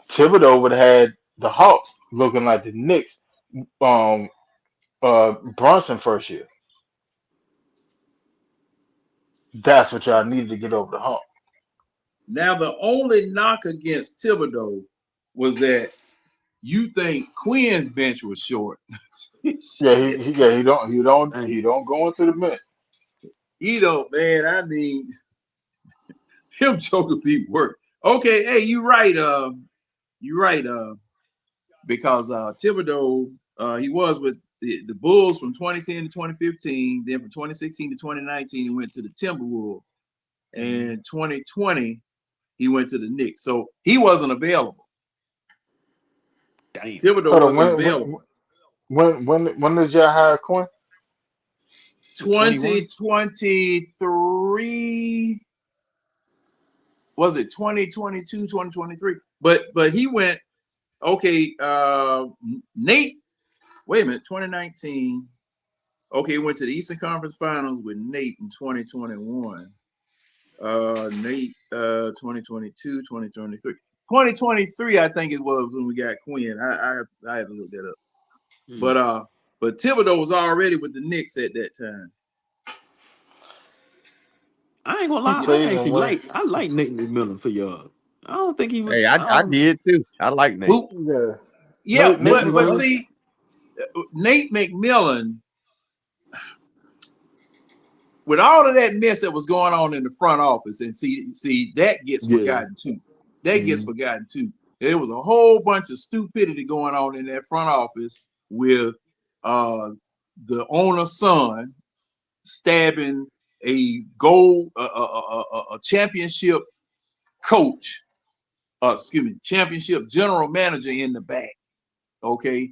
Thibodeau would have had the Hawks looking like the Knicks, um, Brunson first year. That's what y'all needed to get over the hump. Now the only knock against Thibodeau was that you think Quinn's bench was short. Yeah, Shit. And he don't go into the minute. You know, man, I mean, him choking people work. Okay, hey, you right. You're right. Because Thibodeau, he was with the Bulls from 2010 to 2015. Then from 2016 to 2019, he went to the Timberwolves. And 2020, he went to the Knicks. So he wasn't available. Damn. Thibodeau wasn't available. When did y'all hire Quinn? 2023. Was it 2022, 2023? But he went, okay, Nate, wait a minute, 2019. Okay, he went to the Eastern Conference Finals with Nate in 2021. Nate, 2022, 2023. 2023, I think it was when we got Quinn. I had to look that up. But Thibodeau was already with the Knicks at that time. I ain't gonna lie, I like Nate McMillan for y'all. I don't think he would. Hey, I did too. I like Nate. Yeah, but see, Nate McMillan, with all of that mess that was going on in the front office, and see that gets forgotten too. That gets forgotten too. There was a whole bunch of stupidity going on in that front office with the owner's son stabbing a championship coach, championship general manager in the back, okay,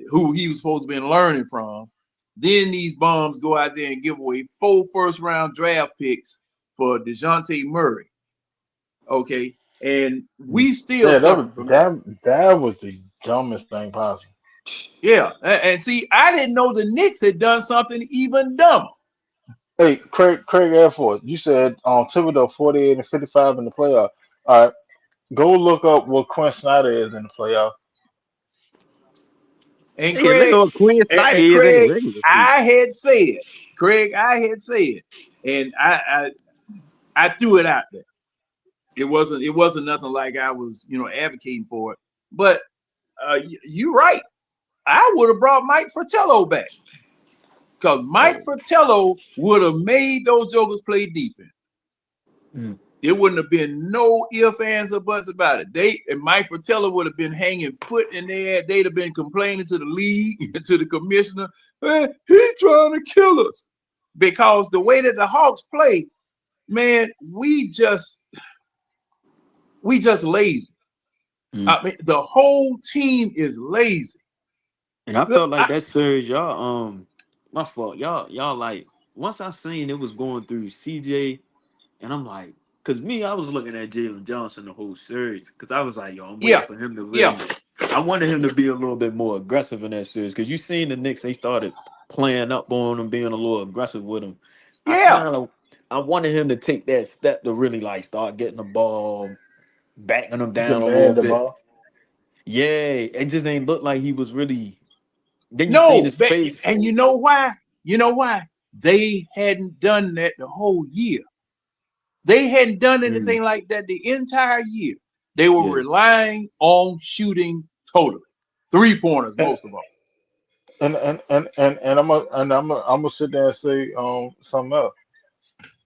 who he was supposed to be learning from. Then these bums go out there and give away 4 first-round draft picks for DeJounte Murray, okay, and we still suffer from that. That was the dumbest thing possible. Yeah, and see, I didn't know the Knicks had done something even dumber. Hey, Craig Air Force, you said Thibodeau 48 and 55 in the playoff. All right, go look up what Quinn Snyder is in the playoff. And Craig, I had said, and I threw it out there. It wasn't nothing like I was, advocating for it. But you're right. I would have brought Mike Fratello back, because Mike Fratello would have made those jokers play defense. It wouldn't have been no ifs, ands, or buts about it. Mike Fratello would have been hanging foot in there. They'd have been complaining to the league, to the commissioner, man, he's trying to kill us. Because the way that the Hawks play, man, we just lazy. I mean, the whole team is lazy. And I felt like that series, y'all, my fault. Y'all like, once I seen it was going through CJ, and I'm like, because I was looking at Jalen Johnson the whole series, because I was like, yo, I'm waiting for him to really, I wanted him to be a little bit more aggressive in that series, because you seen the Knicks, they started playing up on him, being a little aggressive with him. I wanted him to take that step to really like start getting the ball, backing him down a little bit. Ball. Yeah, it just ain't look like he was really. Then you no, seen his face. And you know why? They hadn't done that the whole year. They hadn't done anything like that the entire year. They were relying on shooting totally 3-pointers, most of all. And I'm gonna sit there and say something else.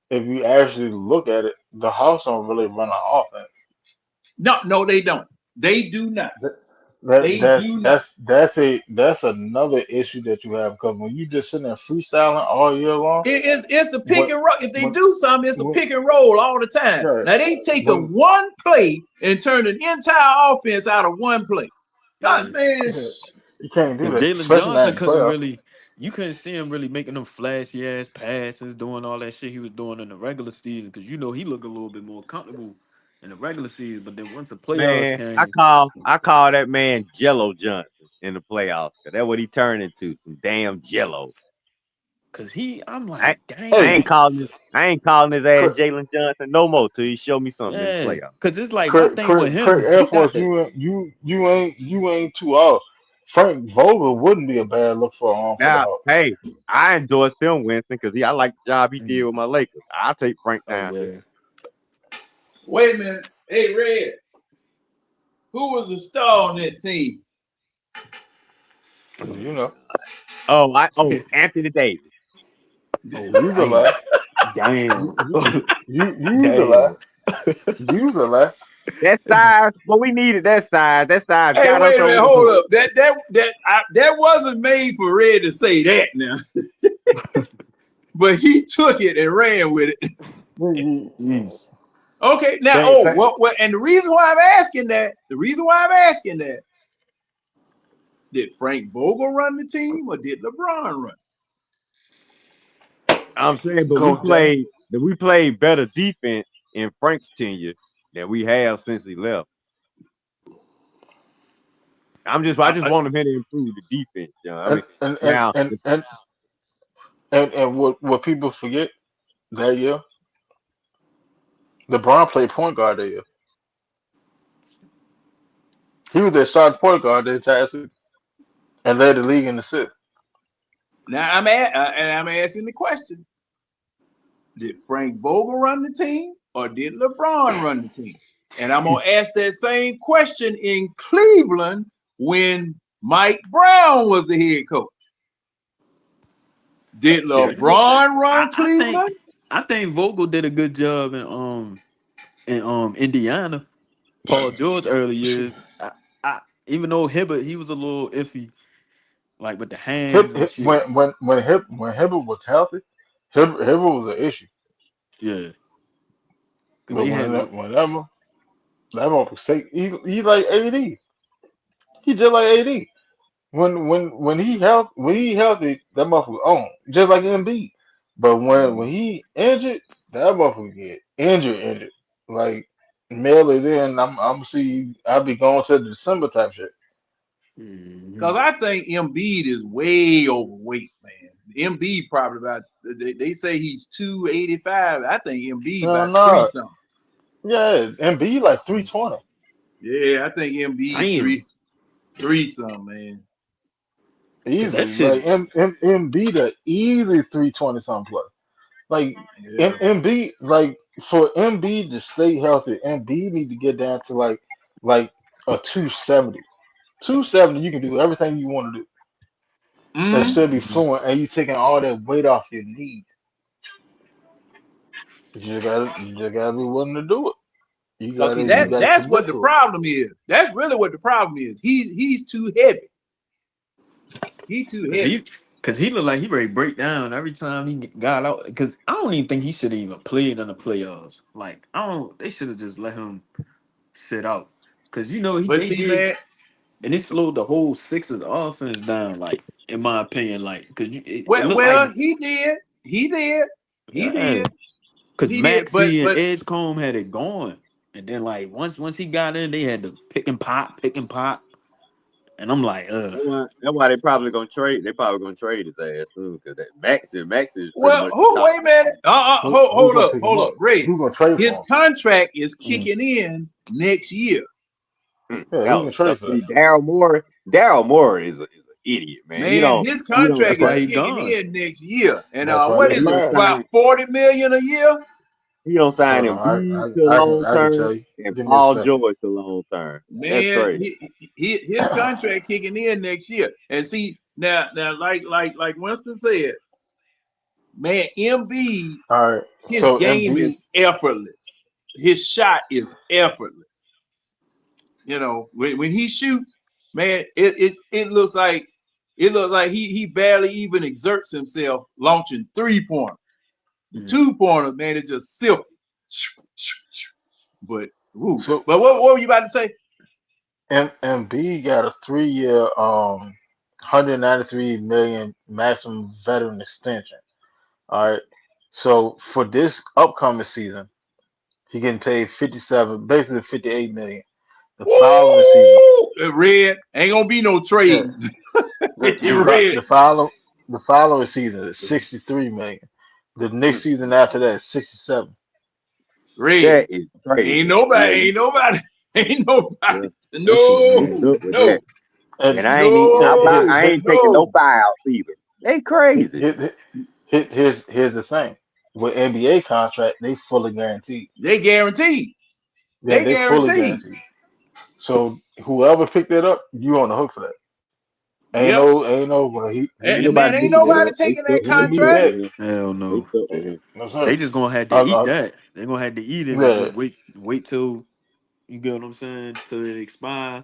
If you actually look at it, the Hawks don't really run an offense. No, they don't. They do not. That's another issue that you have, because when you just sitting there freestyling all year long, it's the pick and roll. If they do something, it's a pick and roll all the time. Yeah, now they take one play and turn an entire offense out of one play. God, man, you can't do that. Jalen Johnson couldn't really. You couldn't see him really making them flashy ass passes, doing all that shit he was doing in the regular season, because he looked a little bit more comfortable in the regular season. But then once the playoffs came, I call that man Jello Johnson in the playoffs. That's what he turned into, some damn Jello. Cause I'm like, dang. I ain't calling his ass Jalen Johnson no more till he show me something in the playoffs. Cause it's like my thing with him. Air Force, you ain't too off. Frank Vogel wouldn't be a bad look for now. Hey, I endorse Tim Winston because I like the job he did with my Lakers. I'll take Frank down there. Wait a minute. Hey, Red. Who was the star on that team? You know. Anthony Davis. Use a lot. Damn. Use a lot. Use a lot. That size, but we needed that size. That size Hey, got us wait a minute, over the hold hook. up. That wasn't made for Red to say that now. But he took it and ran with it. Jeez. Okay, now, what? And the reason why I'm asking that, did Frank Vogel run the team or did LeBron run? I'm saying, but we played better defense in Frank's tenure than we have since he left. I just want him to improve the defense. You know? I mean, and what people forget that year, LeBron played point guard that year. He was their starting point guard the entire season and led the league in assists. Now I'm asking the question: did Frank Vogel run the team or did LeBron run the team? And I'm gonna ask that same question in Cleveland when Mike Brown was the head coach. Did LeBron run Cleveland? I think Vogel did a good job in Indiana. Paul George early years. Even though Hibbert, he was a little iffy, like with the hands and shit. When Hibbert was healthy, Hibbert was an issue. Yeah. But whenever that motherfucker, he like AD. He just like AD. When he healthy, that motherfucker on just like Embiid. But when he injured, that motherfucker get injured. Like mail it in. I'm see. I'll be going to the December type shit. Because I think Embiid is way overweight, man. Embiid probably about. They say he's 285. I think Embiid about 3 something. Yeah, Embiid like 320. Yeah, I think Embiid 3 something, man. Easily, like Embiid a easy 320 something plus. Like Embiid, like for Embiid to stay healthy, Embiid need to get down to like a 270. 270, you can do everything you want to do. And still be fluent, and you taking all that weight off your knees. You just gotta be willing to do it. You gotta that's what the problem is. That's really what the problem is. He's too heavy. He's too heavy. Because he looked like he ready to break down every time he got out. Because I don't even think he should have even played in the playoffs. Like, they should have just let him sit out. Because, you know, man, and it slowed the whole Sixers offense down, like, in my opinion. Like, because he did. He did. Because Maxey and Edgecombe had it going. And then, like, once he got in, they had to pick and pop. And I'm like, That's why they probably gonna trade. They probably gonna trade his ass soon because that Max is. Wait a minute. Hold up, Ray. Who gonna trade his contract is kicking in next year. Daryl Moore is an idiot, man. His contract is kicking in next year, and what is it? About $40 million a year. He don't sign him to long term and Paul George to long term. Man, his contract kicking in next year. And see now, like Winston said, man, Embiid, his game is effortless. His shot is effortless. You know, when he shoots, man, it looks like he barely even exerts himself launching 3-pointers. The 2-pointer, man, is just silky. But what were you about to say? Embiid got a 3-year, $193 million maximum veteran extension. All right, so for this upcoming season, he getting paid basically $58 million. The following season, Red ain't gonna be no trade. The following season is $63 million. The next season after that is $67. Red, that is crazy. Ain't nobody. No. And I ain't taking no buyouts either. They crazy. Here's the thing. With NBA contract, they fully guaranteed. They guaranteed. Yeah, they fully guaranteed. So whoever picked it up, you on the hook for that. Ain't no. Ain't nobody taking that contract. Hell no. No, they just gonna have to eat that. They're gonna have to eat it. And just wait till You get what I'm saying? Till it expire.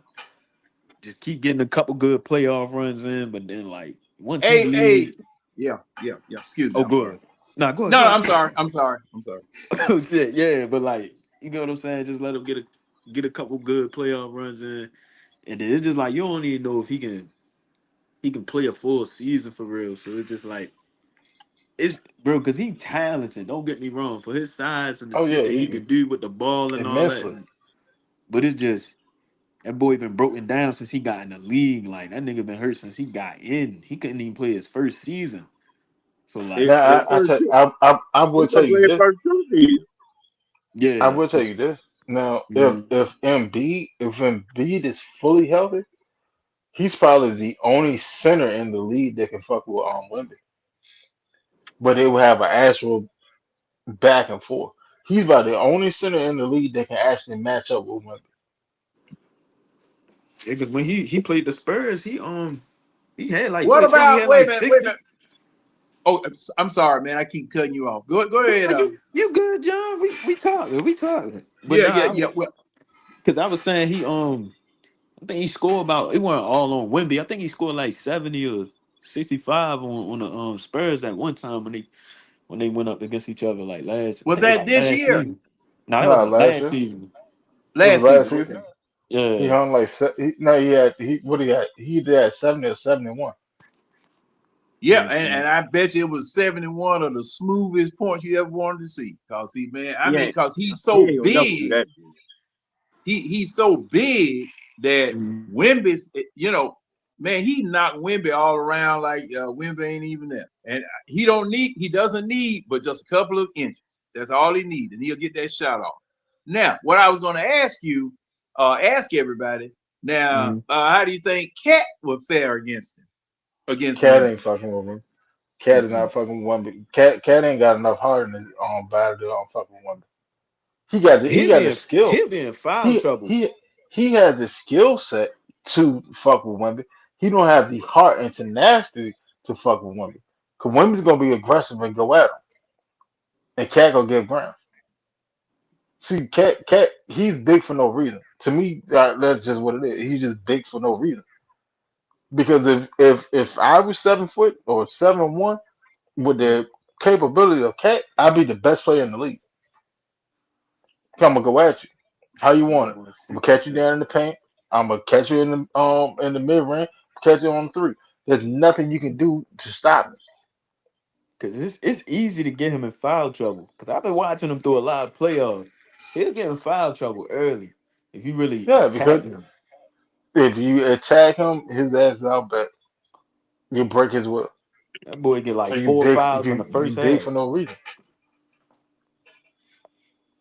Just keep getting a couple good playoff runs in, but then like once he Hey, leaves, yeah. Excuse me, oh I'm sorry. good. Nah, go ahead, No, go I'm ahead. sorry. I'm sorry. I'm sorry. Oh shit, yeah, but like you get what I'm saying? Just let him get a couple good playoff runs in, and then it's just like you don't even know if he can play a full season for real. So it's just like it's bro, because he talented. Don't get me wrong, for his size and the Oh shit yeah, that he can do with the ball and all that. immensely. But it's just that boy been broken down since he got in the league. Like that nigga been hurt since he got in. He couldn't even play his first season. So like, His Now first two, I he will tell gonna you play his this. first two seasons. I yeah, will tell you this. Now, mhm. if Embiid is fully healthy, he's probably the only center in the league that can fuck with Wemby. But they will have an actual back and forth. He's about the only center in the league that can actually match up with Wemby. Yeah, because when he played the Spurs, he had like What what Trump? He about? had Wait like a minute. Wait a 60. minute. Oh, I'm sorry, man. I keep cutting you off. Go ahead. Like you good, John? We talking. But Yeah. nah, Well, because I was saying I think he scored about. It wasn't all on Wemby. I think he scored like 70 or 65 on the Spurs that one time when they went up against each other like last. I was think it was that like this last year? season. No, that was No, the last last year. season. It was Last last season? season. Okay. He Yeah, hung like no, he what he had? He did at 70 or 71. Yeah, yeah. So and I bet you it was 71 of the smoothest points you ever wanted to see. Cause see, man, I He mean, ain't cause he's he so ain't gonna never do big. that shit. He's so big that mhm. Wimby's, man, he knocked Wimby all around like Wimby ain't even there. And he doesn't need but just a couple of inches. That's all he needs, and he'll get that shot off. Now, what I was gonna ask everybody, now, Mhm. how do you think Cat would fare against Cat Wimby? ain't fucking with him. Cat is Mm-mm. not fucking with Wemby. Cat ain't got enough heart in his body to fuck with Wemby. He got the skill. He'll be in foul He trouble. he he has the skill set to fuck with Wemby. He don't have the heart and tenacity to fuck with Wemby. Cause Wemby's gonna be aggressive and go at him, and Cat gonna get ground. See, Cat, he's big for no reason. To me, that's just what it is. He's just big for no reason. Because if I was 7 foot or 7'1" with the capability of Cat, I'd be the best player in the league. I'm gonna go at you. How you Nigga want it? want I'm gonna catch you 60%. down in the paint. I'm gonna catch you in the mid range. Catch you on three. There's nothing you can do to stop me. Cause it's easy to get him in foul trouble. Cause I've been watching him through a lot of playoffs. He'll get in foul trouble early if you really Yeah, attack because him. if you attack him, his ass is out back. You break his will. That boy get So like four fouls in the you first big for half. no reason.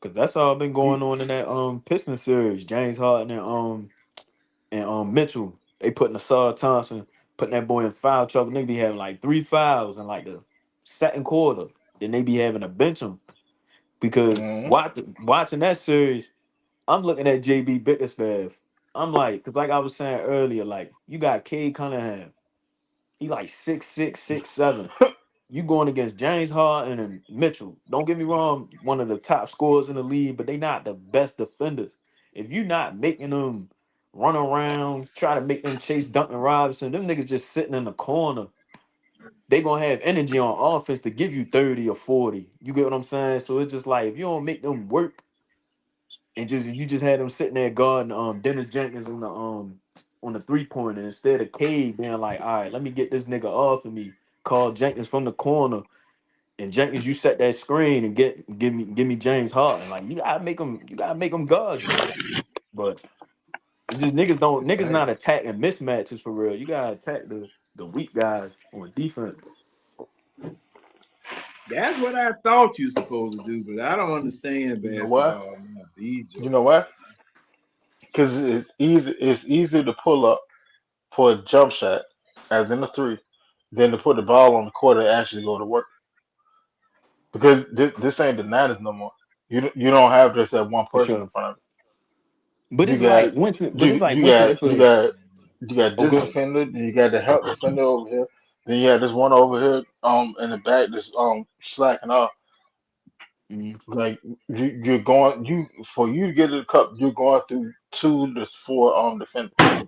Cause that's all been You, going on in that Pistons series. James Harden and Mitchell. They putting Asar Thompson, putting that boy in foul trouble. They be having like 3 fouls in like the second quarter. Then they be having to bench him because mm, watching that series, I'm looking at JB Bickerstaff. I'm like, cause like I was saying earlier, like you got Cade Cunningham. He like 6'6", 6'7". You going against James Harden and Mitchell. Don't get me wrong, one of the top scorers in the league, but they not the best defenders. If you not making them run around, try to make them chase Duncan Robinson, them niggas just sitting in the corner. They gonna have energy on offense to give you 30 or 40. You get what I'm saying? So it's just like if you don't make them work and you just had them sitting there guarding Dennis Jenkins on the 3-pointer instead of Cade being like, all right, let me get this nigga off of me. Call Jenkins from the corner. And Jenkins, you set that screen and give me James Harden. Like you gotta make them guard you. But it's just niggas man, not attacking mismatches for real. You gotta attack the weak guys on defense. That's what I thought you supposed to do, but I don't understand you know what? basketball now. These You know jokers. what? Because it's easy. It's easier to pull up for a jump shot, as in a three, than to put the ball on the court and actually go to work. Because this ain't the Niners no more. You don't have just that one For person in sure. front of But you. it's like Winston, but it's like Winston if a You got oh this good. defender, then you got the help defender over here. Then you have this one over here in the back that's slacking off. Like you're going for you to get to the cup, you're going through 2 to 4 defenders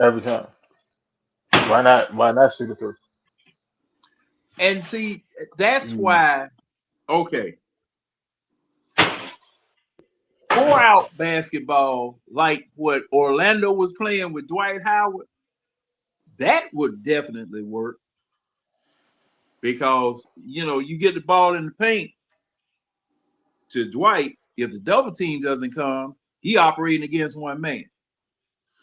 every time. Why not? Why not shoot it through? And see, that's why. Okay, 4-out basketball, like what Orlando was playing with Dwight Howard, that would definitely work because you get the ball in the paint to Dwight. If the double team doesn't come, he operating against one man.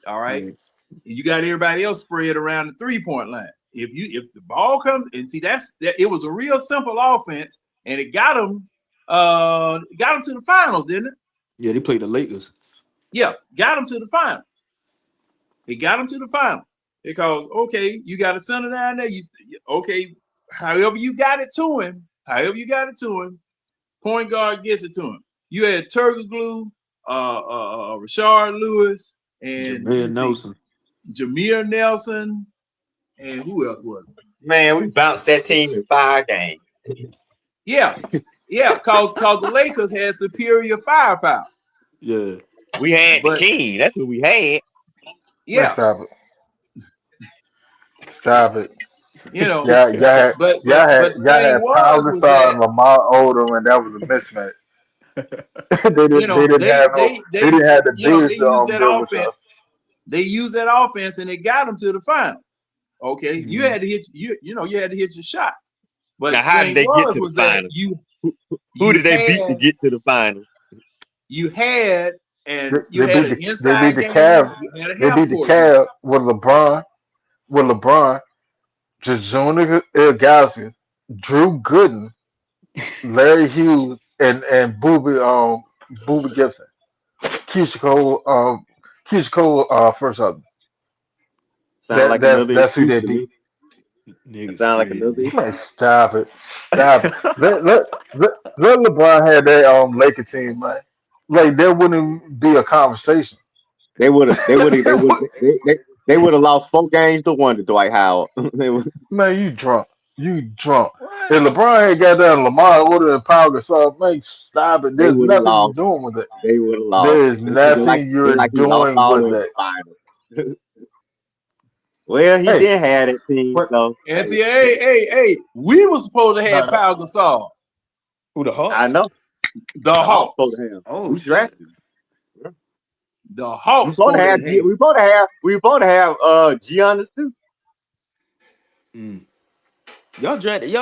All right, and you got everybody else spread around the 3-point line. If the ball comes and see that it was a real simple offense and it got them to the finals, didn't it? Yeah, they played the Lakers. Yeah, got them to the finals. It got them to the finals because you got a center down there. However you got it to him, point guard gets it to him. You had Turkoglu, Rashard Lewis, and Jameer Nelson, and who else was it? Man, we bounced that team in 5 games. Yeah, cause the Lakers had superior firepower. Yeah, we had the king. That's what we had. Yeah, man, stop it. Y'all had Pau was Gasol and Lamar Odom, and that was a mismatch. they didn't have the bigs they used that deal with us. They used that offense and it got them to the final. Okay, you had to hit you had to hit your shot. But now, how did they get to the final? Who did they beat to get to the final? You had an inside they beat the game. Cavs. They beat the Cavs with LeBron, Jazuna Ilgauskas, Drew Gooden, Larry Hughes, and Boobie Gibson. Keisha Cole, first up. That's who they beat. Sound like another. Man, stop it. Let LeBron have that Laker team, man. Like there wouldn't be a conversation. They would have lost 4 games to 1 to Dwight Howard. Man, you drunk. If LeBron had got down Lamar Odom and Pau Gasol, man, stop it. There's nothing you're doing with it. They would have lost. There's nothing you're doing with it. Well, he didn't have that team, though. And see, hey, we were supposed to have Pau Gasol. Who, the Hawks? I know. The Hawks. We drafted him. The Hawks. We supposed to have Giannis too. Y'all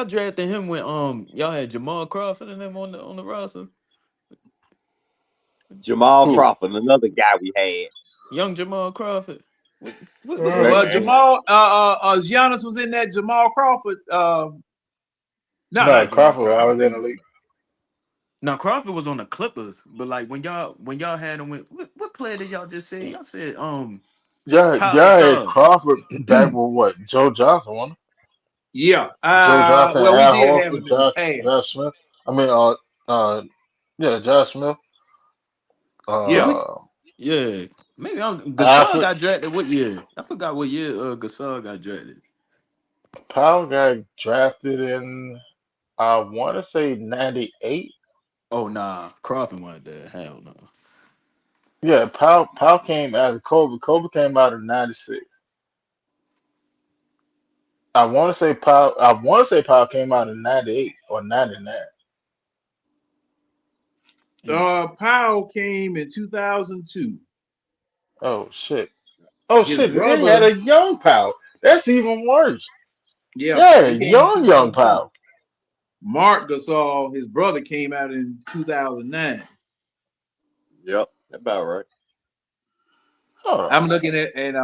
drafted him when y'all had Jamal Crawford and them on the roster. Jamal Crawford, another guy we had. Young Jamal Crawford. Jamal Giannis was in that Jamal Crawford. No, Crawford. I was in the league. Now Crawford was on the Clippers, but like when y'all had him with what player did y'all just say? Y'all said y'all had Crawford back with what? Joe Johnson, wasn't it? Yeah. Joe Johnson, well, Al we did Horford, have Josh Smith. I mean, Josh Smith. Yeah. Maybe Gasol got drafted. What year? I forgot what year Gasol got drafted. Powell got drafted in, I want to say 98. Oh nah, Crawford wasn't there. Hell no. Yeah, Powell came after Kobe. Kobe came out in 96. I want to say Powell came out in 98 or 99. Powell came in 2002. Oh shit! They had a young Powell. That's even worse. Yeah, young Powell. Mark Gasol, his brother, came out in 2009. Yep, that's about right. I'm looking at, and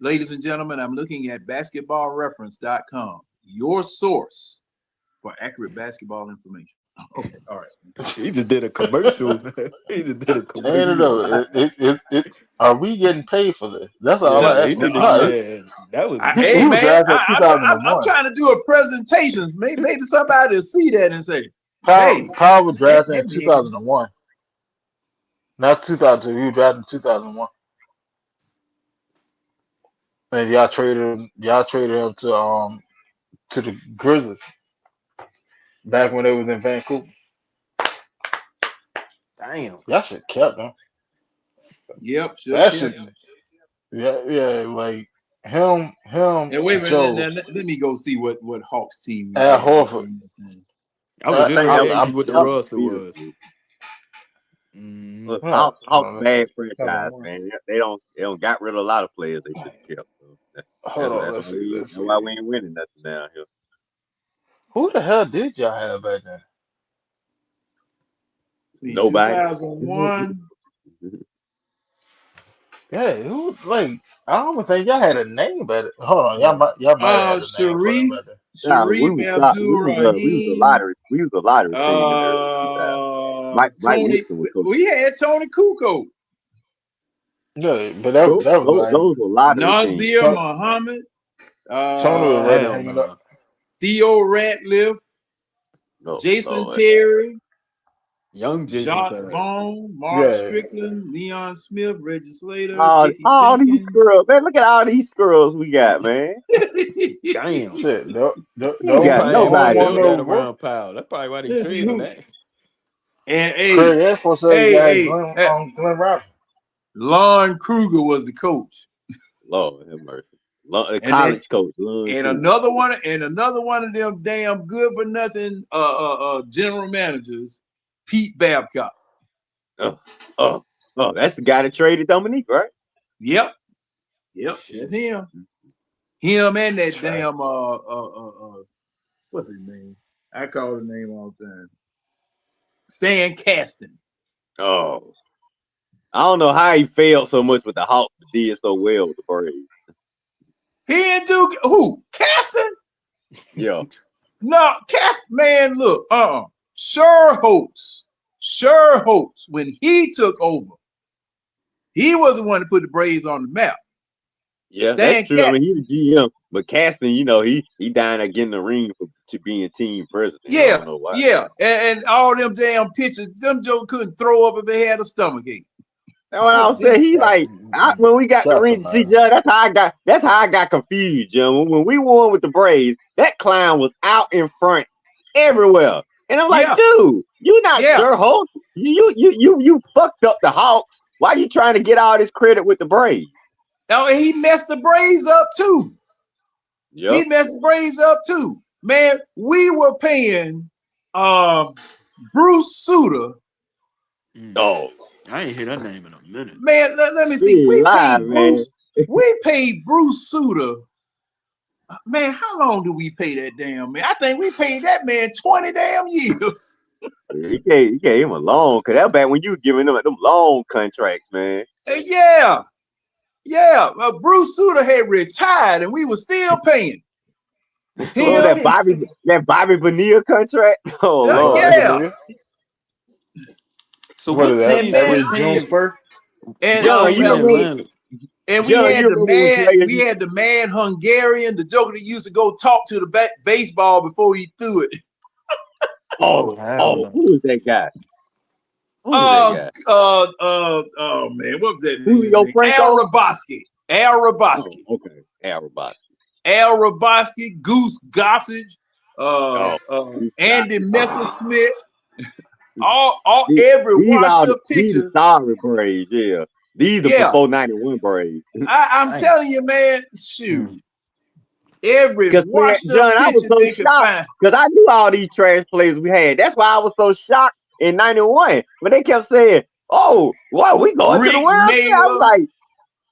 ladies and gentlemen, I'm looking at basketballreference.com, your source for accurate basketball information. Okay, all right. He just did a commercial. Are we getting paid for this? That's all I asked. That was. Hey man, I'm trying to do a presentation. Maybe somebody will see that and say, Powell was drafted in 2001. Not 2002. He was drafted in 2001. And y'all traded him to the Grizzlies back when they was in Vancouver. Damn. Y'all should kept him. Yep, should That have should, kept him. yeah, like him, And wait a minute, Joe, let me go see what Hawks team we Al had Horford. during that time. I was just I think gonna that was ask you what the that was roster Spears, was. dude. Mm-hmm. Look, Yeah, Hawks no, bad that's franchise, not one. man. They don't got rid of a lot of players they should have kept. So Hold on, that's let's see, let's that's see. why we ain't winning nothing down here. Who the hell did y'all have back then? In Nobody. 2001, Yeah, who like I don't even think y'all had a name better. Hold on, y'all might have had a name for them Sharif, better. Nah, Sharif Abdul Rahim, we was a lottery team in the early 2000s. Mike Tony. Woodson was coaching. We had Tony Kukoc, Yeah, but that was like Those were lottery teams. Nazir Tony, Muhammad, Tony was ready Hell hanging up. no. Theo Ratliff, No, Jason Lord. Terry, Young Jason Jacques Terry. Vaughn, Mark Yeah, Strickland, Leon Smith, Reggie Slater, All Dickie these Simpkins. girls, man. Look at all these girls we got, man. Damn. shit. We ain't They got probably The only only nobody, one built man. that that worked. around Powell. That's probably why they Let's see traded for who. that. And Craig Edwards said y'all had Glenn Robinson. Lon Kruger was the coach. Lord have mercy. And then College coach, Lon and Kruger. another one of them damn good for nothing general managers, Pete Babcock. Oh, that's the guy that traded Dominique, right? Yep, Shit. that's him. Him and that Trash. damn what's his name? I call his name all the time. Stan Kasten. Oh, I don't know how he failed so much with the Hawks, but did so well with the Braves. He didn't do who? Kasten? Yeah. No, man, look, Sherholtz, when he took over, he was the one to put the Braves on the map. Yeah, Stan that's true. I mean, he's a GM, but Caston, he down there getting the ring to being team president. I don't know why. Yeah, and all them damn pitchers, them Joe couldn't throw up if they had a stomach ache. That's what I was saying. He like when we got the ring to see John, that's how I got confused, John. When we won with the Braves, that clown was out in front everywhere. And I'm like, dude, you not sure Hulk. You fucked up the Hawks. Why you trying to get all this credit with the Braves? Oh, and he messed the Braves up too. Yep. He messed the Braves up too. Man, we were paying Bruce Sutter. Oh, I ain't hear that name in a minute. Man, let me see. We paid Bruce Sutter. Man, how long do we pay that damn man? I think we paid that man 20 damn years. He gave him a long, cause that back when you were giving them long contracts, man. Yeah. Bruce Sutter had retired, and we were still paying. Oh, that Bobby Bonilla contract. Oh Lord. Yeah. So what is that? Every June 1st? And John, you remember? And we had the mad Hungarian, the joker that used to go talk to the baseball before he threw it. Oh, who was that guy? Oh man, what was that Julio name? Franco? Al Raboski. Oh, okay, Al Raboski. Al Raboski, Goose Gossage, Andy Messersmith. Every washed up picture. These are sorry Braves, yeah. These are before 91 Braves. I'm telling you, man, shoot. Every washed John, up I was picture so they could find. because I knew all these trash players we had. That's why I was so shocked in 91 when they kept saying, "Oh, what we going to the World Series?" I was like,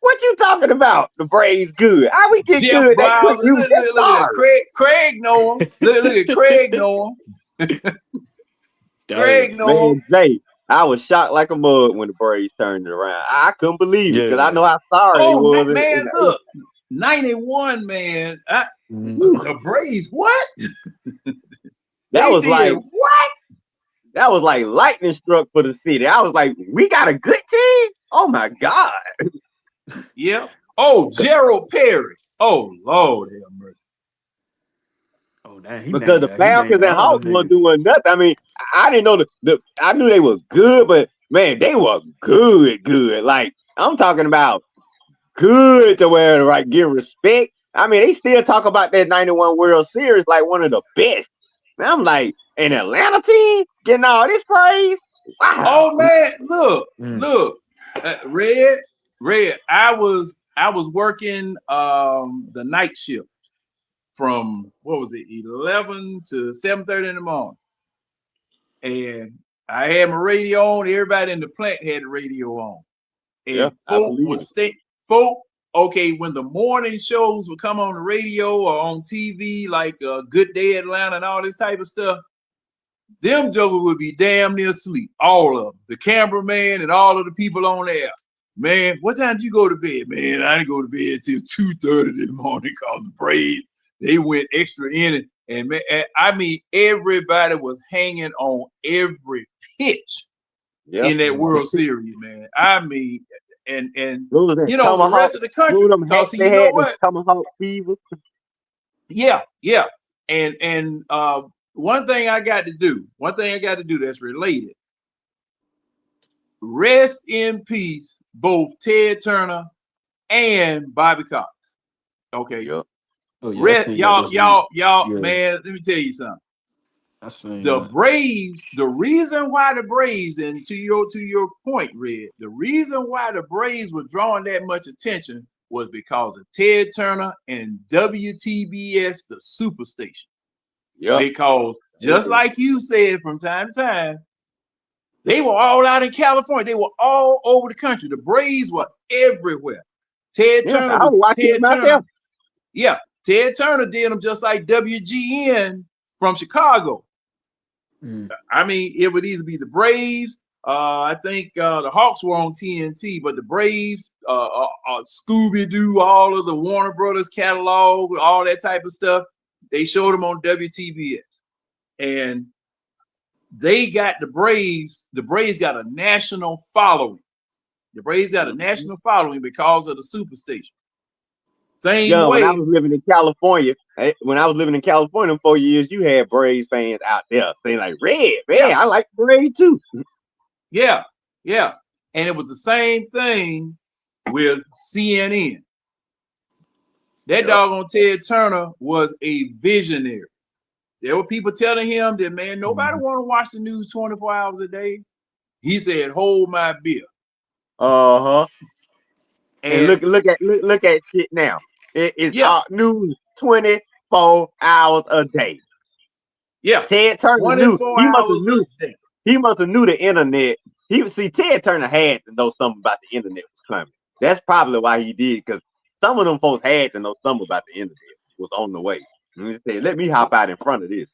"What you talking about? The Braves good? How we get Jeff good that quick? Bowser, look at that. Craig know him. Look at Craig know him. Craig know him. Man, Jay, I was shocked like a mug when the Braves turned it around. I couldn't believe it because I know how sorry they was. Man, look, 91, man. The Braves, what? That was like what? That was like lightning struck for the city. I was like, we got a good team? Oh my God. Yeah. Oh, Gerald Perry. Oh, Lord have mercy. Oh, damn, because the Falcons and Hawks weren't doing nothing. I mean, I didn't know I knew they were good, but man, they were good. Like, I'm talking about good to where like give respect. I mean, they still talk about that 91 World Series like one of the best. And I'm like, an Atlanta team getting all this praise? Wow. Oh man, look, Mm. Red. I was working the night shift from what was it, 11 to 7:30 in the morning, and I had my radio on. Everybody in the plant had the radio on, Yeah, and I believe it. Okay, when the morning shows would come on the radio or on TV, like Good Day Atlanta and all this type of stuff, them jokers would be damn near asleep. All of them, the cameraman and all of the people on there. Man, what time did you go to bed? Man, I didn't go to bed till 2:30 in the morning because the Braves, they went extra inning. And man, I mean, everybody was hanging on every pitch Yeah. in that World Series, man. I mean, and What was that? you know, the Tomahawk. rest of the country, What were them because hats see, they you know had? The what? Tomahawk fever. Yeah. And one thing I got to do that's related. Rest in peace, both Ted Turner and Bobby Cox. Okay. Yeah. Oh yeah, I seen that this week. Y'all, Yeah, man, let me tell you something. I seen The that. Braves, the reason why the Braves, and to your point, Red, the reason why the Braves were drawing that much attention was because of Ted Turner and WTBS, the Superstation. Yeah. Because just like you said, from time to time, they were all out in California. They were all over the country. The Braves were everywhere. Ted Yeah, Turner I was watching them out there. Yeah, Ted Turner did them just like WGN from Chicago. Mm. I mean, it would either be the Braves. I think the Hawks were on TNT, but the Braves, Scooby-Doo, all of the Warner Brothers catalog, all that type of stuff, they showed them on WTBS. And they got the Braves got a national following. The Braves got a national following because of the Superstation. Same John, way. when I was living in California, 4 years, you had Braves fans out there saying like, "Red, man, Yeah. I like the Braves too." Yeah. And it was the same thing with CNN. That doggone Ted Turner was a visionary. There were people telling him that, man, nobody want to watch the news 24 hours a day. He said, "Hold my beer." And And look at shit now. It's yeah, news 24 hours a day. yeah, Ted Turner knew. 24 He must have hours knew. a day. He must have knew the internet. Ted Turner had to know something about the internet was coming. That's probably why he did, because some of them folks had to know something about the internet was on the way. And he said, "Let me hop out in front of this."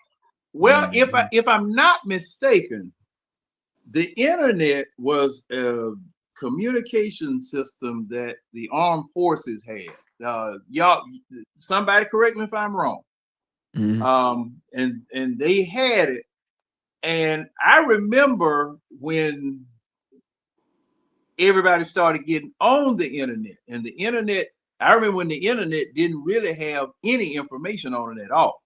Well, if I'm not mistaken, the internet was a communication system that the armed forces had. Y'all, somebody correct me if I'm wrong. And they had it. And I remember when everybody started getting on the internet, and the internet, I remember when the internet didn't really have any information on it at all.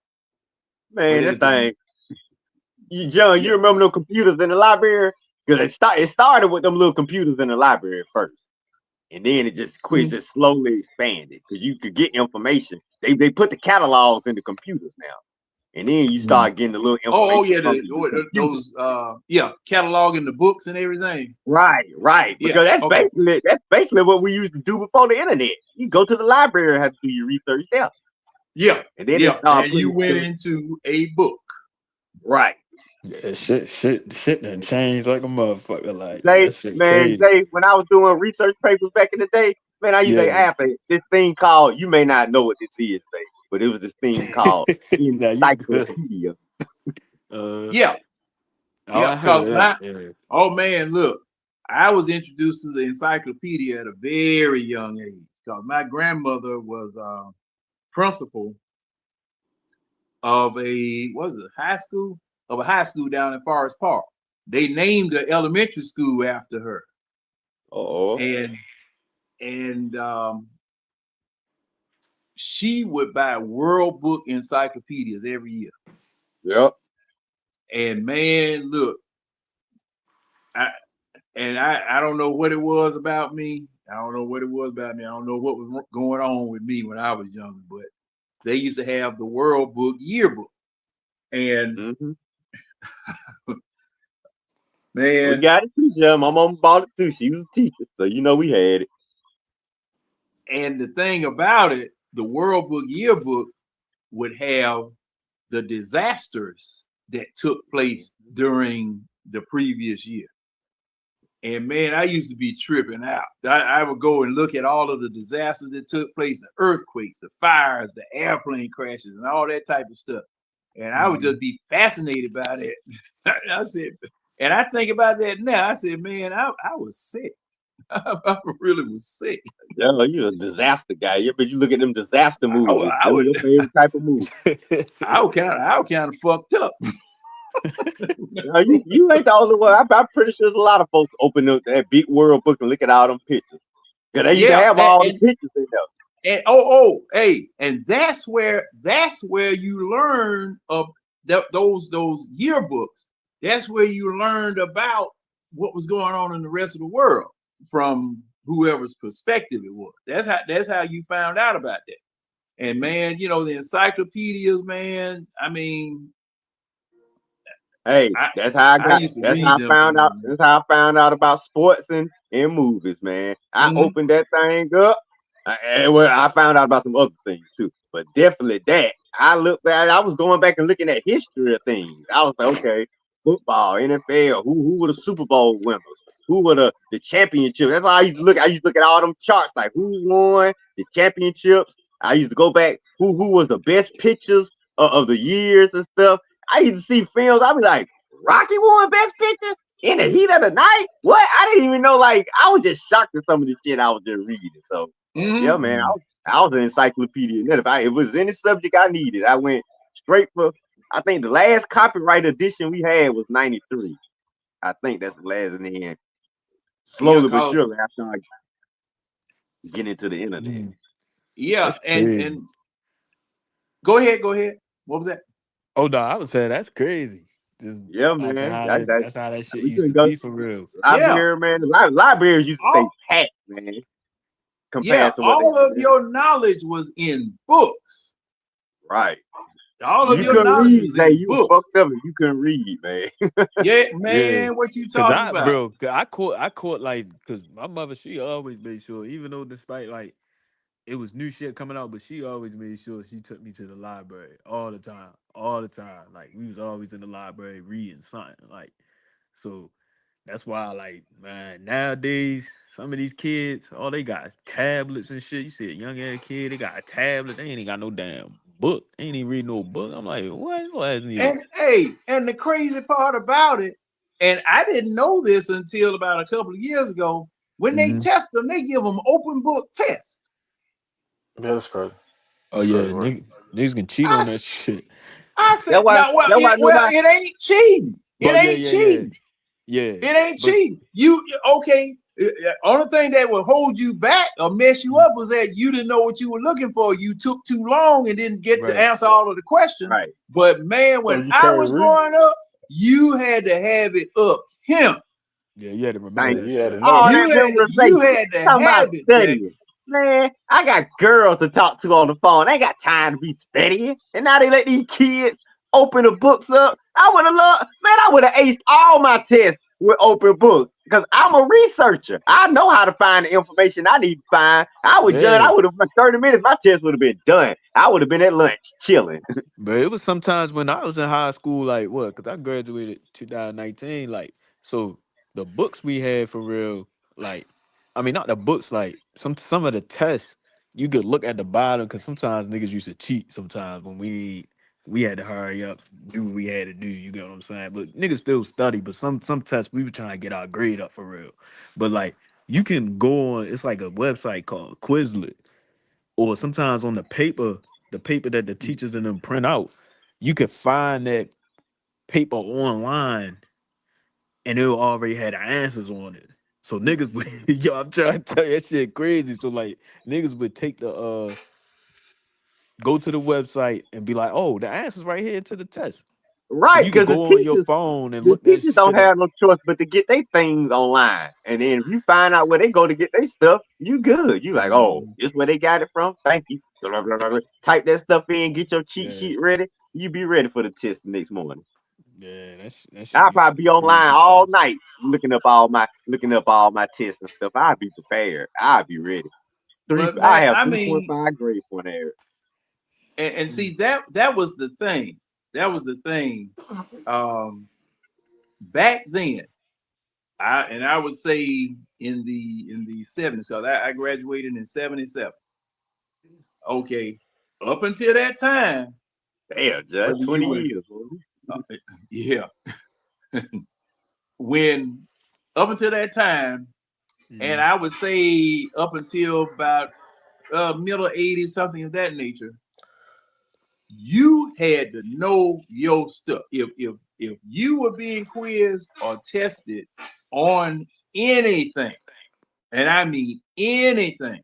Man, that thing. John, you remember those computers in the library? Because it started with them little computers in the library first. And then it just just slowly expanded because you could get information. They put the catalogs in the computers now. And then you start getting the little information. Those cataloging the books and everything. Right. Because that's basically what we used to do before the internet. You go to the library and have to do your research there. Yeah. And then and you went into a book. Right. Yeah, shit done changed like a motherfucker. Like Jay, when I was doing research papers back in the day, man, I used to have this thing called, you may not know what this is, Jay, but it was this thing called encyclopedia. Oh man, look, I was introduced to the encyclopedia at a very young age because my grandmother was principal of a high school down in Forest Park. They named the elementary school after her. And she would buy World Book encyclopedias every year. Yep. And man, look, I don't know what it was about me. I don't know what was going on with me when I was young, but they used to have the World Book yearbook. And We Man, got it too, Jim. My mom bought it too. She was a teacher, so we had it. and the thing about it, the World Book Yearbook would have the disasters that took place during the previous year. And man, I used to be tripping out. I would go and look at all of the disasters that took place, the earthquakes, the fires, the airplane crashes, and all that type of stuff. And I would just be fascinated by that. I said, and I think about that now. I said, man, I was sick. I really was sick. Yeah, you a disaster guy. Yeah, but you look at them disaster movies. I Them would, your favorite type of movie. I was kind of fucked up. You ain't the only one. I'm pretty sure there's a lot of folks open up that big world book and look at all them pictures. Cause they used to Yeah, have all the pictures in there. and hey, and that's where you learn of those yearbooks. That's where you learned about what was going on in the rest of the world from whoever's perspective it was. That's how you found out about that. And man, the encyclopedias, man. I mean, Hey, that's how I used to read them found out. things. That's how I found out about sports and movies, man. I opened that thing up, and I found out about some other things too. But definitely that. I looked back. I was going back and looking at history of things. I was like, okay, football, NFL. Who were the Super Bowl winners? Who were the championships? That's why I used to look. I used to look at all them charts, like who won the championships. I used to go back. Who was the best pitchers of the years and stuff. I used to see films. I'd be like, Rocky won Best Picture in the heat of the night? What? I didn't even know. Like, I was just shocked at some of the shit I was just reading. So, yeah, man, I was an encyclopedia. If it was any subject I needed, I went straight for. I think the last copyright edition we had was '93. I think that's the last. And then slowly but surely, I started getting into the internet. Yeah, and go ahead. What was that? Oh no, I would say that's crazy. Just Yeah, man. that's how that shit we used to go, be for real. Library, man. Libraries used to stay packed, man. Compared to what all of your knowledge was in books. Right. All of your knowledge was in books. Fucked up if you couldn't read, man. Yeah, man. What you talking about? Bro, I caught like, because my mother, she always made sure, even though despite like it was new shit coming out, but she always made sure she took me to the library all the time. Like we was always in the library reading something. Like, so that's why, like, man, nowadays some of these kids, all they got is tablets and shit. You see a young ass kid, they got a tablet, they ain't got no damn book. They ain't even read no book. I'm like, what? And the crazy part about it, and I didn't know this until about a couple of years ago. When they test them, they give them open book tests. Yeah, that's crazy. Oh yeah, niggas can cheat on that shit. I said, it ain't cheating. It ain't cheating. Yeah, it ain't cheating. Only thing that would hold you back or mess you up was that you didn't know what you were looking for. You took too long and didn't get to answer all of the questions. Right. But man, when I was growing up, you had to have it up him. Yeah, you had to remember. You had to know. You had to have it. Studying. Man, I got girls to talk to on the phone. I ain't got time to be studying. And now they let these kids open the books up. I would have aced all my tests with open books because I'm a researcher. I know how to find the information I need to find. I would have 30 minutes, my test would have been done. I would have been at lunch chilling. But it was sometimes when I was in high school, like what? Because I graduated 2019, like, so the books we had for real, like, I mean, not the books, like some of the tests, you could look at the bottom because sometimes niggas used to cheat sometimes when we had to hurry up, do what we had to do. You get what I'm saying? But niggas still study. But some tests we were trying to get our grade up for real. But like you can go on, it's like a website called Quizlet, or sometimes on the paper that the teachers in them print out, you could find that paper online, and it'll already had the answers on it. So niggas would, yo, I'm trying to tell you that shit crazy. So like niggas would take the go to the website and be like, oh, the answer's right here to the test. Right, so you because can go on your phone and look that shit don't have up. no choice but to get their things online. And then if you find out where they go to get their stuff, you good. You like, oh, this where they got it from. Thank you. Blah, blah, blah, blah. Type that stuff in, get your cheat sheet ready. You be ready for the test the next morning. Yeah, that shit I'll used to probably be be online crazy. all night looking up all my tests and stuff. I'll be prepared. I'll be ready. But I man, have I mean, 3.5 grade point area. and see that was the thing. That was the thing. Back then, I would say in the 70s, because I graduated in 77. Okay, up until that time, Damn, whether just you 20 were years. Boy. yeah, when up until that time, and I would say up until about middle 80s, something of that nature, you had to know your stuff. If you were being quizzed or tested on anything, and I mean anything,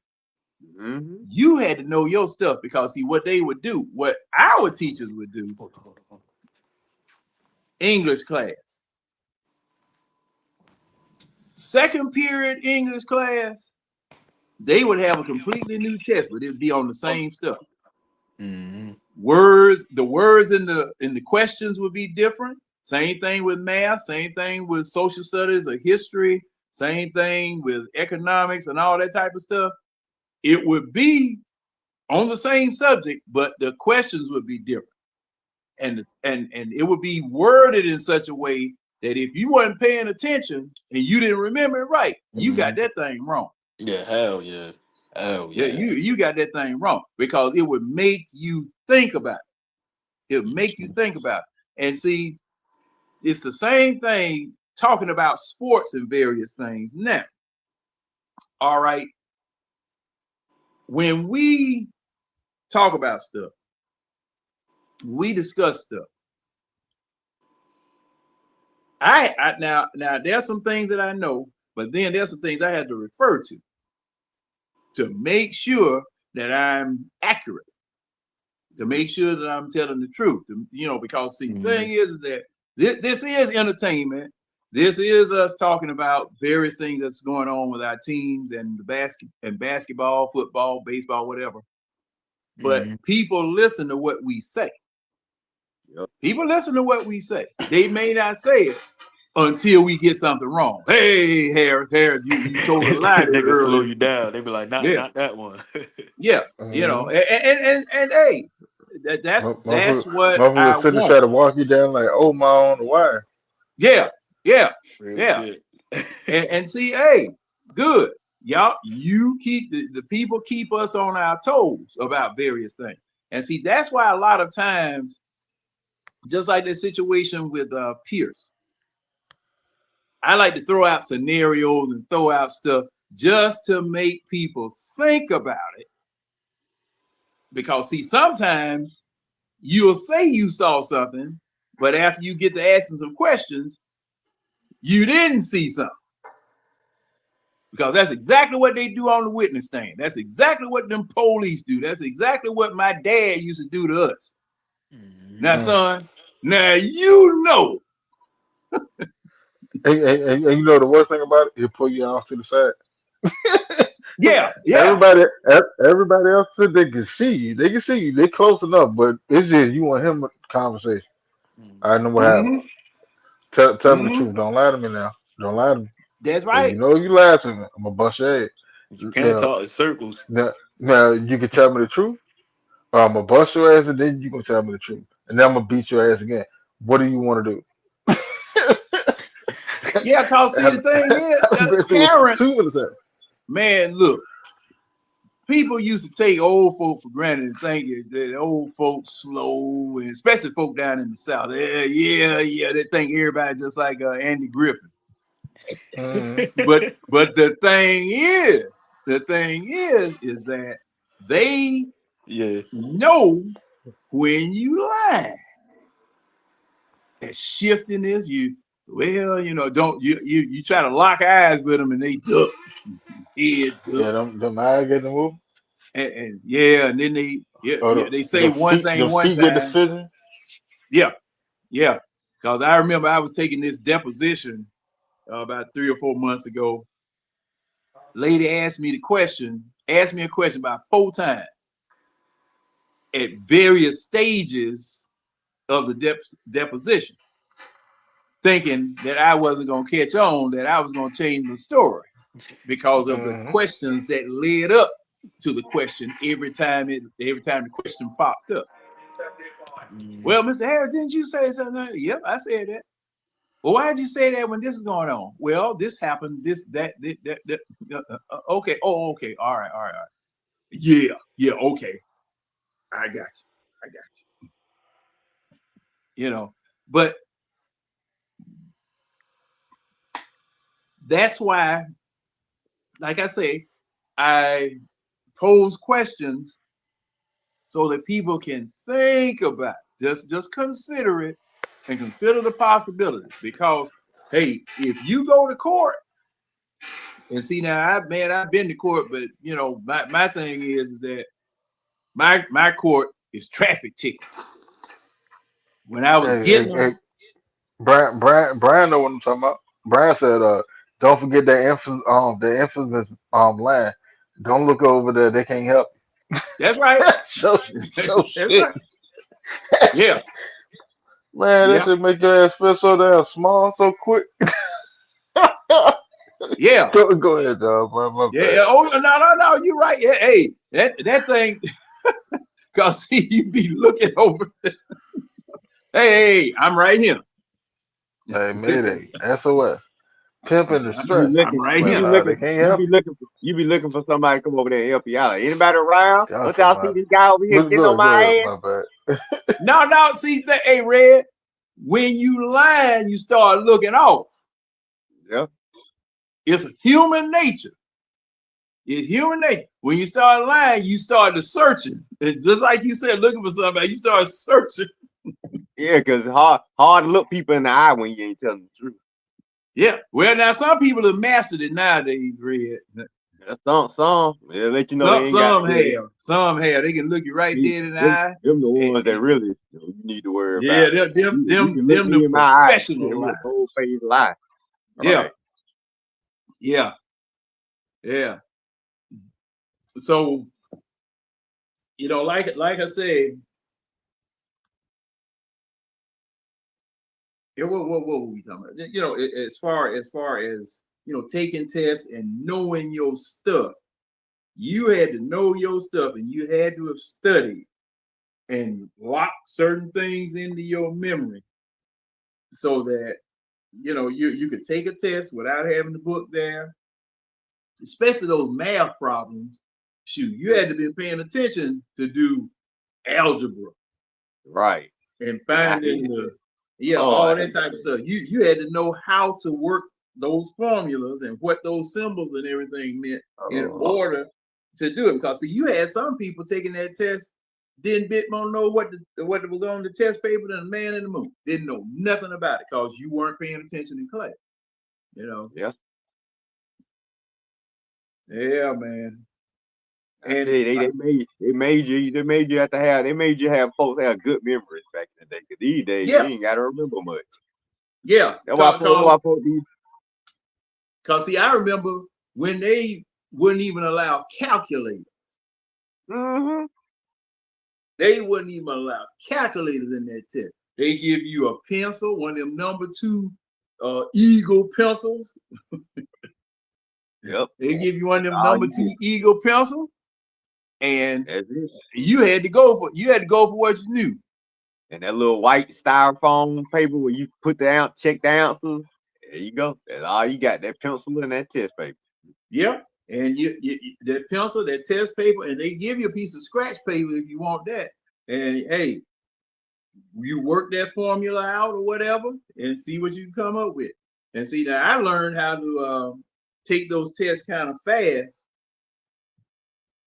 you had to know your stuff, because see what they would do, what our teachers would do, English class, second period English class, they would have a completely new test, but it would be on the same stuff. Words, the words in the questions would be different. Same thing with math, same thing with social studies or history, same thing with economics and all that type of stuff. It would be on the same subject, but the questions would be different. And it would be worded in such a way that if you weren't paying attention and you didn't remember it right, you got that thing wrong. Yeah, hell yeah. Hell Yeah, yeah. you got that thing wrong, because it would make you think about it. It would make you think about it. And see, it's the same thing talking about sports and various things now. All right. When we talk about stuff, we discuss stuff. Now there's some things that I know, but then there's some things I had to refer to make sure that I'm accurate, to make sure that I'm telling the truth. Because see, the thing is that this is entertainment. This is us talking about various things that's going on with our teams and basketball, football, baseball, whatever. But people listen to what we say. Yep. People listen to what we say. They may not say it until we get something wrong. Hey, Harris, you told a lie They can slow earlier. you down. They be like, not that one. Yeah, and hey, that's what I Motherfuckers sit and want. try to walk you down like, oh my on the wire. Yeah. Real shit. And see, hey, good. Y'all, you keep the people keep us on our toes about various things. And see, that's why a lot of times, just like the situation with Pierce, I like to throw out scenarios and throw out stuff just to make people think about it. Because see, sometimes you'll say you saw something, but after you get to asking some questions, you didn't see something. Because that's exactly what they do on the witness stand. That's exactly what them police do. That's exactly what my dad used to do to us. Now, son, now you know. And you know the worst thing about it? He'll pull you off to the side. Yeah. Everybody else said they can see you. They can see you. They close enough, but it's just you and him conversation. I know what happened. Tell me the truth. Don't lie to me now. Don't lie to me. That's If right. you know you lied to me, I'm gonna bust your head. You can't talk in circles. Now you can tell me the truth, or I'm gonna bust your ass, and then you gonna tell me the truth, and then I'm gonna beat your ass again. What do you want to do? Yeah, because see, the thing I've been is, through it too parents, many times. man, look, people used to take old folk for granted and think that old folks slow, and especially folk down in the South. Yeah, they think everybody just like Andy Griffin. But the thing is that they know when you lie. That shifting is don't you try to lock eyes with them and they duck, head duck. Yeah, them eyes get the move. And then they say one thing one feet get the time. fitting. Yeah. Because I remember I was taking this deposition about 3 or 4 months ago. Lady asked me a question about 4 times at various stages of the deposition. thinking that I wasn't going to catch on, that I was going to change the story because of the questions that led up to the question every time the question popped up. Well, Mr. Harris, didn't you say something? Yep, I said that. Well, why did you say that when this is going on? Well, this happened, that. Okay. Oh, okay. All right. Yeah. Okay. I got you. You know, but that's why, like I say, I pose questions so that people can think about it. Just consider it and consider the possibility. Because, hey, if you go to court, and see now, I've been to court, but you know, my thing is that my court is traffic ticket. When I was getting them, Brian know what I'm talking about. Brian said, don't forget the infamous line. Don't look over there, they can't help that's right. so That's shit. right. Yeah. Man, that Yeah. should make your ass feel so damn small so quick. Yeah. Go ahead, dog. My Yeah. bad. Oh no, you're right. Yeah, hey, that thing, cause see, you be looking over. Hey, I'm right here. Hey, Mayday, SOS. Pimping the You be stress. I'm looking, right you Well, here. be nah, they looking, can't help you be looking for somebody to come over there and help you out. Anybody around? you. Y'all Don't talking y'all see about. this guy over here getting on Go my ahead. ass? My bad. No, see that. Hey, Red, when you lie, you start looking off. Yeah. It's human nature. It's human nature. When you start lying, you start to searching. And just like you said, looking for somebody, you start searching. Yeah, because hard to look people in the eye when you ain't telling the truth. Yeah. Well, now some people have mastered it nowadays, Red. That's some. They'll let you know they ain't got to do it. Some have. They can look you right dead in the eye. Them the ones that really you need to worry Yeah, about. them You can look me the in my eye and professional tell me a lies. cold face lie. Yeah. Right. Yeah. So, you know, like I said, what were we talking about? You know, as far as you know, taking tests and knowing your stuff, you had to know your stuff, and you had to have studied and locked certain things into your memory so that you know you could take a test without having the book there. Especially those math problems. Shoot, you had to be paying attention to do algebra. Right. And Yeah, I finding hated all I that hated type of stuff. You had to know how to work those formulas and what those symbols and everything meant in order to do it. Because see, you had some people taking that test, didn't bit more know what was on the test paper than the man in the moon. Didn't know nothing about it because you weren't paying attention in class. You know. Yeah. Yeah, man. And they made you have to have folks have good memories back in the day. Cause these days you ain't gotta remember much. Yeah. That's why folks these. Cause see, I remember when they wouldn't even allow calculators. Mm-hmm. They wouldn't even allow calculators in that test. They give you a pencil, one of them number 2 Eagle pencils. Yep. They give you one of them number 2 Eagle pencils, and that's it. you had to go for what you knew. And that little white styrofoam paper where you put check the answers. There you go. That's all you got. That pencil and that test paper. Yeah. And you that pencil, that test paper, and they give you a piece of scratch paper if you want that. And hey, you work that formula out or whatever and see what you come up with. And see, now I learned how to take those tests kind of fast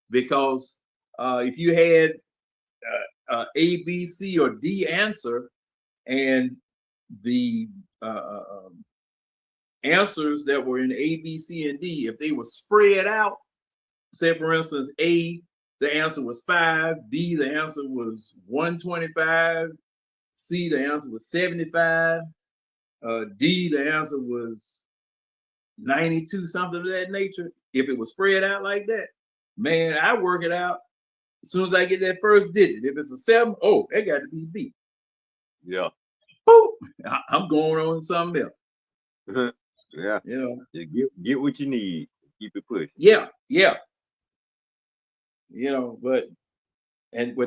because if you had A, B, C, or D answer, and the answers that were in A, B, C, and D, if they were spread out, say for instance, A, the answer was 5, B, the answer was 125, C, the answer was 75, D, the answer was 92, something of that nature. If it was spread out like that, man, I work it out as soon as I get that first digit. If it's a 7, oh, that got to be B. Yeah. boop, I'm going on something else. Yeah. You know. Just get what you need. Keep it pushing. Yeah. You know, but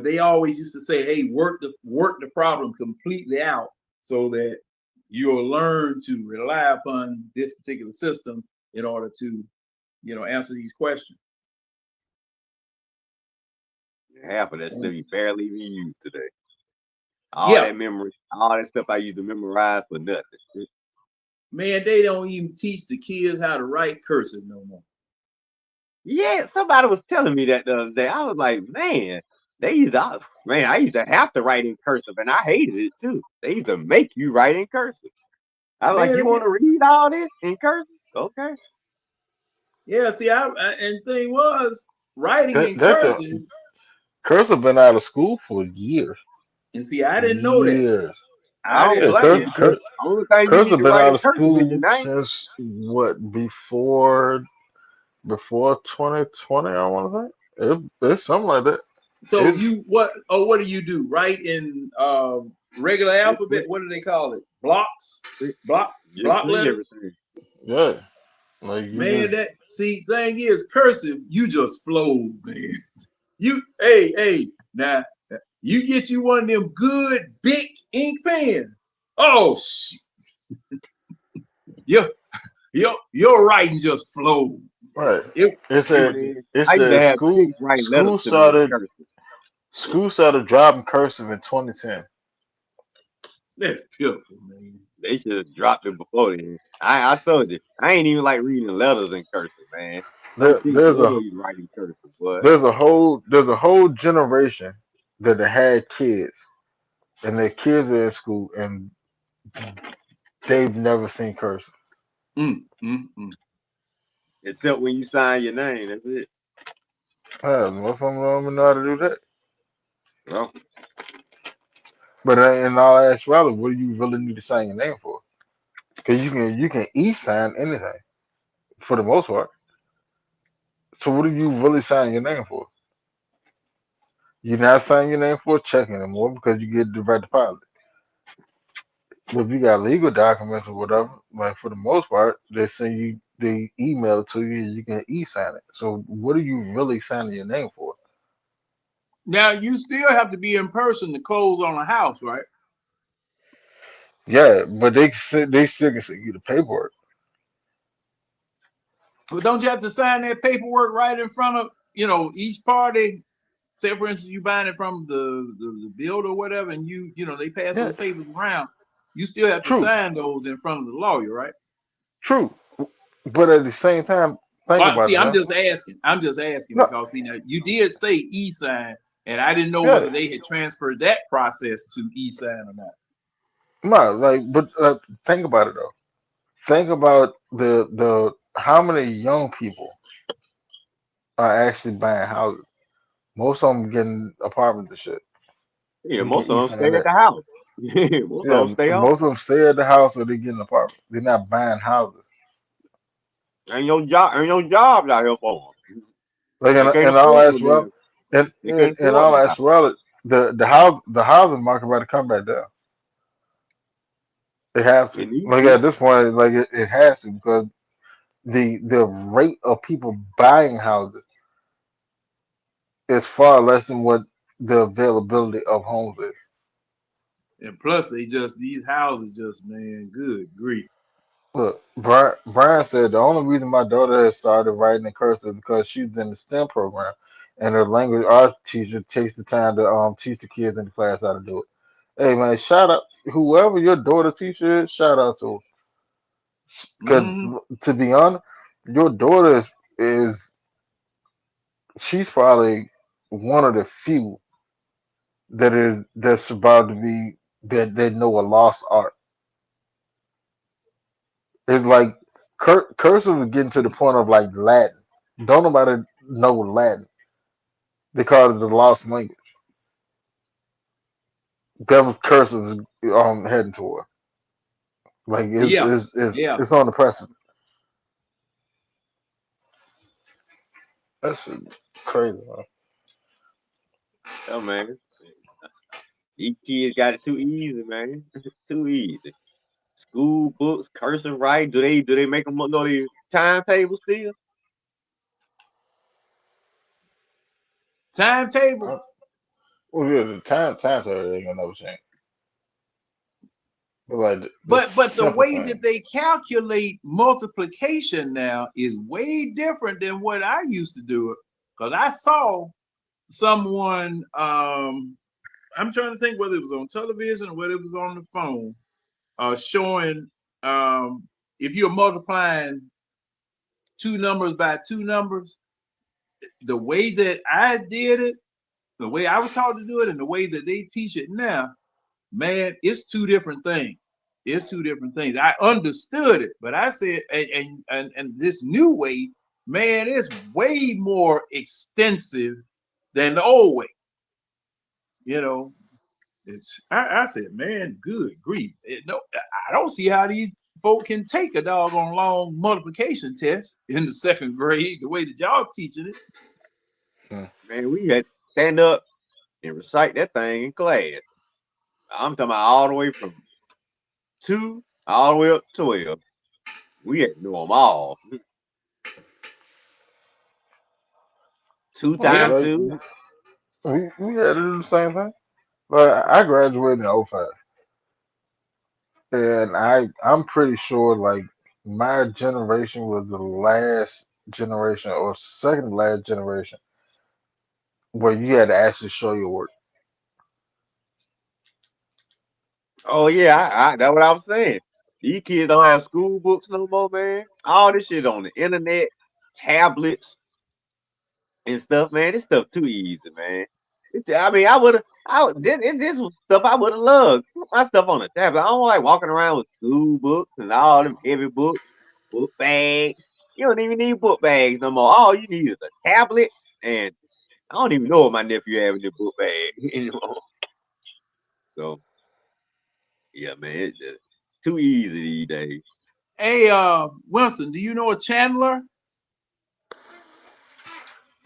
they always used to say, hey, work the problem completely out so that you'll learn to rely upon this particular system in order to, answer these questions. Half of that stuff you barely even use today. All Yeah. that memory, all that stuff I used to memorize for nothing. Man, they don't even teach the kids how to write cursive no more. Yeah, somebody was telling me that the other day. I was like, man, I used to have to write in cursive, and I hated it too. They used to make you write in cursive. I was like, you want to read all this in cursive? Okay. Yeah, see, and the thing was, writing in cursive. Cursive been out of school for years. And see, I didn't know that. Years. I don't blame you. The only thing you need Cursive to been write out in of cursive is your school name. since what? Before 2020, I want to say. It's something like that. So what do you do? Write in regular alphabet? What do they call it? Blocks? Block letters? Everything. Yeah. Like man, thing is, cursive, you just flow, man. Hey, now you get you one of them good big ink pens. Oh shit. Your writing just flowed. Right. It said school started dropping cursive in 2010. That's beautiful, man. They should have dropped it before then. I told you, I ain't even like reading letters in cursive, man. There's a whole generation that had kids, and their kids are in school, and they've never seen cursive. Except when you sign your name, that's it. Most of them don't even know how to do that. Well, but in all actuality, what do you really need to sign your name for? Because you can e-sign anything for the most part. So what are you really signing your name for? You're not signing your name for a check anymore because you get direct deposit. But if you got legal documents or whatever, like for the most part, they email it to you, you can e-sign it. So what are you really signing your name for? Now you still have to be in person to close on a house, right? Yeah, but they still can send you the paperwork. But don't you have to sign that paperwork right in front of each party? Say, for instance, you buying it from the builder or whatever, and they pass those papers around. You still have to sign those in front of the lawyer, right? True, but at the same time, think about it. I'm just asking because now you did say e-sign, and I didn't know whether they had transferred that process to e-sign or not. No, but think about it though. Think about the how many young people are actually buying houses. Most of them getting apartments and shit. Yeah, You most can of them e-sign stay at that. the house. Most of them stay home. Most of them stay at the house or they get an apartment. They're not buying houses. Ain't no jobs out here for them. Like They can't in all afford no actuality, damn. They can't in afford all no house. actuality, the housing market about to come back down. It have It to. needs Like to. at this point, like it has to because the rate of people buying houses is far less than what the availability of homes is. And plus, these houses just, man, good grief. Look, Brian said the only reason my daughter has started writing in cursive is because she's in the STEM program, and her language arts teacher takes the time to teach the kids in the class how to do it. Hey man, shout out whoever your daughter teacher is. Shout out to her. Because to be honest, your daughter is she's probably one of the few that's about to be that they know a lost art. It's like cursive is getting to the point of like Latin. Don't nobody know Latin. They call it the lost language. That was cursive is heading toward. Like it's on the precipice. That's crazy, man. Yeah, man. These kids got it too easy, man. Too easy. School books, cursing right. Do they make them know the timetable still? Timetable. Well, yeah, the timetable ain't gonna never change. But like the But the simple way thing. that they calculate multiplication now is way different than what I used to do it. Because I saw someone, I'm trying to think whether it was on television or whether it was on the phone, showing if you're multiplying two numbers by two numbers, the way that I did it, the way I was taught to do it, and the way that they teach it now, man, it's two different things. It's two different things. I understood it, but I said, and this new way, man, it's way more extensive than the old way. You know, I said, man, good grief. No, I don't see how these folk can take a doggone long multiplication test in the second grade the way that y'all teaching it. Man, we had to stand up and recite that thing in class. I'm talking about all the way from 2 all the way up to 12. We had to do them all. 2 Oh, times Yeah. 2. we had to do the same thing. But I graduated in '05, and I'm pretty sure like my generation was the last generation or second last generation where you had to actually show your work. Oh yeah, that's what I was saying. These kids don't have school books no more, man. All this shit on the internet, tablets and stuff, man. This stuff too easy, man. I mean, this was stuff I would have loved. Put my stuff on the tablet. I don't like walking around with school books and all them heavy books, book bags. You don't even need book bags no more. All you need is a tablet, and I don't even know what my nephew have in the book bag anymore. So yeah, man, it's just too easy these days. Hey, Wilson, do you know a Chandler?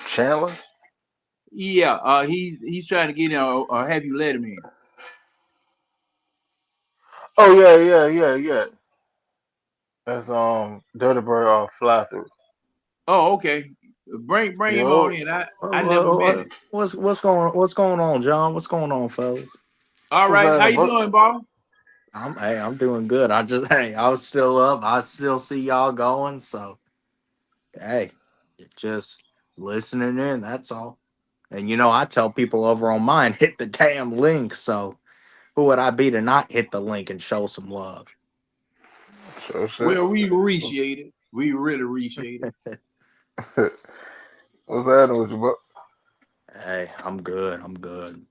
Chandler? Yeah, he's trying to get in or have you let him in. Oh yeah. That's Dirty Bird off Fly Through. Oh, okay. Bring him on Yo, in. I never met him. What's going on, John? What's going on, fellas? All what's right, how happening, you bro? doing, Bob? I'm doing good. I was still up. I still see y'all going. So hey, just listening in. That's all. And I tell people over on mine, hit the damn link. So who would I be to not hit the link and show some love? Sure shit. Well, we appreciate it. We really appreciate it. What's happening with you, bro? Hey, I'm good. I'm good.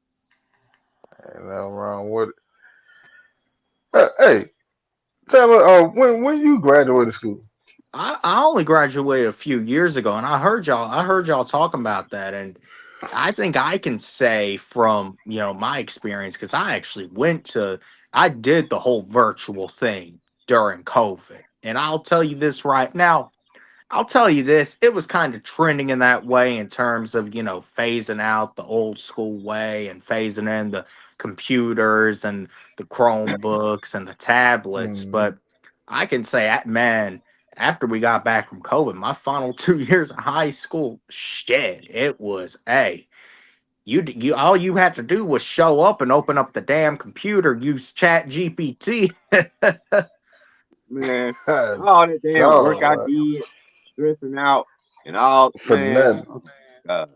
Ain't nothing wrong with it. Hey, Chandler, when you graduated school? I only graduated a few years ago, and I heard y'all talking about that, and I think I can say from my experience, because I did the whole virtual thing during COVID, and I'll tell you this right now. I'll tell you this, it was kind of trending in that way in terms of, phasing out the old school way and phasing in the computers and the Chromebooks and the tablets. Mm, But I can say, man, after we got back from COVID, my final 2 years of high school, shit, it was, you all you had to do was show up and open up the damn computer, use Chat GPT. Man, God, all that damn work I dog, did, stressing out, and all, for man. nothing. Oh, God.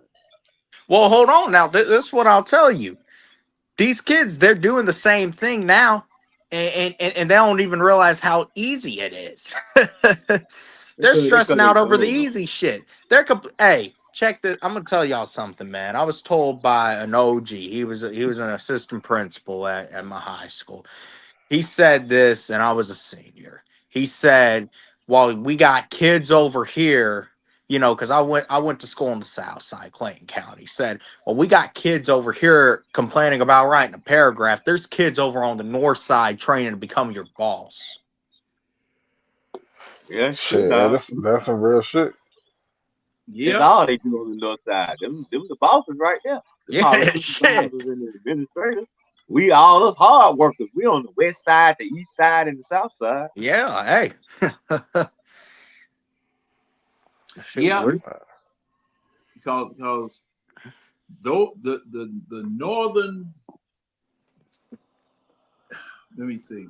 Well, hold on now. This is what I'll tell you. These kids, they're doing the same thing now, and they don't even realize how easy it is. They're That's 'cause stressing they out over the grown up. easy shit. Hey, check this. I'm gonna tell y'all something, man. I was told by an OG. He was an assistant principal at my high school. He said this, and I was a senior. He said, "Well, we got kids over here, because I went to school in the South Side, Clayton County." He said, "Well, we got kids over here complaining about writing a paragraph. There's kids over on the North Side training to become your boss." Yeah, true, Shit, dog. that's some real shit. That's Yep. all they do on the north side. Them the bosses right there. Them all the Yeah, shit. supervisors and the administrators. We all us hard workers. We on the west side, the east side, and the south side. Yeah, hey. Shoot, Yeah, what- because though the northern, let me see,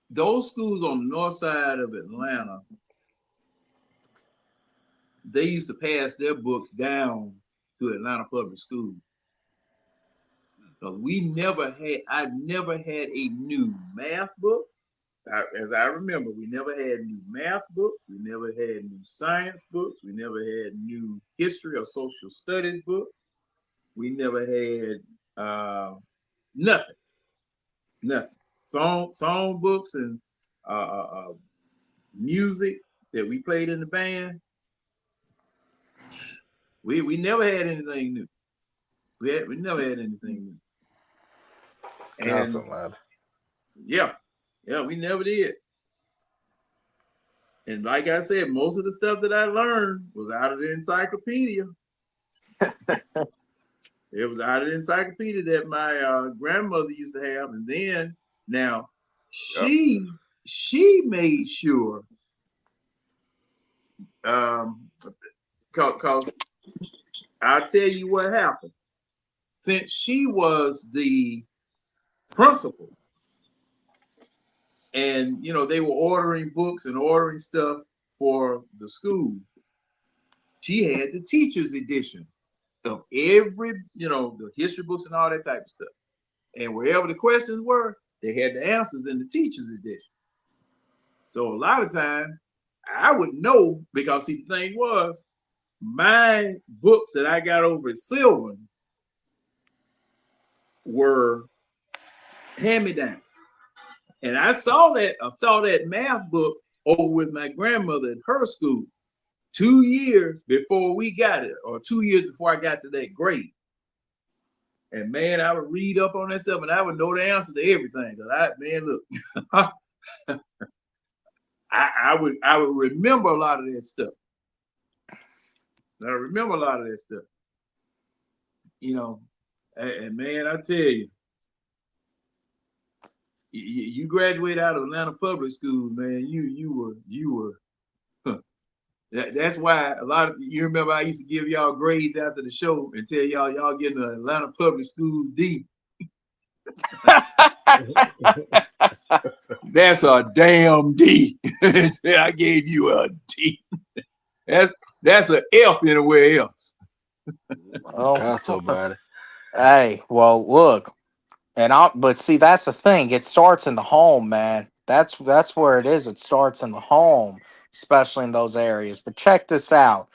those schools on the north side of Atlanta, they used to pass their books down to Atlanta Public Schools. Because I never had a new math book. As I remember, we never had new math books. We never had new science books. We never had new history or social studies books. We never had nothing. Song books and music that we played in the band. We never had anything new. We never had anything new. And Nothing, man. yeah, we never did. And like I said, most of the stuff that I learned was out of the encyclopedia. It was out of the encyclopedia that my grandmother used to have. And then now she made sure, cause I'll tell you what happened. Since she was the principal, and they were ordering books and ordering stuff for the school, she had the teacher's edition of every, the history books and all that type of stuff. And wherever the questions were, they had the answers in the teacher's edition. So a lot of times I would know, because see, the thing was, my books that I got over at Sylvan were hand-me-down. And I saw that math book over with my grandmother at her school 2 years before we got it, or 2 years before I got to that grade. And man, I would read up on that stuff and I would know the answer to everything. Look, I would remember a lot of that stuff. I remember a lot of that stuff. And man, I tell you, you graduate out of Atlanta Public School, man, you were that's why a lot of you remember I used to give y'all grades after the show and tell y'all getting an Atlanta Public School D. That's a damn D. I gave you a D. That's an F anywhere else. Got to, buddy. Hey, well, look, but see, that's the thing. It starts in the home, man. That's where it is. It starts in the home, especially in those areas. But check this out.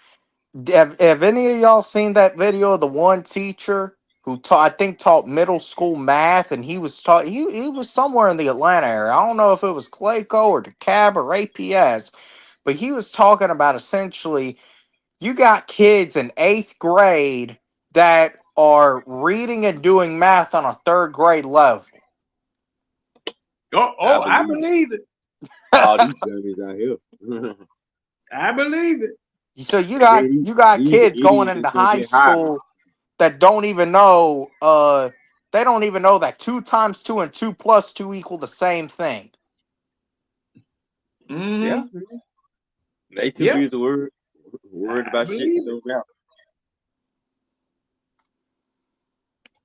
Have any of y'all seen that video of the one teacher who taught middle school math, and he was he was somewhere in the Atlanta area. I don't know if it was Clayco or DeKalb or APS, but he was talking about essentially you got kids in 8th grade that are reading and doing math on a 3rd grade level. I believe it. All these dummies out here. I believe it. So you got kids going into high school that don't even know that 2 times 2 and 2 plus 2 equal the same thing. Mm-hmm. Yeah. They too busy worried about shit that don't matter.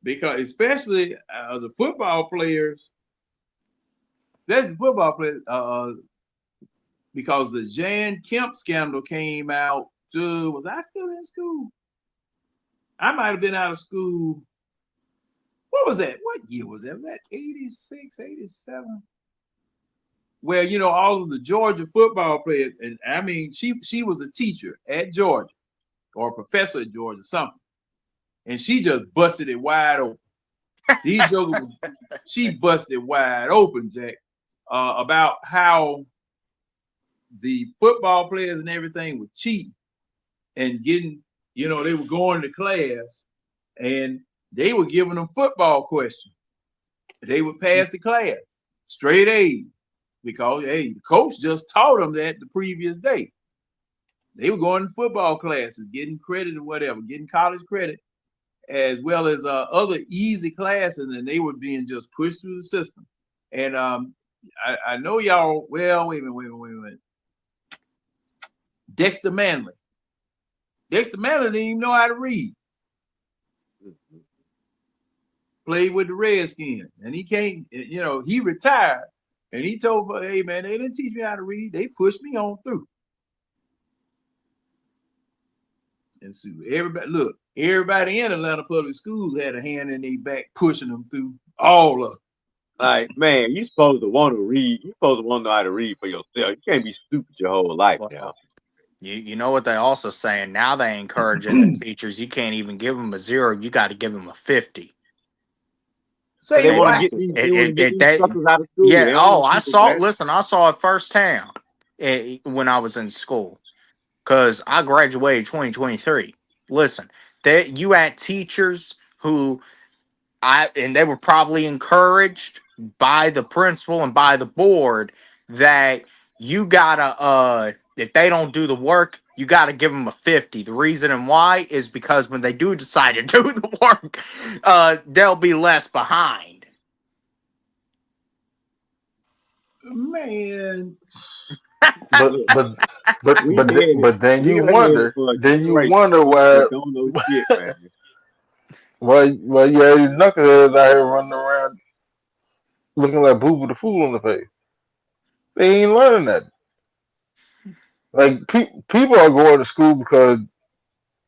Because especially the football players, that's the football players, because the Jan Kemp scandal came out. Was I still in school? I might have been out of school. What was that? What year was that? Was that 86, 87? Well, all of the Georgia football players, and I mean, she was a teacher at Georgia or a professor at Georgia, something. And she just busted it wide open. These jokers, she busted wide open, Jack, about how the football players and everything were cheating and getting, they were going to class and they were giving them football questions. They would pass the class, straight A's, because, hey, the coach just taught them that the previous day. They were going to football classes, getting credit or whatever, getting college credit. as well as other easy classes, and they were being just pushed through the system. And I know y'all. Well, wait a minute. Dexter Manley. Dexter Manley didn't even know how to read. Played with the Redskins, and he came. You know, he retired, and he told her, "Hey man, they didn't teach me how to read. They pushed me on through." And so everybody in Atlanta public schools had a hand in their back pushing them through all of them. Like, man, you supposed to want to read. You supposed to want to know how to read for yourself. You can't be stupid your whole life now. Well, you know what they also saying now? They encouraging the teachers. You can't even give them a 0. You got to give them a 50. They Say want to what? get these suckers out of school. Yeah. They don't Oh, want I people saw. back. Listen, I saw it firsthand when I was in school because I graduated 2023. Listen, you had teachers who and they were probably encouraged by the principal and by the board that you gotta if they don't do the work, you gotta give them a 50. The reason and why is because when they do decide to do the work, they'll be less behind. Man. But then We you are headed wonder, for a generation why that don't know shit, man. why you have these knuckleheads out here running around looking like Boo Boo the Fool in the face. They ain't learning that. Like people are going to school because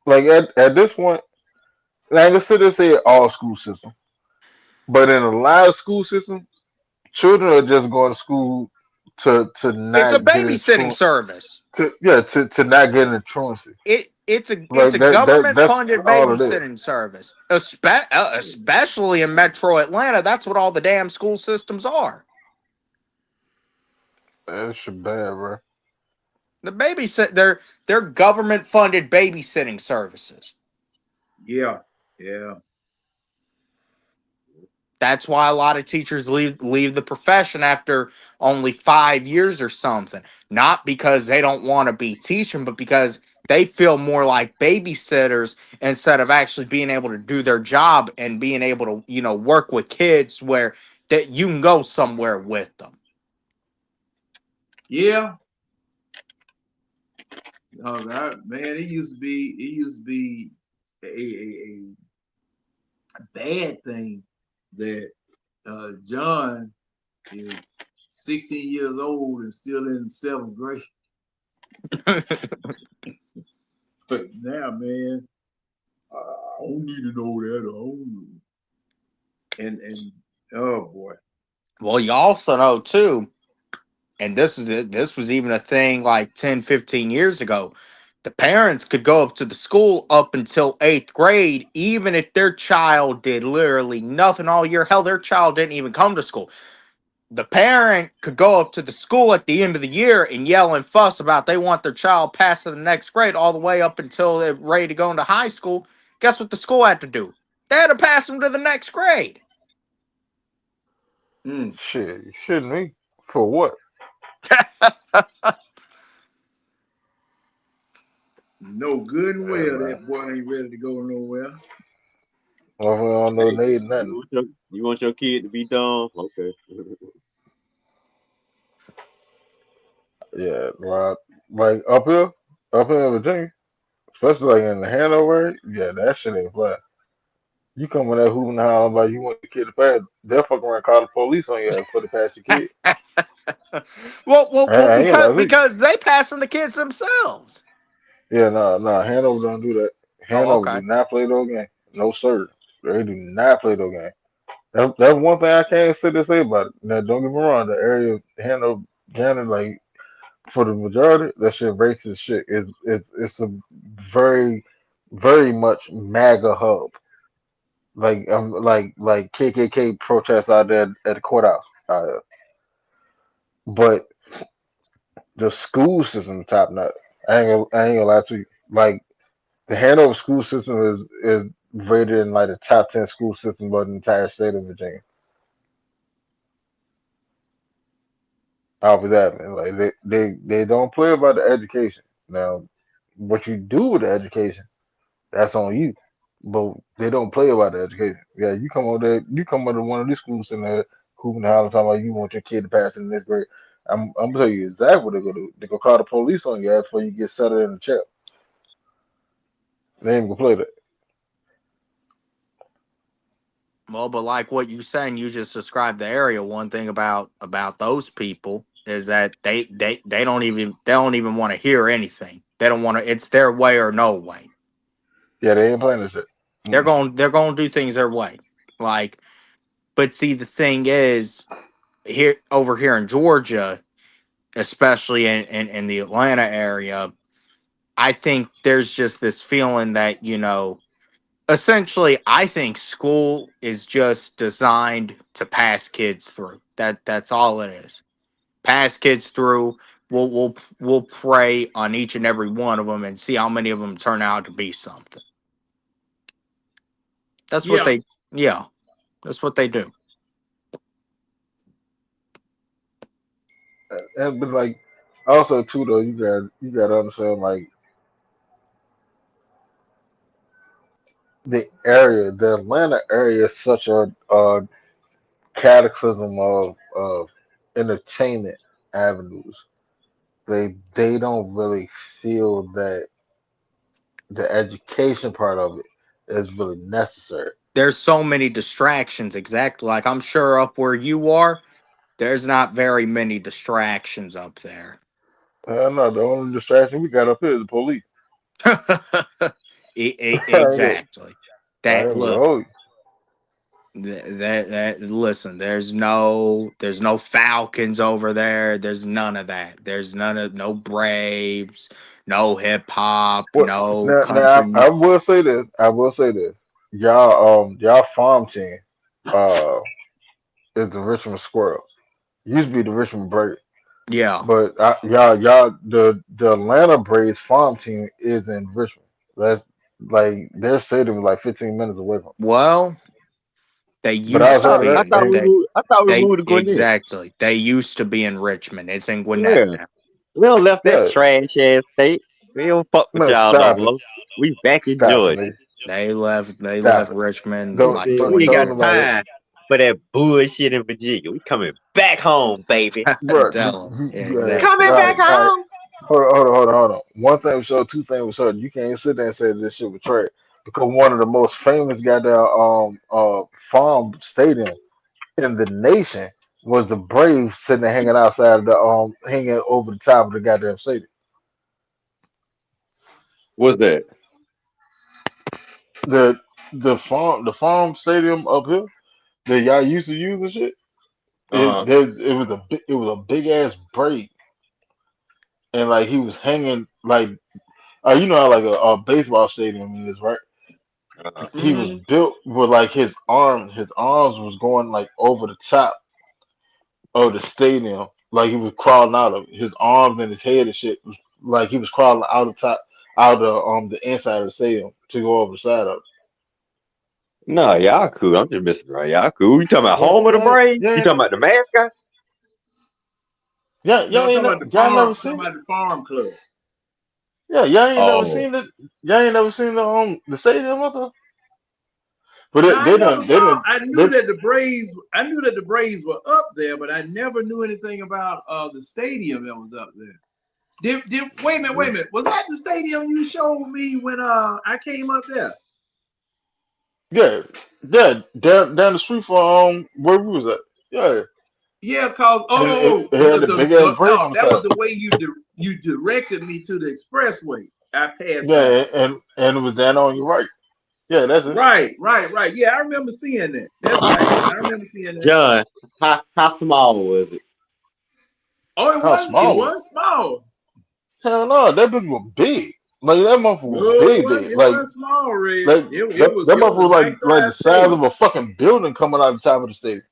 like at this point, like let's sit and say all school system, but in a lot of school systems, children are just going to school to It's a not get a babysitting service. to not get an truancy. It's Like a government that's funded all it is. babysitting service, especially in Metro Atlanta. That's what all the damn school systems are. That shit bad, bro. They're government funded babysitting services. Yeah. That's why a lot of teachers leave the profession after only 5 years or something. Not because they don't want to be teaching, but because they feel more like babysitters instead of actually being able to do their job and being able to, work with kids where that you can go somewhere with them. Yeah. Oh, man, it used to be a bad thing that John is 16 years old and still in 7th grade. But now, man, I don't need to know that. I don't know. And oh boy. Well, you also know too, and this was even a thing like 10, 15 years ago. The parents could go up to the school up until 8th grade, even if their child did literally nothing all year. Hell, their child didn't even come to school. The parent could go up to the school at the end of the year and yell and fuss about they want their child passed to the next grade all the way up until they're ready to go into high school. Guess what the school had to do? They had to pass them to the next grade. Shit, you shouldn't be. For what? No good and Yeah, well man. that boy ain't ready to go nowhere. Well, we don't know Hey, need nothing. you want your kid to be dumb? Okay. Yeah, like up here in Virginia, especially like in the Hanover, yeah, that shit ain't fly. You come in there hooting and hollering about you want your kid to pass, they'll fuck around and call the police on you for the pass your kid. well, I ain't gonna lie to you. because they passing the kids themselves. Yeah, no, Hanover don't do that. Oh, Hanover do okay. not play those games. No sir, they do not play those games. That's one thing I can't sit and say about it. Now, don't get me wrong, the area of Hanover, like for the majority, that shit racist shit is it's a very very much MAGA hub. Like KKK protests out there at the courthouse. But the school system top notch. I ain't gonna lie to you. Like the Hanover school system is rated in like the top 10 school system of the entire state of Virginia. Off of that, man. Like they don't play about the education. Now, what you do with the education, that's on you. but they don't play about the education. Yeah, you come over there, you come over to one of these schools in there, hooping and hollering, talking about you want your kid to pass in this grade. I'm gonna tell you exactly what they're gonna do. They're gonna call the police on your ass before you get settled in the chair. They ain't gonna play that. Well, but like what you saying, you just described the area. One thing about those people is that they don't even want to hear anything. They don't want to. It's their way or no way. Yeah, they ain't playing this shit. Mm. They're going to do things their way. Like, but see, the thing is, here over here in Georgia, especially in the Atlanta area, I think there's just this feeling that, essentially, I think school is just designed to pass kids through. That's all it is. Pass kids through. We'll prey on each and every one of them and see how many of them turn out to be something. That's what Yeah. yeah, that's what they do. But like, also too though, you got to understand like the Atlanta area is such a cataclysm of entertainment avenues. They don't really feel that the education part of it is really necessary. There's so many distractions. Exactly, like I'm sure up where you are, there's not very many distractions up there. No, the only distraction we got up here is the police. Exactly. I That ain't gonna look. hold That listen, there's no Falcons over there. There's none of that. There's no Braves, no hip hop, you. What no now? country. I will say this. I will say this. Y'all farm team uh is the Richmond Squirrel. Used to be the Richmond Braves. Yeah. But y'all, the Atlanta Braves farm team is in Richmond. That's like their stadium is like 15 minutes away from. Well, they But I used to outside thought of be I that, in thought we they they moved. I thought we they moved to Gwinnett. exactly. They used to be in Richmond. It's in Gwinnett Yeah, now. we don't left that yeah, trash ass state. We don't fuck with man, y'all no stop it, more. We back in stop it, Georgia. nigga, They left stop it. Richmond Don't like We don't 20 ain't got don't years nobody, ago. time for that bullshit in Virginia. We coming back home, baby. bro. Tell 'em. Yeah, All Coming exactly. back right, all right. home. Hold on. One thing was sure, two things was sure. You can't sit there and say this shit was trash because one of the most famous goddamn farm stadium in the nation was the Braves sitting there hanging outside of the hanging over the top of the goddamn stadium. What's that? The the farm stadium up here that y'all used to use and shit. Uh It was a big ass Brave, and like he was hanging like you know how like a baseball stadium is, right? huh. He was Hmm. built with like his arms was going like over the top of the stadium, like he was crawling out of it. His arms and his head and shit was like he was crawling out of top out of the inside of the stadium to go over the side of No, y'all cool. I'm just messing around. Y'all cool. You talking about it. home of the Yeah, Braves? yeah, You yeah, talking about the mascot? yeah, No, I'm talking about y'all never seen talking it. about the farm club. Yeah, y'all ain't never Oh, seen it. Y'all ain't never seen the stadium up there. But Now I never they saw. didn't they I knew that the Braves were up there, but I never knew anything about the stadium that was up there. Did wait a minute. Was that the stadium you showed me when I came up there? yeah down the street from where we was at. Yeah, Yeah, cause and it had because the big ass brave no, on the that was side. the way you directed me to the expressway. I passed by. Yeah, and it was down on your right. Yeah, that's it. Right. Yeah, I remember seeing that. That's right. I remember seeing that. John, how small was it? Oh, How it small was it? was small. Hell no, that bitch was big. Like that motherfucker was No, big, big. it wasn't small, Red. Like that It motherfucker was a was nice like the size size of stadium. a fucking building coming out of the top of the stadium.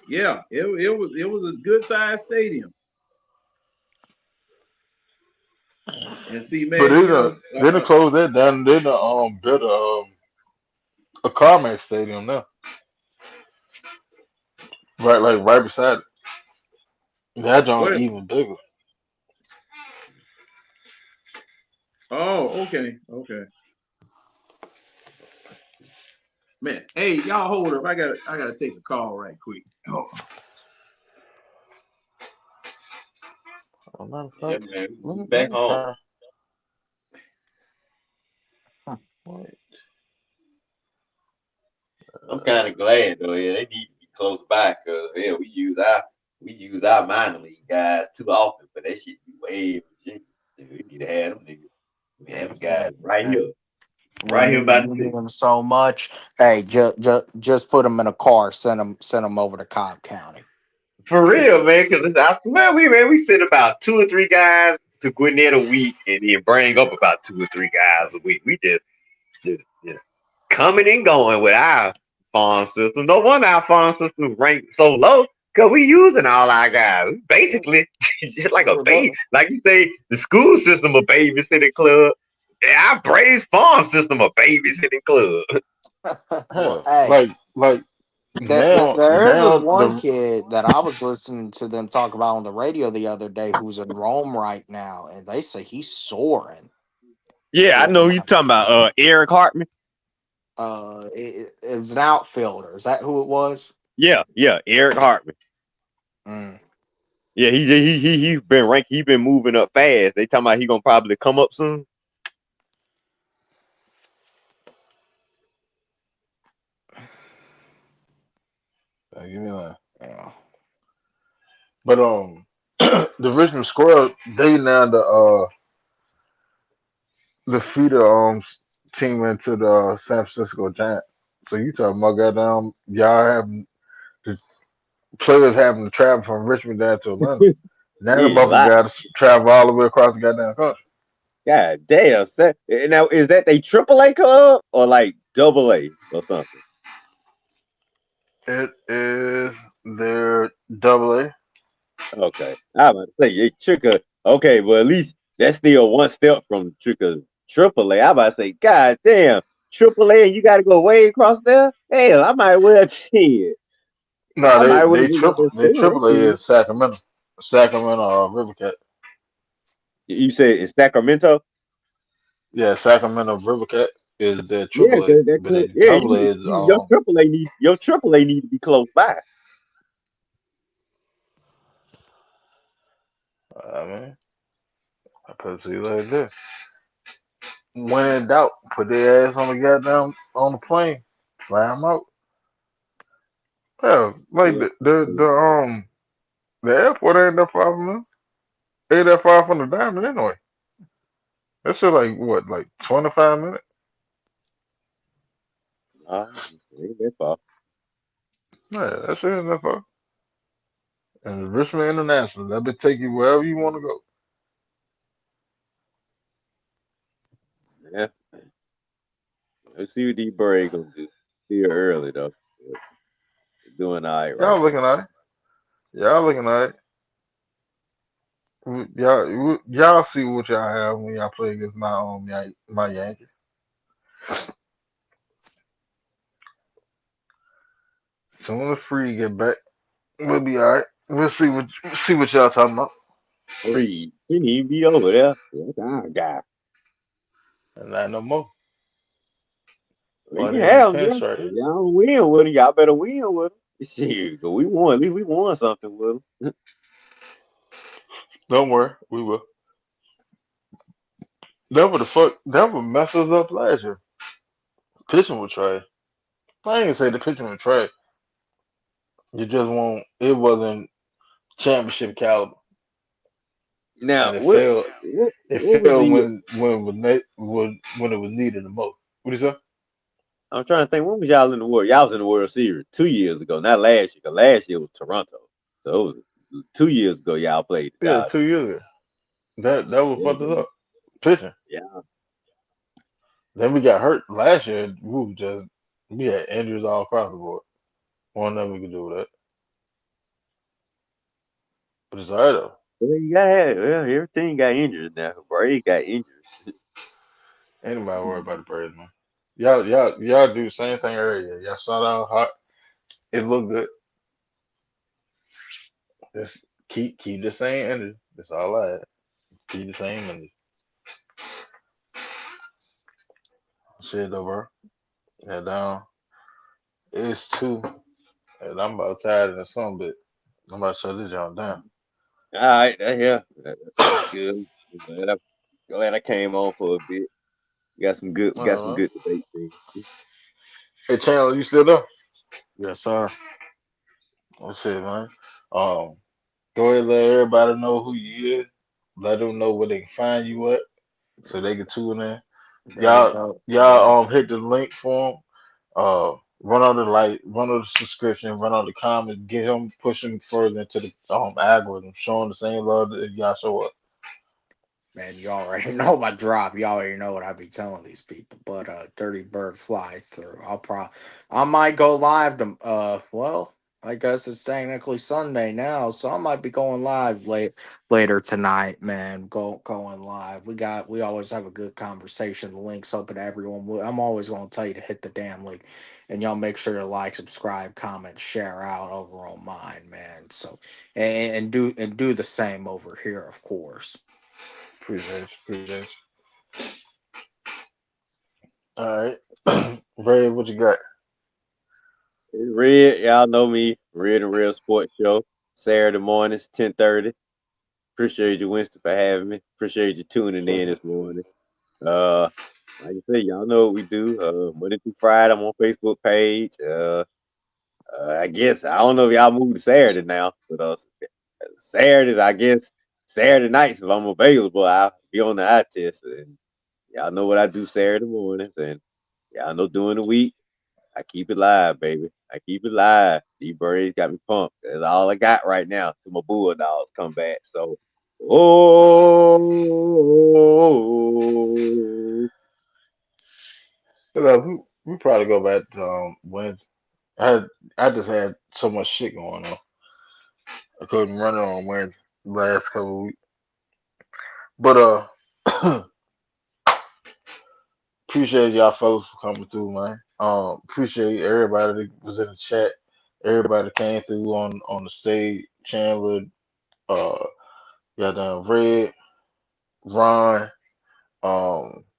Yeah, it was a good sized stadium. And see, But man, then they closed that down. And then built a CarMax stadium now, right beside it. That joint what? even bigger. Oh, okay. Man, hey, y'all hold up. I gotta take a call right quick. Oh. Matter of Yeah, fact, man. let me Back home. try. Wait. I'm kind of glad though. Yeah, they need to be close by because yeah, we use our minor league guys too often, but that shit be way Virginia. We need to have them niggas. We have guys right here, We right here by the need city. them so much. Hey, just put them in a car. Send them over to Cobb County. For real, man. Because I swear we send about 2 or 3 guys to Gwinnett a week, and then bring up about 2 or 3 guys a week. We just coming and going with our farm system. No wonder our farm system ranked so low because we using all our guys. Basically, just like a baby. Like you say, the school system a babysitting club. Yeah, our Braves farm system a babysitting club. Well, Hell, hey, like there is this now one the kid that I was listening to them talk about on the radio the other day who's in Rome right now, and they say he's soaring. Yeah, I know who you talking about. Eric Hartman. It was an outfielder. Is that who it was? Yeah, Eric Hartman. Mm. Yeah, he's been ranked. He been moving up fast. They talking about he gonna probably come up soon. give me that. Yeah. But the Richmond Squirrel, they now the feeder team into the San Francisco Giants. So you talking about goddamn y'all having the players having to travel from Richmond down to Atlanta. Now the Yeah, a motherfucker lot. got to travel all the way across the goddamn country. God damn. Now is that they AAA club or like AA or something? It is their double A. Okay, I was about to say Trigger. Okay, well at least that's still one step from Trigger's AAA. I about to say, God damn, AAA, and you got to go way across there. Hell, I might well cheat. No, I might well just they stay on that triple A team. is Sacramento. Sacramento River Cat. You said it's Sacramento. Yeah, Sacramento River Cat is their Yeah, triple A. cause that But could, their yeah, double A is your AAA need to be close by. I mean, I put it to you like this. When in doubt, put their ass on the goddamn on the plane, fly them out. Yeah, like Yeah. the airport ain't that far from them. Ain't that far from the diamond anyway. That shit like what, like 25 minutes? Ain't that far. Yeah, that shit ain't that far. And Richmond International, that be take you wherever you want to go. Yeah. Let's see what these Braves gonna do. Still early though. But they're doing all right right Y'all now. looking at it. Y'all looking at it. Y'all see what y'all have when y'all play against my Yankees. Soon as Free get back, we'll be all right. We'll see what y'all talking about. Reed, he need to be over there. That's our guy. And not no more. Well, you But can in the have him there. pinstripe. If y'all don't win with him, y'all better win with him. Shit, 'cause we won. At least we won something with him. Don't worry, we will. That would mess us up last year. Pitching was trash. I ain't gonna say the pitching was trash. You just won't. It wasn't championship caliber, Now, and it what failed. what It what was failed the? when it was needed the most. What is that? I'm trying to think. When was y'all in the World? Y'all was in the World Series 2 years ago, not last year. 'Cause last year was Toronto. So it was 2 years ago. Y'all played the Yeah, Dodgers. 2 years ago. That was Yeah, fucked us up. Pitching. yeah. Then we got hurt last year. We had injuries all across the board. One nothing we could do with that. But it's alright though. Well, you got well, everything got injured now. Brady got injured. Anybody worry about the Braves, man? Y'all do the same thing earlier. Y'all start out hot. It looked good. Just keep the same energy. That's all I had. Keep the same energy. Shit though, bro. Yeah, down. It's two, and I'm about tired of some bit. I'm about to shut this joint down. All right, that's good. Glad I came on for a bit. Got some Alright. good debate things. Hey, Chandler, you still there? Yes, sir. That's it, man. Um, Go ahead, and let everybody know who you is. Let them know where they can find you at, so they can tune in. There you Y'all, go. hit the link for him. Run on the like, run on the subscription, run on the comments, get him pushing further into the algorithm, showing the same love that y'all show up. Man, you already know my drop. You already know what I be telling these people. But Dirty Bird fly through. I might go live to well, I guess it's technically Sunday now, so I might be going live later tonight, man. Going live. We always have a good conversation. The link's open to everyone. I'm always gonna tell you to hit the damn link. And y'all make sure to like, subscribe, comment, share out over on mine, man. So and do the same over here, of course. Appreciate you. All right, Ray, what you got? It's Red, y'all know me. Red and Real Sports Show. Saturday mornings, 10:30. Appreciate you, Winston, for having me. Appreciate you tuning in this morning. Uh, like I said, y'all know what we do. Monday through Friday, I'm on Facebook page. I guess I don't know if y'all moved to Saturday now, but Saturdays, I guess Saturday nights if I'm available, I'll be on the eye test. And y'all know what I do Saturday mornings, and y'all know during the week I keep it live, baby. I keep it live. These birds got me pumped. That's all I got right now till my Bulldogs come back. So, oh, We probably go back to Wednesday. I just had so much shit going on. I couldn't run it on Wednesday last couple of weeks. But appreciate y'all fellas for coming through, man. Appreciate everybody that was in the chat. Everybody that came through on the stage. Chandler, uh, goddamn Red, Ron,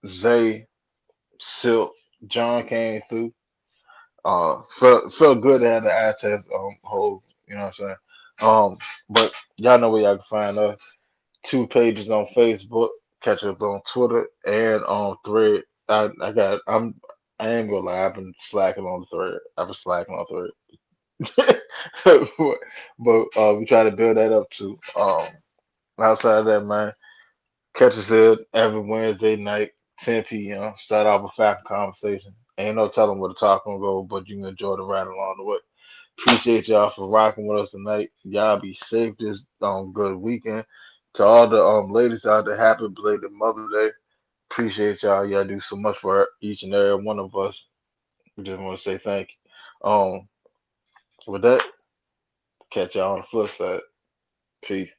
Zay, Silk, John came through. Felt good to have the eye test hold. You know what I'm saying? But y'all know where y'all can find us. Two pages on Facebook. Catch us on Twitter and on Thread. I ain't gonna lie. I've been slacking on the Thread. I've been slacking on Thread. but we try to build that up too. Outside of that, man, catch us here every Wednesday night, 10 p.m. Start off with fact conversation. Ain't no telling where the talk gonna go, but you can enjoy the ride along the way. Appreciate y'all for rocking with us tonight. Y'all be safe this good weekend. To all the ladies out there, happy belated Mother's Day. Appreciate y'all. Y'all do so much for each and every one of us. We just want to say thank you. With that, catch y'all on the flip side. Peace.